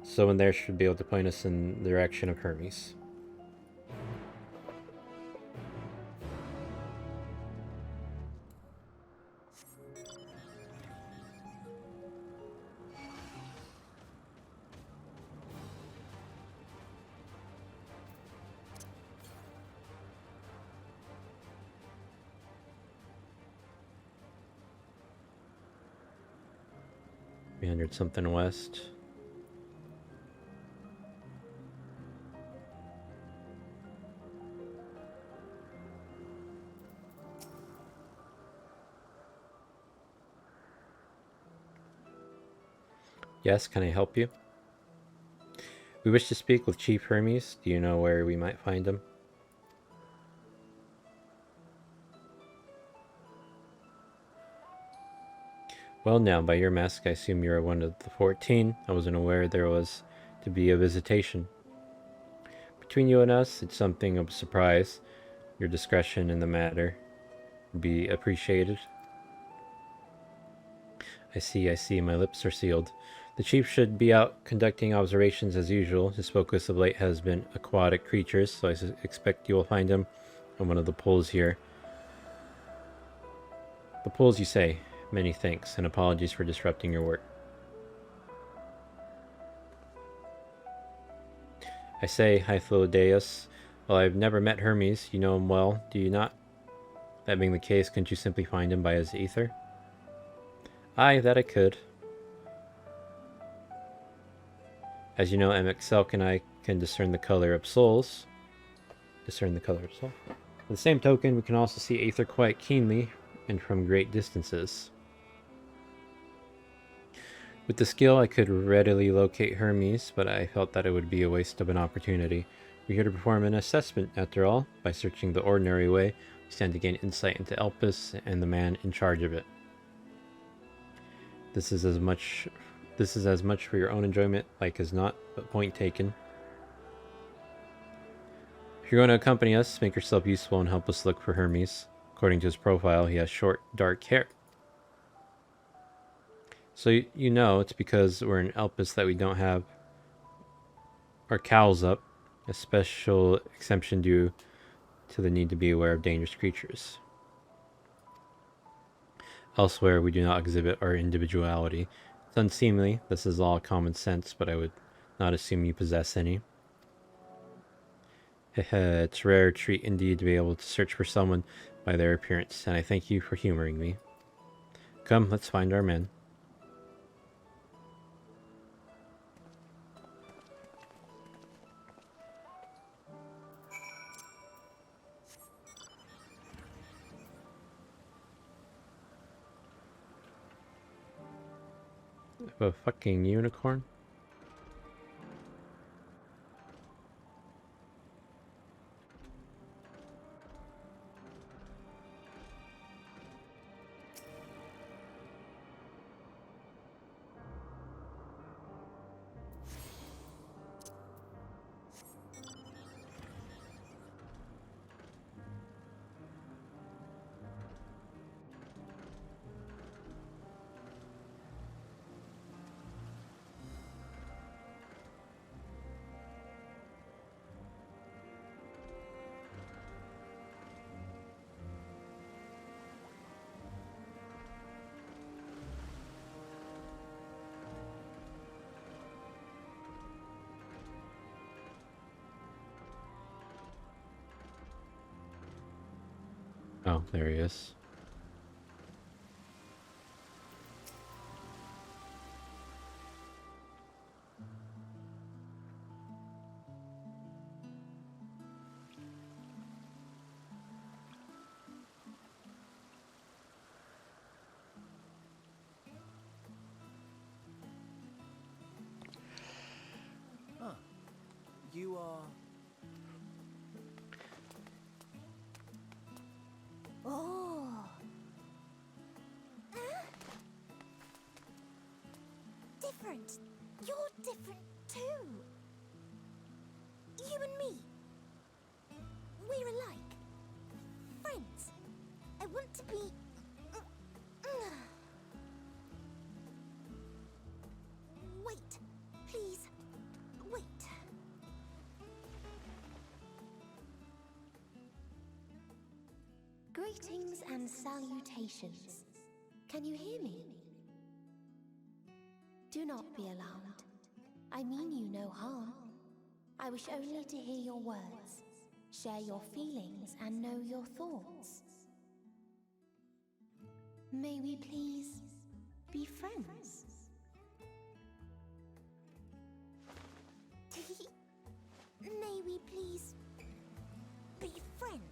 Someone there should be able to point us in the direction of Hermes. Something west. Yes, can I help you? We wish to speak with Chief Hermes. Do you know where we might find him? Well now, by your mask, I assume you're one of the 14. I wasn't aware there was to be a visitation. Between you and us, it's something of a surprise. Your discretion in the matter would be appreciated. I see, my lips are sealed. The chief should be out conducting observations as usual. His focus of late has been aquatic creatures, so I expect you will find him on one of the pools here. The pools, you say? Many thanks, and apologies for disrupting your work. I say, Hythlodaeus. Well, I've never met Hermes. You know him well, do you not? That being the case, couldn't you simply find him by his ether? Aye, that I could. As you know, MXL and I can discern the color of souls. On the same token, we can also see Aether quite keenly and from great distances. With the skill, I could readily locate Hermes, but I felt that it would be a waste of an opportunity. We're here to perform an assessment, after all. By searching the ordinary way, we stand to gain insight into Elpis and the man in charge of it. This is as much for your own enjoyment, like as not, but point taken. If you're going to accompany us, make yourself useful and help us look for Hermes. According to his profile, he has short, dark hair. So you know it's because we're in Elpis that we don't have our cowls up, a special exemption due to the need to be aware of dangerous creatures. Elsewhere, we do not exhibit our individuality. It's unseemly, this is all common sense, but I would not assume you possess any. It's a rare treat indeed to be able to search for someone by their appearance, and I thank you for humoring me. Come, let's find our men. A fucking unicorn? Oh, there he is. Ah, you are... Oh. Different. You're different too. You and me. We're alike. Friends. I want to be... Wait. Please. Wait. Greetings and salutations. Can you hear me? Do not be alarmed. I mean you no harm. I wish only to hear your words, share your feelings, and know your thoughts. May we please be friends? May we please be friends?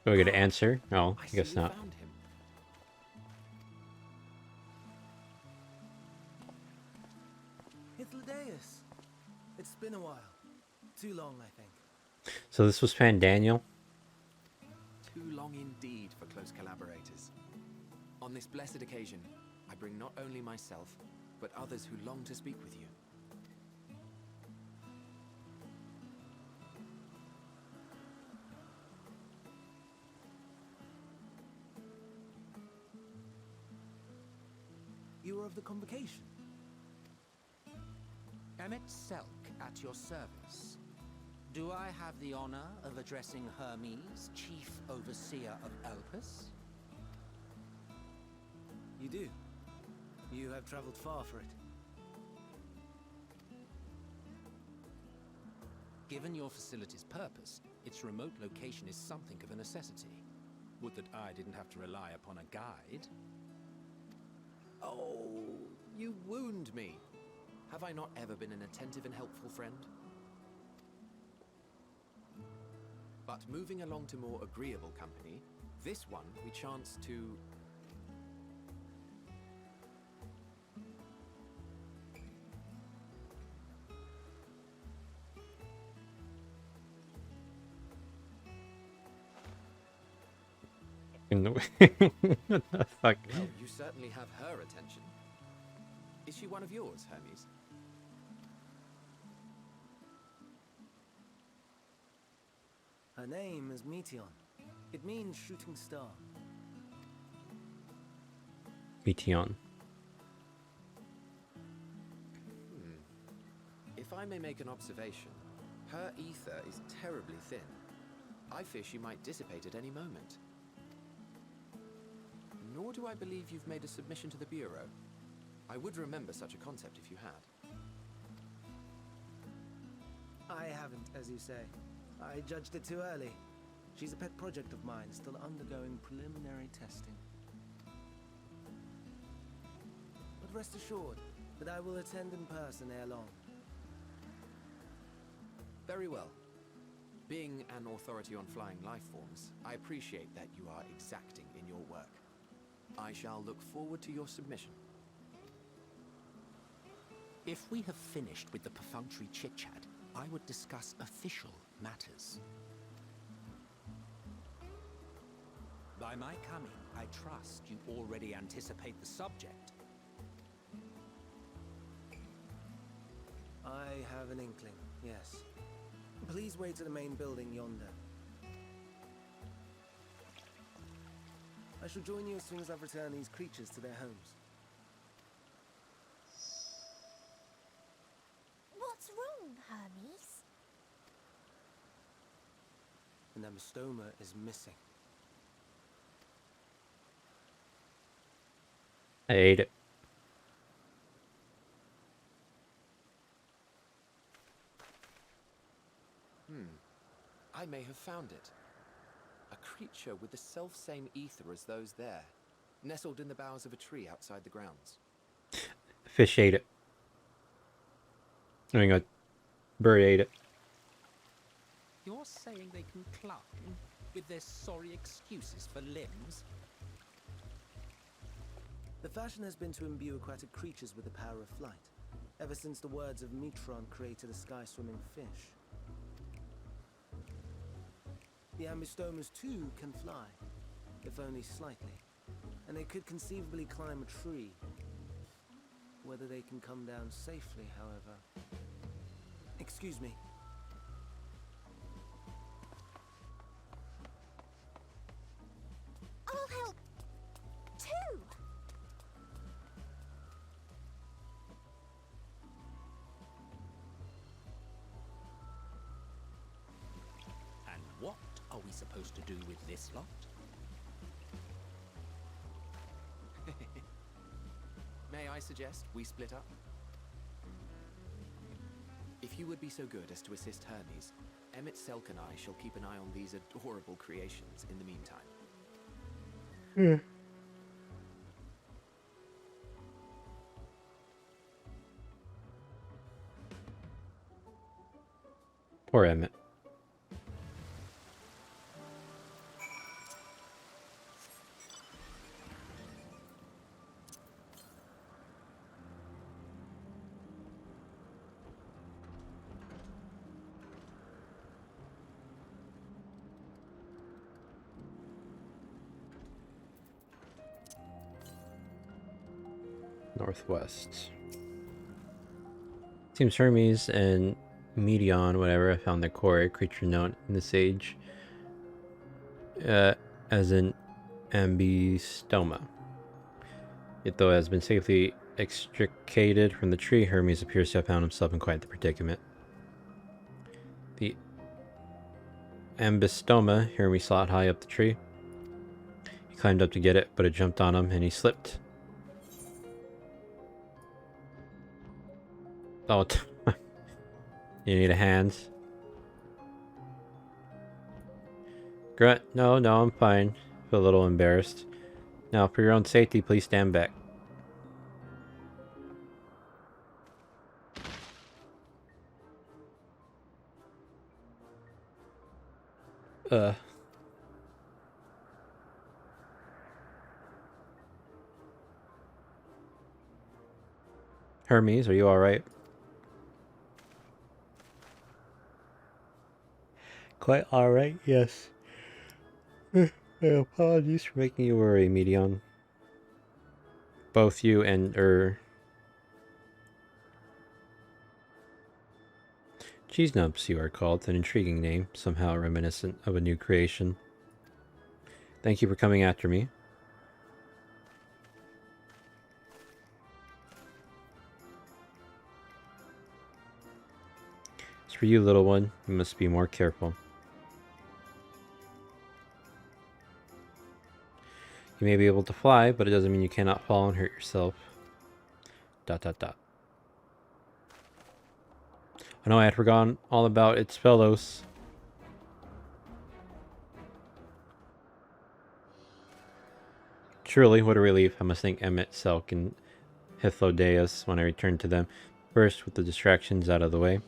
Are we going to answer? No, I guess not. Hythlodaeus. It's been a while. Too long, I think. So this was Daniel. Too long indeed for close collaborators. On this blessed occasion, I bring not only myself, but others who long to speak with you. You are of the convocation. Emmet Selk at your service. Do I have the honor of addressing Hermes, Chief Overseer of Elpis? You do. You have traveled far for it. Given your facility's purpose, its remote location is something of a necessity. Would that I didn't have to rely upon a guide. Oh, you wound me. Have I not ever been an attentive and helpful friend? But moving along to more agreeable company, this one we chance to... What the fuck? Well, you certainly have her attention. Is she one of yours, Hermes? Her name is Meteon. It means shooting star. Meteon. If I may make an observation, her ether is terribly thin. I fear she might dissipate at any moment. Nor do I believe you've made a submission to the Bureau. I would remember such a concept if you had. I haven't, as you say. I judged it too early. She's a pet project of mine, still undergoing preliminary testing. But rest assured that I will attend in person ere long. Very well. Being an authority on flying life forms, I appreciate that you are exacting in your work. I shall look forward to your submission. If we have finished with the perfunctory chit-chat, I would discuss official matters. By my coming, I trust you already anticipate the subject. I have an inkling, yes. Please wait to the main building yonder. I shall join you as soon as I've returned these creatures to their homes. What's wrong, Hermes? An amystoma is missing. I ate it. I may have found it. A creature with the self-same ether as those there, nestled in the boughs of a tree outside the grounds. Fish ate it. I mean, a bird ate it. You're saying they can climb with their sorry excuses for limbs? The fashion has been to imbue aquatic creatures with the power of flight, ever since the words of Metron created a sky-swimming fish. The ambystomas too can fly, if only slightly, and they could conceivably climb a tree. Whether they can come down safely, however... Excuse me. I'll help, too! And what are we supposed to do with this lot? May I suggest we split up? If you would be so good as to assist Hermes, Emmett Selk and I shall keep an eye on these adorable creations in the meantime. Poor Emmett. Northwest. Seems Hermes and Meteon, whatever, found the core creature known in this age as an ambystoma. Yet though it has been safely extricated from the tree, Hermes appears to have found himself in quite the predicament. The ambystoma, Hermes saw it high up the tree. He climbed up to get it, but it jumped on him and he slipped. Oh, you need a hand. Grunt, no, I'm fine. Feel a little embarrassed. Now, for your own safety, please stand back. Hermes, are you alright? Quite alright, yes. Apologies for making you worry, Medion. Both you and, Cheese Nubs, you are called, an intriguing name, somehow reminiscent of a new creation. Thank you for coming after me. As for you, little one, you must be more careful. You may be able to fly, but it doesn't mean you cannot fall and hurt yourself. ... I know I had forgotten all about its fellows. Truly, what a relief. I must thank Emmet, Selk, and Hythlodaeus when I return to them. First, with the distractions out of the way.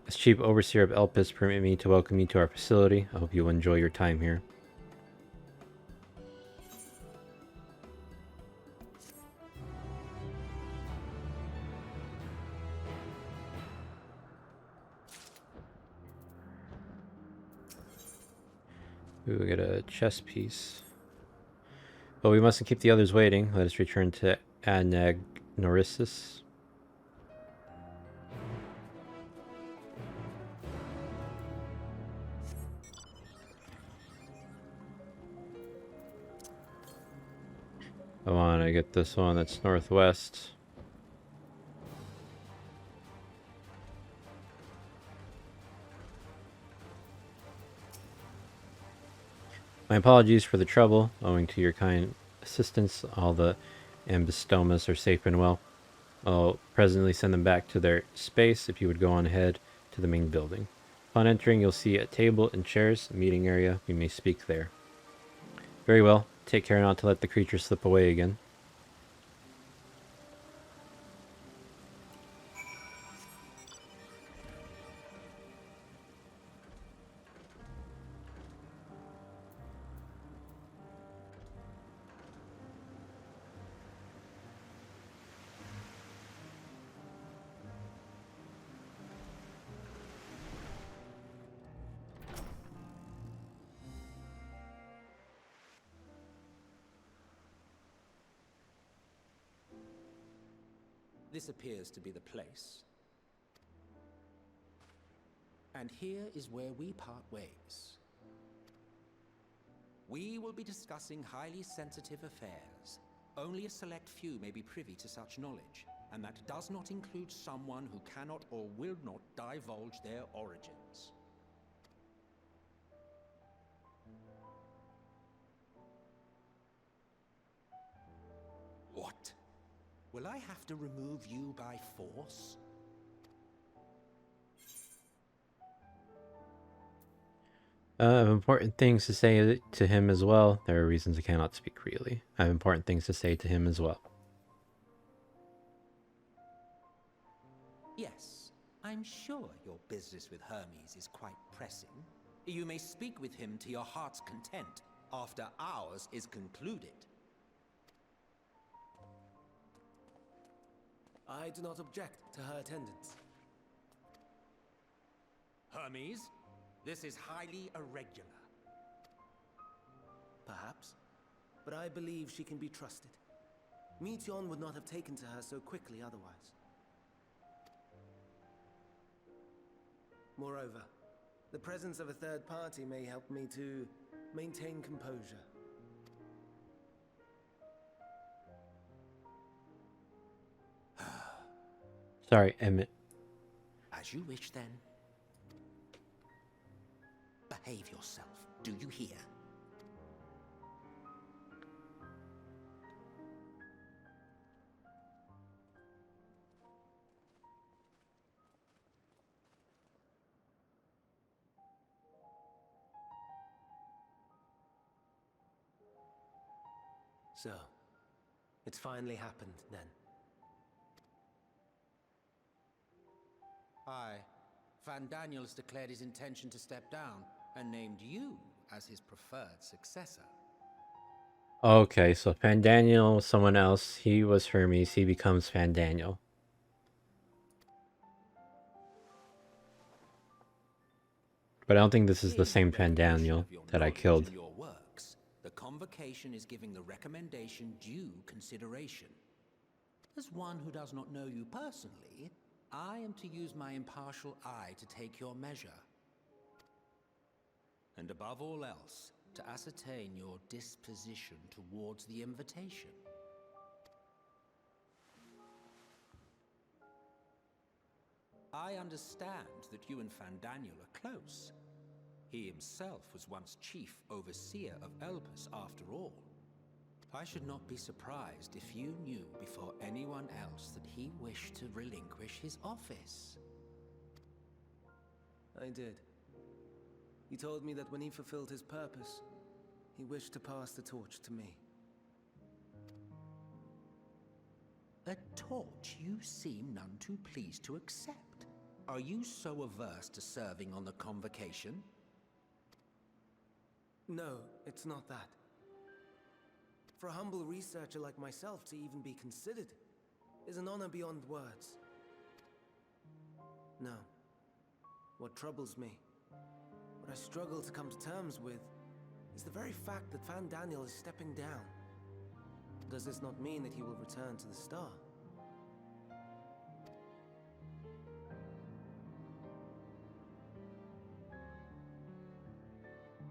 As Chief Overseer of Elpis, permit me to welcome you to our facility. I hope you will enjoy your time here. We will get a chess piece. But we mustn't keep the others waiting. Let us return to Anagnorisis. I want to get this one that's northwest. My apologies for the trouble. Owing to your kind assistance, all the ambistomas are safe and well. I'll presently send them back to their space if you would go on ahead to the main building. Upon entering, you'll see a table and chairs, a meeting area. We may speak there. Very well. Take care not to let the creature slip away again. This appears to be the place. And here is where we part ways. We will be discussing highly sensitive affairs. Only a select few may be privy to such knowledge, and that does not include someone who cannot or will not divulge their origins. What? Will I have to remove you by force? I have important things to say to him as well. There are reasons I cannot speak freely. I have important things to say to him as well. Yes, I'm sure your business with Hermes is quite pressing. You may speak with him to your heart's content after ours is concluded. I do not object to her attendance. Hermes, this is highly irregular. Perhaps, but I believe she can be trusted. Meteion would not have taken to her so quickly otherwise. Moreover, the presence of a third party may help me to maintain composure. Sorry, Emmett. As you wish, then. Behave yourself, do you hear? So, it's finally happened then. Aye. Van Daniels declared his intention to step down and named you as his preferred successor. Okay, so Fandaniel, someone else. He was Hermes. He becomes Fandaniel. But I don't think this is the same Fandaniel that I killed. Your works, the convocation is giving the recommendation due consideration. As one who does not know you personally, I am to use my impartial eye to take your measure. And above all else, to ascertain your disposition towards the invitation. I understand that you and Fandaniel are close. He himself was once chief overseer of Elpis after all. I should not be surprised if you knew before anyone else that he wished to relinquish his office. I did. He told me that when he fulfilled his purpose, he wished to pass the torch to me. A torch you seem none too pleased to accept. Are you so averse to serving on the convocation? No, it's not that. For a humble researcher like myself to even be considered is an honor beyond words. No. What troubles me, what I struggle to come to terms with, is the very fact that Fandaniel is stepping down. Does this not mean that he will return to the star?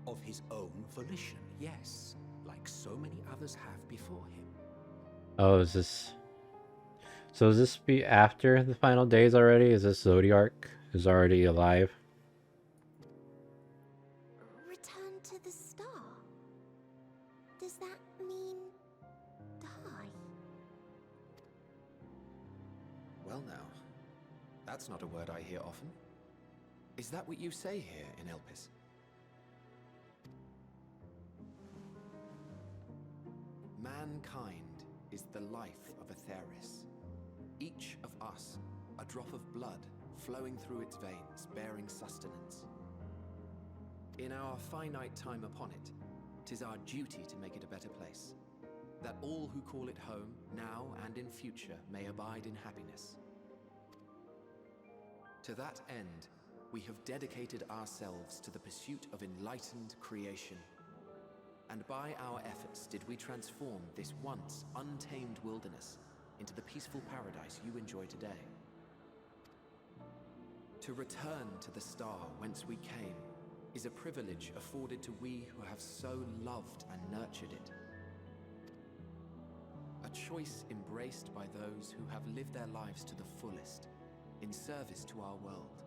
Of his own volition, yes. Like so many others have before him. Oh, is this... So does this be after the final days already? Is this Zodiark is already alive? Return to the star? Does that mean die? Well now, that's not a word I hear often. Is that what you say here in Elpis? Mankind is the life of Atheris. Each of us, a drop of blood flowing through its veins, bearing sustenance. In our finite time upon it, 'tis our duty to make it a better place, that all who call it home, now and in future, may abide in happiness. To that end, we have dedicated ourselves to the pursuit of enlightened creation. And by our efforts did we transform this once untamed wilderness into the peaceful paradise you enjoy today. To return to the star whence we came is a privilege afforded to we who have so loved and nurtured it. A choice embraced by those who have lived their lives to the fullest, in service to our world.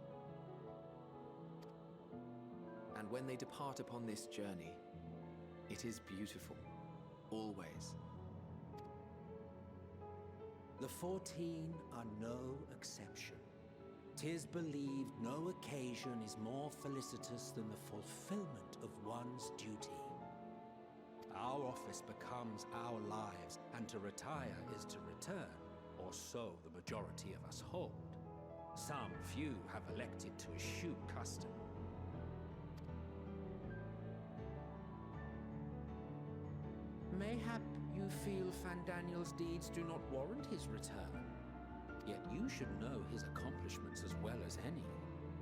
And when they depart upon this journey, it is beautiful, always. The 14 are no exception. 'Tis believed no occasion is more felicitous than the fulfillment of one's duty. Our office becomes our lives, and to retire is to return, or so the majority of us hold. Some few have elected to eschew custom. Mayhap you feel Fandaniel's deeds do not warrant his return. Yet you should know his accomplishments as well as any.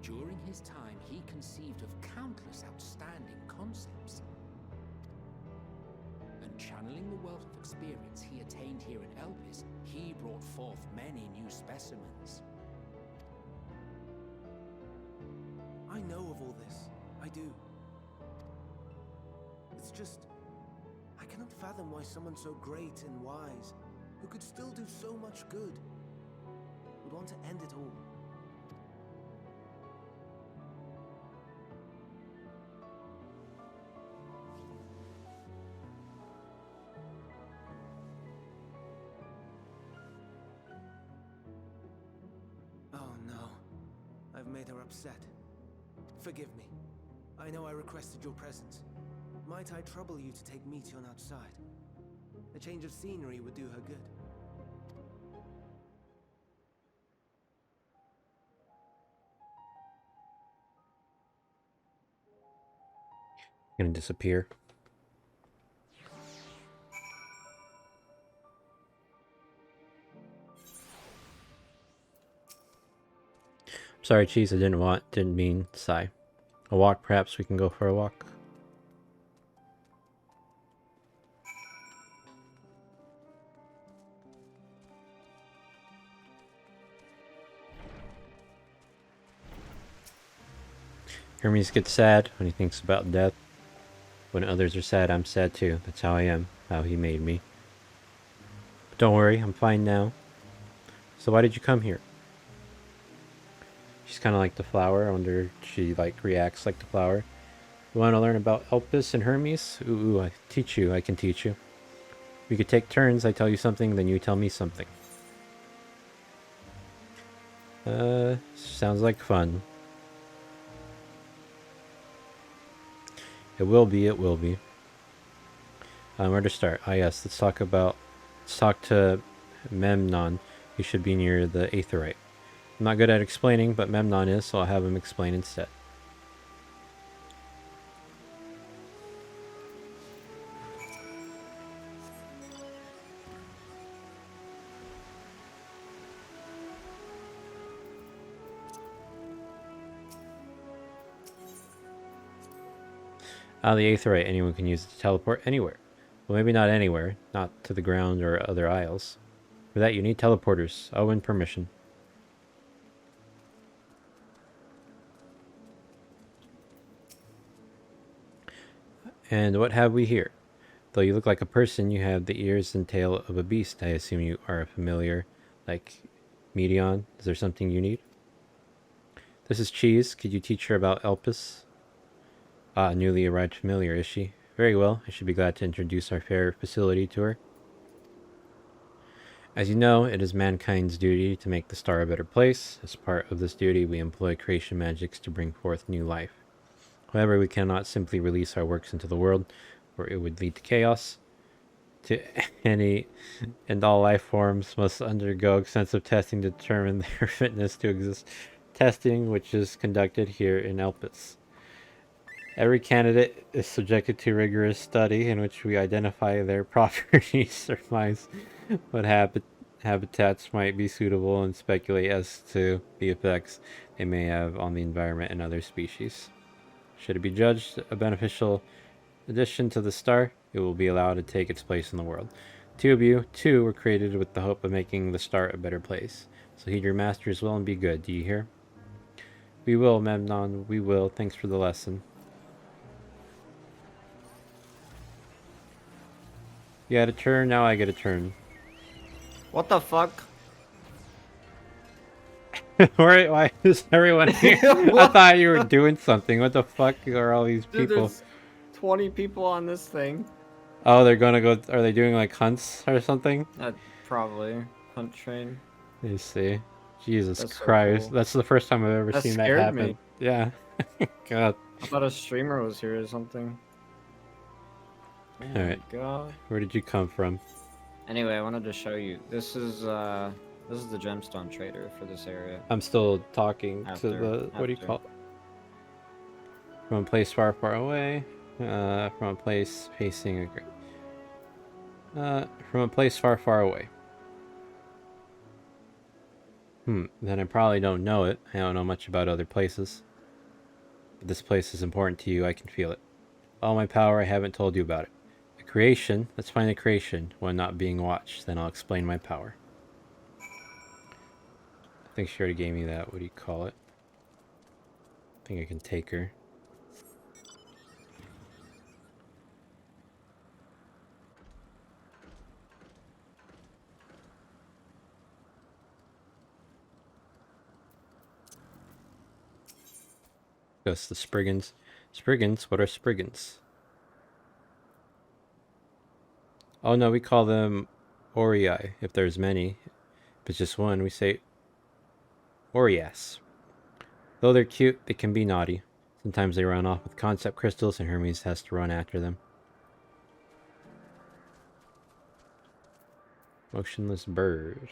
During his time, he conceived of countless outstanding concepts. And channeling the wealth of experience he attained here in Elpis, he brought forth many new specimens. I know of all this. I do. It's just... I cannot fathom why someone so great and wise, who could still do so much good, would want to end it all. Oh no. I've made her upset. Forgive me. I know I requested your presence. Might I trouble you to take Meteon outside? A change of scenery would do her good. Gonna disappear. Sorry, Cheese, I didn't mean sigh. A walk, perhaps we can go for a walk. Hermes gets sad when he thinks about death. When others are sad, I'm sad too. That's how I am, how he made me. But don't worry, I'm fine now. So why did you come here? She's kind of like the flower. I wonder if she like reacts like the flower. You want to learn about Elpis and Hermes? Ooh, I teach you. I can teach you. We could take turns. I tell you something, then you tell me something. Sounds like fun. It will be, it will be. Where to start? Ah, yes, let's talk to Memnon. He should be near the Aetherite. I'm not good at explaining, but Memnon is, so I'll have him explain instead. Ah, the Aetherite. Anyone can use it to teleport anywhere. Well, maybe not anywhere. Not to the ground or other isles. For that, you need teleporters. I'll win permission. And what have we here? Though you look like a person, you have the ears and tail of a beast. I assume you are familiar, like Medion. Is there something you need? This is Cheese. Could you teach her about Elpis? Ah, newly arrived familiar, is she? Very well. I should be glad to introduce our fair facility to her. As you know, it is mankind's duty to make the star a better place. As part of this duty, we employ creation magics to bring forth new life. However, we cannot simply release our works into the world, or it would lead to chaos. To any and all life forms must undergo extensive testing to determine their fitness to exist. Testing, which is conducted here in Elpis. Every candidate is subjected to rigorous study in which we identify their properties, surmise what habitats might be suitable, and speculate as to the effects they may have on the environment and other species. Should it be judged a beneficial addition to the star, it will be allowed to take its place in the world. Two of you, were created with the hope of making the star a better place. So heed your master's will and be good, do you hear? We will, Memnon, we will. Thanks for the lesson. You had a turn, now I get a turn. What the fuck? Why is everyone here? I thought you were doing something. What the fuck are all these people? Dude, there's 20 people on this thing. Oh, they're gonna go. Are they doing like hunts or something? Probably. Hunt train. You see. Jesus That's Christ. so cool. That's the first time I've ever seen that happen. Me. Yeah. God. I thought a streamer was here or something. Oh Alright. God. Where did you come from? Anyway, I wanted to show you. This is the gemstone trader for this area. I'm still talking to the what do you call it? From a place far, far away. From a place facing a from a place far, far away. Then I probably don't know it. I don't know much about other places. But this place is important to you, I can feel it. All my power, I haven't told you about it. A creation, let's find a creation, one not being watched, then I'll explain my power. I think she already gave me that, what do you call it? I think I can take her. That's the Spriggans. Spriggans? What are Spriggans? Oh no, we call them Aurii, if there's many. If it's just one, we say Orias. Though they're cute, they can be naughty. Sometimes they run off with concept crystals and Hermes has to run after them. Motionless bird.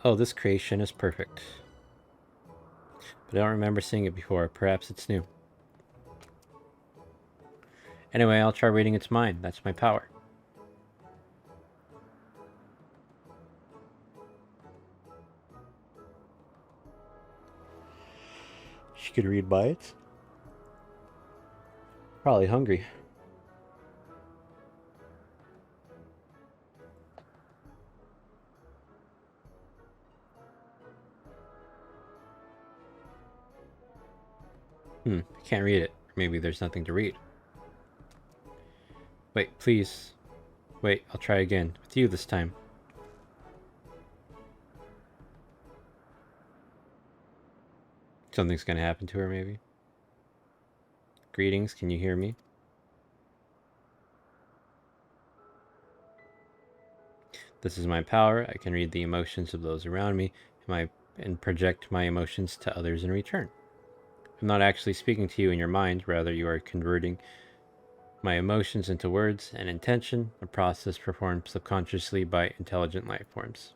Oh, this creation is perfect. But I don't remember seeing it before. Perhaps it's new. Anyway, I'll try reading its mind. That's my power. She could read minds. Probably hungry. I can't read it. Maybe there's nothing to read. Wait, please. Wait, I'll try again. With you this time. Something's gonna happen to her, maybe. Greetings, can you hear me? This is my power. I can read the emotions of those around me and project my emotions to others in return. I'm not actually speaking to you in your mind, rather you are converting my emotions into words and intention, a process performed subconsciously by intelligent life forms.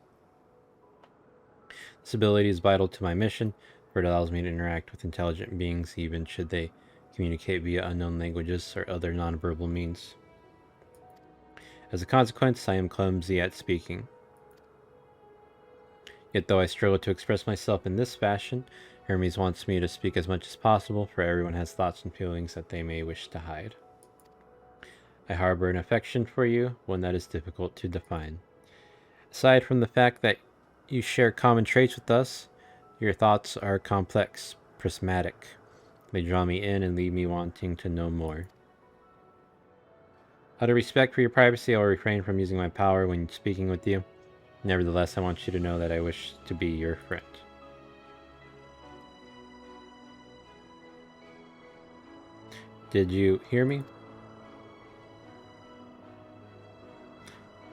This ability is vital to my mission, for it allows me to interact with intelligent beings even should they communicate via unknown languages or other nonverbal means. As a consequence, I am clumsy at speaking. Yet though I struggle to express myself in this fashion, Hermes wants me to speak as much as possible, for everyone has thoughts and feelings that they may wish to hide. I harbor an affection for you, one that is difficult to define. Aside from the fact that you share common traits with us, your thoughts are complex, prismatic. They draw me in and leave me wanting to know more. Out of respect for your privacy, I will refrain from using my power when speaking with you. Nevertheless, I want you to know that I wish to be your friend. Did you hear me?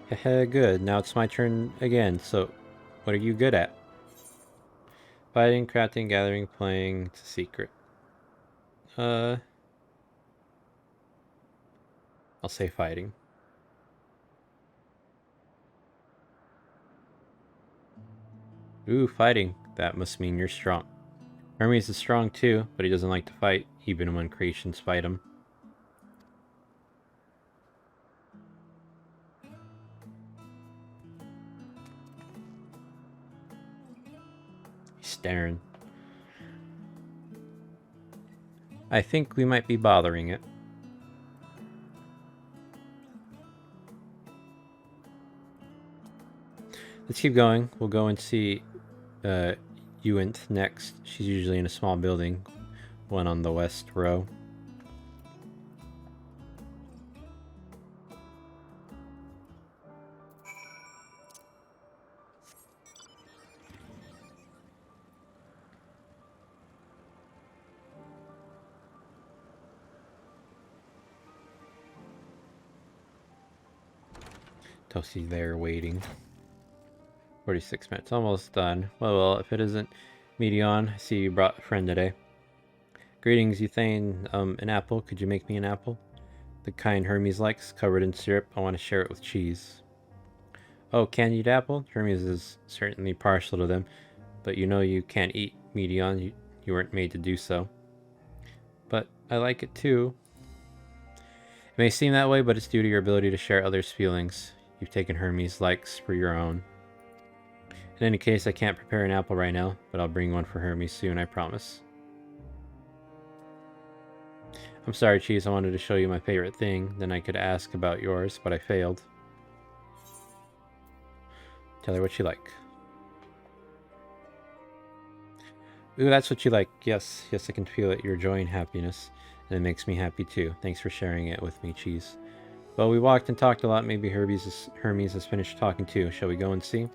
Heh, good. Now it's my turn again, so what are you good at? Fighting, crafting, gathering, playing. It's a secret. I'll say fighting. Ooh, fighting. That must mean you're strong. Hermes is strong too, but he doesn't like to fight, even when creations fight him. He's staring. I think we might be bothering it. Let's keep going. We'll go and see Uint next. She's usually in a small building, one on the west row. Toasty there waiting. 46 minutes, almost done. Well, if it isn't Medion, I see you brought a friend today. Greetings, Euthane. An apple. Could you make me an apple? The kind Hermes likes, covered in syrup. I want to share it with cheese. Oh, candied apple? Hermes is certainly partial to them, but you know you can't eat Medion. You weren't made to do so. But I like it too. It may seem that way, but it's due to your ability to share others' feelings. You've taken Hermes' likes for your own. In any case, I can't prepare an apple right now, but I'll bring one for Hermes soon, I promise. I'm sorry, Cheese, I wanted to show you my favorite thing, then I could ask about yours, but I failed. Tell her what you like. Ooh, that's what you like. Yes, I can feel it. Your joy and happiness, and it makes me happy too. Thanks for sharing it with me, Cheese. Well, we walked and talked a lot. Maybe Hermes has finished talking too. Shall we go and see?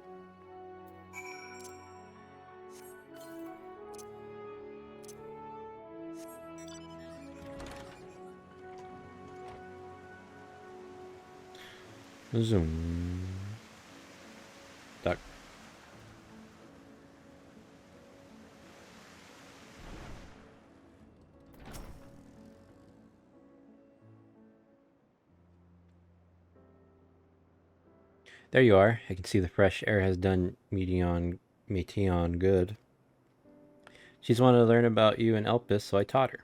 Zoom. Duck. There you are. I can see the fresh air has done Meteon good. She's wanted to learn about you and Elpis, so I taught her.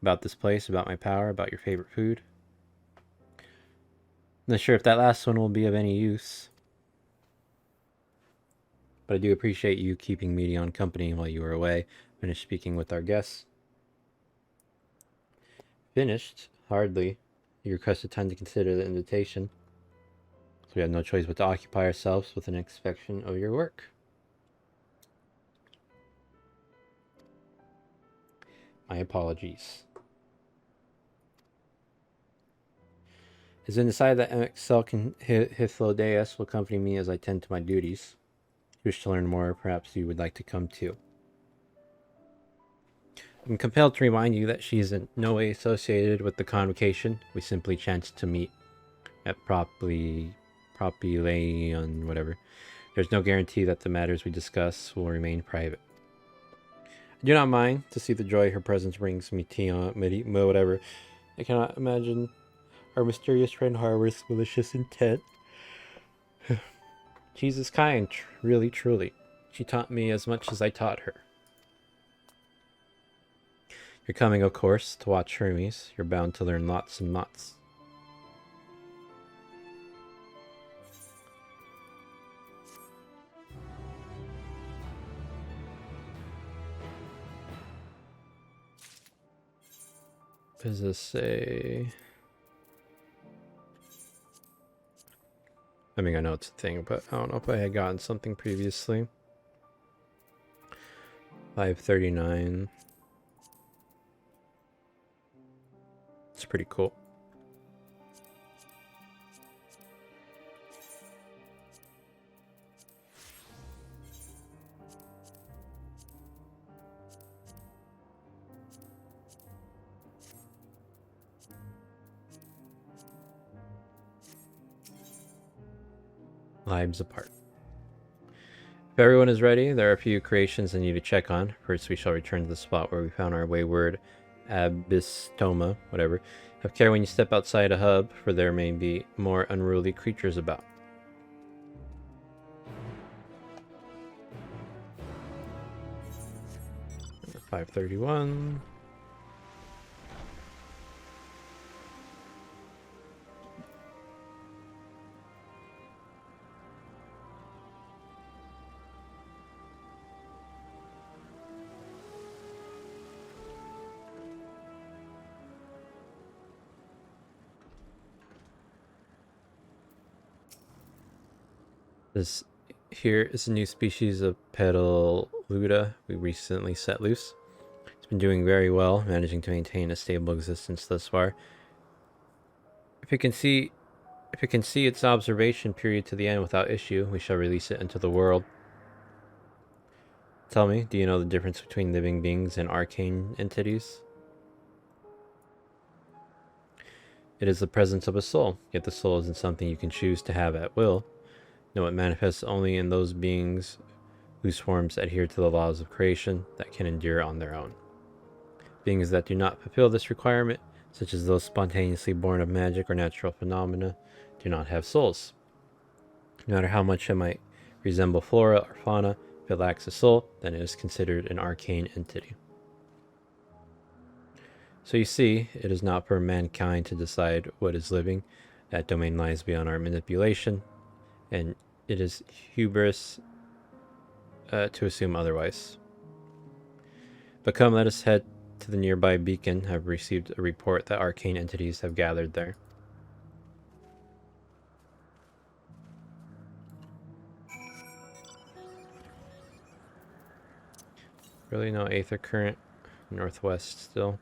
About this place, about my power, about your favorite food. Not sure if that last one will be of any use. But I do appreciate you keeping Meteon company while you were away. Finished speaking with our guests. Finished? Hardly. You requested time to consider the invitation. So we had no choice but to occupy ourselves with an inspection of your work. My apologies. It has been decided that MXL Hithlodeus will accompany me as I tend to my duties. If you wish to learn more, perhaps you would like to come too. I'm compelled to remind you that she is in no way associated with the convocation. We simply chanced to meet at Propylation, whatever. There's no guarantee that the matters we discuss will remain private. I do not mind to see the joy her presence brings me, whatever. I cannot imagine our mysterious friend harbors malicious intent. She's kind, really, truly. She taught me as much as I taught her. You're coming, of course, to watch Hermes. You're bound to learn lots and lots. What does this say? I mean, I know it's a thing, but I don't know if I had gotten something previously. 539. It's pretty cool. Lives apart. If everyone is ready, there are a few creations I need to check on. First, we shall return to the spot where we found our wayward Abyssoma, whatever. Have care when you step outside a hub, for there may be more unruly creatures about. $531. This here is a new species of Petalluda we recently set loose. It's been doing very well, managing to maintain a stable existence thus far. If it can see its observation period to the end without issue, we shall release it into the world. Tell me, do you know the difference between living beings and arcane entities? It is the presence of a soul, yet the soul isn't something you can choose to have at will. No, it manifests only in those beings whose forms adhere to the laws of creation that can endure on their own. Beings that do not fulfill this requirement, such as those spontaneously born of magic or natural phenomena, do not have souls. No matter how much it might resemble flora or fauna, if it lacks a soul, then it is considered an arcane entity. So you see, it is not for mankind to decide what is living. That domain lies beyond our manipulation, and it is hubris to assume otherwise. But come, let us head to the nearby beacon. I've received a report that arcane entities have gathered there. Really no aether current. Northwest still.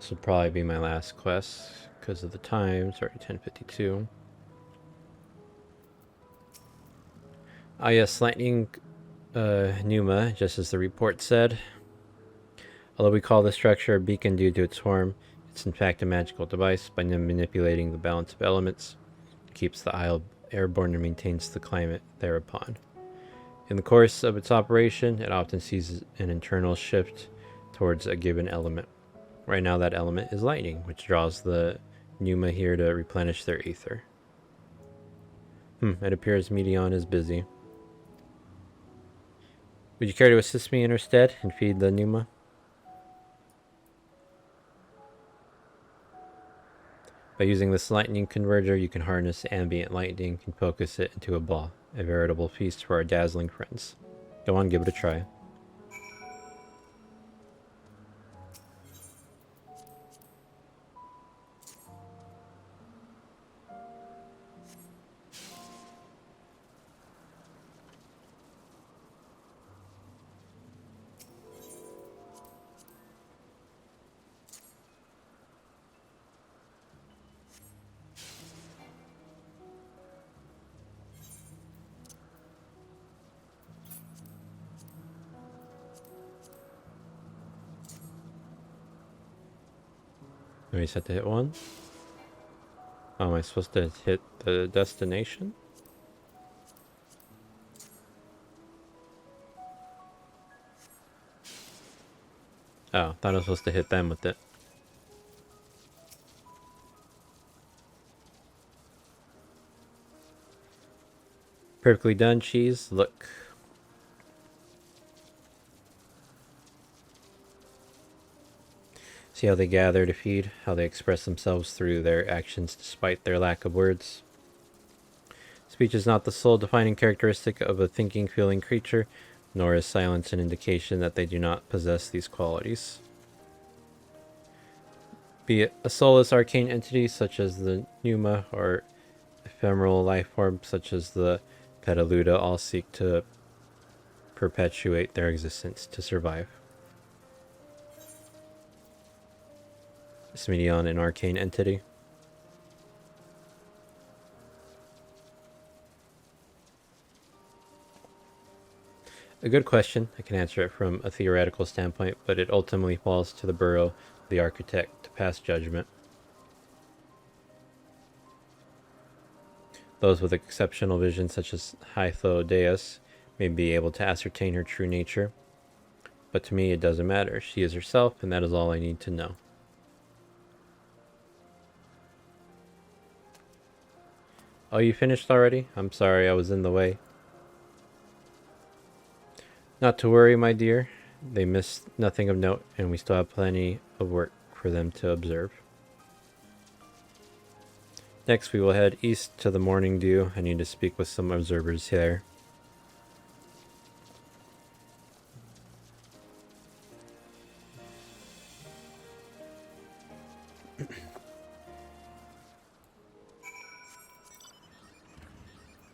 This will probably be my last quest because of the time. It's already 10:52. Ah yes, lightning pneuma, just as the report said. Although we call this structure a beacon due to its form, it's in fact a magical device. By manipulating the balance of elements, it keeps the isle airborne and maintains the climate thereupon. In the course of its operation, it often sees an internal shift towards a given element. Right now that element is lightning, which draws the pneuma here to replenish their aether. It appears Medion is busy. Would you care to assist me in her stead and feed the pneuma? By using this lightning converter, you can harness ambient lightning and focus it into a ball, a veritable feast for our dazzling friends. Go on, give it a try. Are you set to hit one? Oh, am I supposed to hit the destination? Oh, thought I was supposed to hit them with it. Perfectly done, cheese. Look. See how they gather to feed, how they express themselves through their actions despite their lack of words. Speech is not the sole defining characteristic of a thinking, feeling creature, nor is silence an indication that they do not possess these qualities. Be it a soulless arcane entity such as the pneuma, or ephemeral life form such as the Petaluda, all seek to perpetuate their existence to survive. Is Medion an arcane entity? A good question. I can answer it from a theoretical standpoint, but it ultimately falls to the burrow of the architect to pass judgment. Those with exceptional vision, such as Hythodeus, may be able to ascertain her true nature, but to me it doesn't matter. She is herself, and that is all I need to know. Oh, you finished already? I'm sorry, I was in the way. Not to worry, my dear. They missed nothing of note, and we still have plenty of work for them to observe. Next, we will head east to the Morning Dew. I need to speak with some observers there.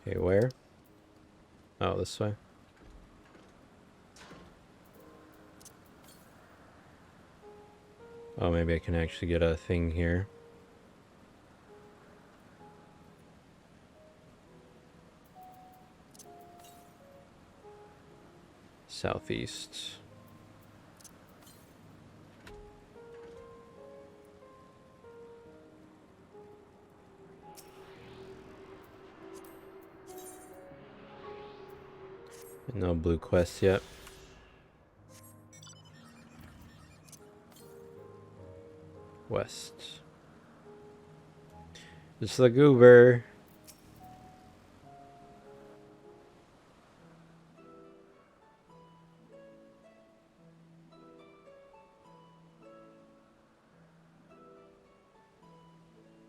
Okay, where? Oh, this way. Oh, maybe I can actually get a thing here. Southeast. No blue quests yet. West. It's the goober.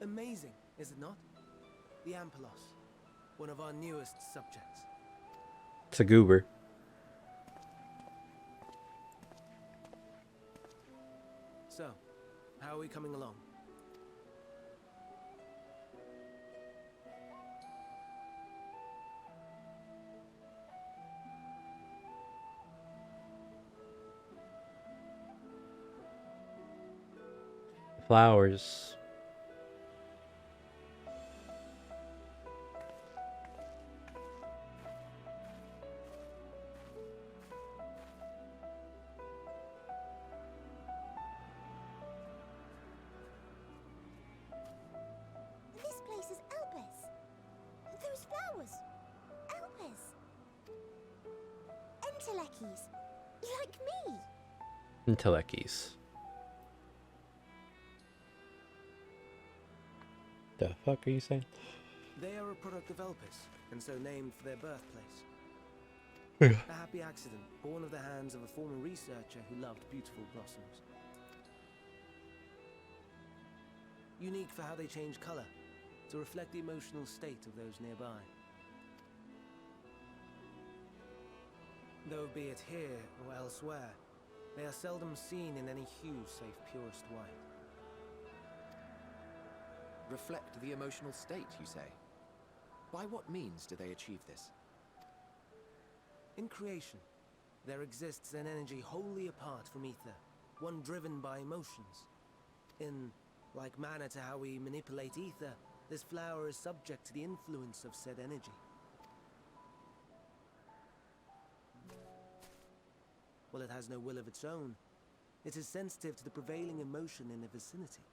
Amazing, is it not? The Ampelos, one of our newest subjects. It's a goober. So, how are we coming along? Flowers. This place is Elpis. Those flowers. Elpis. Entelekis, like me. Intelekis. The fuck are you saying? They are a product of Elpis, and so named for their birthplace. Yeah. A happy accident, born of the hands of a former researcher who loved beautiful blossoms. Unique for how they change color, to reflect the emotional state of those nearby. Though be it here or elsewhere, they are seldom seen in any hue save purest white. Reflect the emotional state, you say? By what means do they achieve this? In creation, there exists an energy wholly apart from ether, one driven by emotions. In like manner to how we manipulate ether, this flower is subject to the influence of said energy. While it has no will of its own, it is sensitive to the prevailing emotion in the vicinity,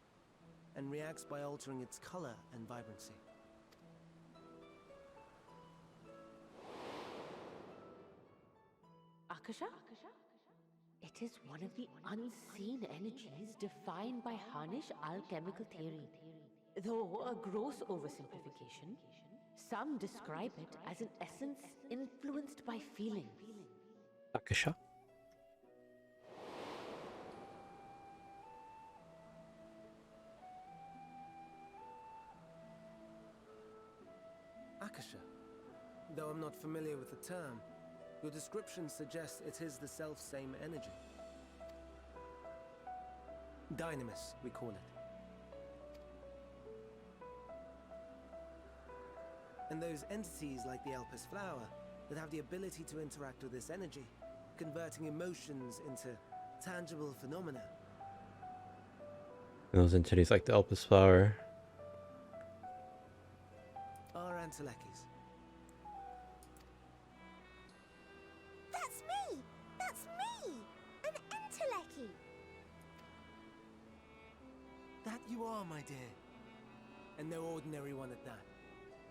and reacts by altering its color and vibrancy. Akasha? It is one of the unseen energies defined by Harnish alchemical theory. Though a gross oversimplification, some describe it as an essence influenced by feelings. Akasha? Akasha. Though I'm not familiar with the term, your description suggests it is the self-same energy. Dynamis, we call it. And those entities like the Elpis flower that have the ability to interact with this energy, converting emotions into tangible phenomena. And those entities like the Elpis flower. Are Entelekis. That's me! That's me! An Enteleki! That you are, my dear. And no ordinary one at that,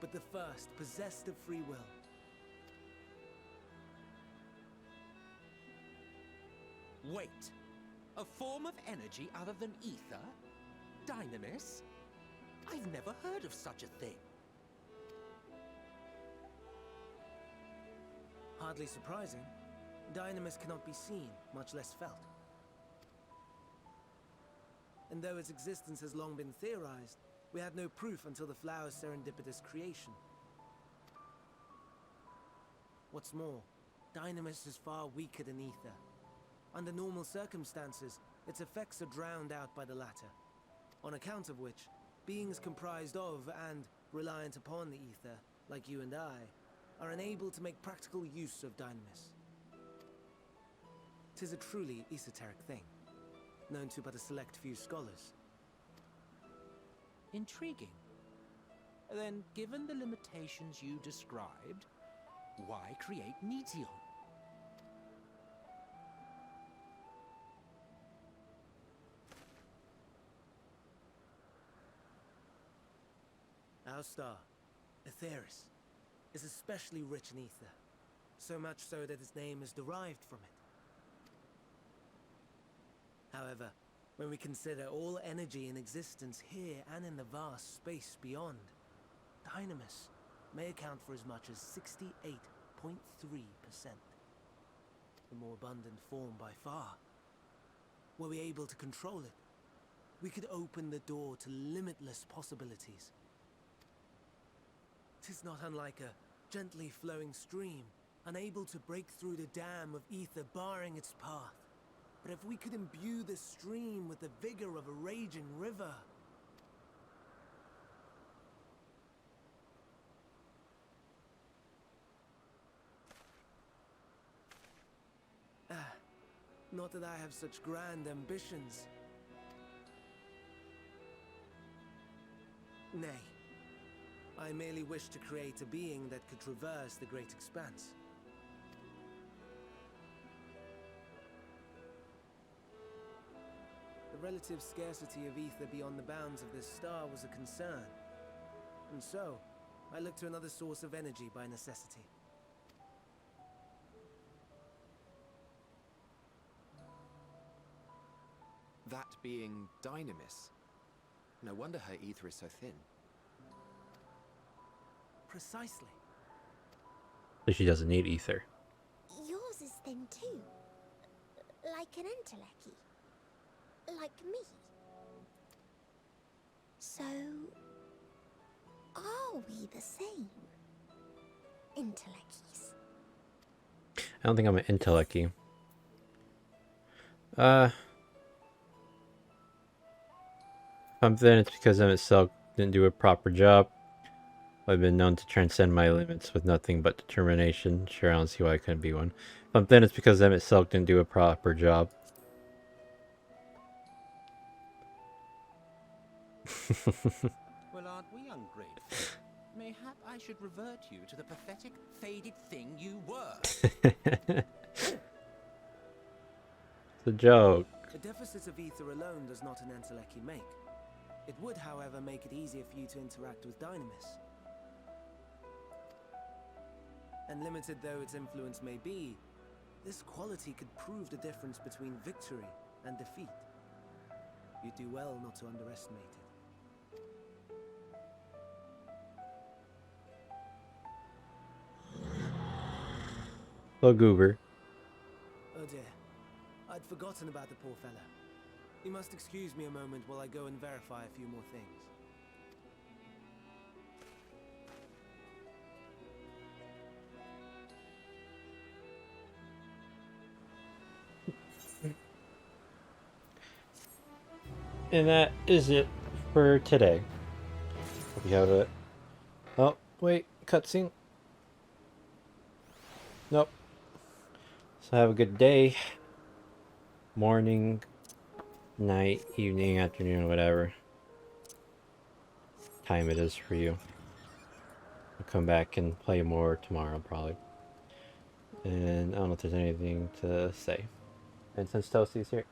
but the first possessed of free will. Wait. A form of energy other than ether? Dynamis? I've never heard of such a thing. Hardly surprising. Dynamis cannot be seen, much less felt. And though its existence has long been theorized, we had no proof until the flower's serendipitous creation. What's more, Dynamis is far weaker than ether. Under normal circumstances, its effects are drowned out by the latter, on account of which, beings comprised of and reliant upon the ether, like you and I, are unable to make practical use of Dynamis. 'Tis a truly esoteric thing, known to but a select few scholars. Intriguing. Then, given the limitations you described, why create Netion? Our star, Aetheris, is especially rich in ether, so much so that its name is derived from it. However, when we consider all energy in existence here and in the vast space beyond, Dynamis may account for as much as 68.3%. The more abundant form by far. Were we able to control it, we could open the door to limitless possibilities. 'Tis not unlike a gently flowing stream, unable to break through the dam of ether barring its path. But if we could imbue this stream with the vigor of a raging river... Not that I have such grand ambitions. Nay. I merely wish to create a being that could traverse the great expanse. The relative scarcity of ether beyond the bounds of this star was a concern. And so, I looked to another source of energy by necessity. That being Dynamis. No wonder her ether is so thin. Precisely. So she doesn't need ether. Yours is thin too. Like an Endwalker. Like me. So, are we the same? Endwalkers. I don't think I'm an intellecty. If I'm thin, it's because MSQ didn't do a proper job. I've been known to transcend my limits with nothing but determination. Sure, I don't see why I couldn't be one. If I'm thin, it's because MSQ didn't do a proper job. Well, aren't we ungrateful? Mayhap I should revert you to the pathetic, faded thing you were. It's a joke. A deficit of ether alone does not an Endwalker make. It would, however, make it easier for you to interact with Dynamis. And limited though its influence may be, this quality could prove the difference between victory and defeat. You'd do well not to underestimate it. Hello, Goober. Oh dear. I'd forgotten about the poor fella. You must excuse me a moment while I go and verify a few more things. And that is it for today. Hope you have a... Oh, wait, cutscene. Nope. So have a good day. Morning, night, evening, afternoon, whatever time it is for you. I'll come back and play more tomorrow, probably. And I don't know if there's anything to say. And since Toasty's here,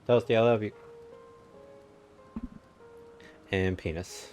Toasty, I love you. And penis.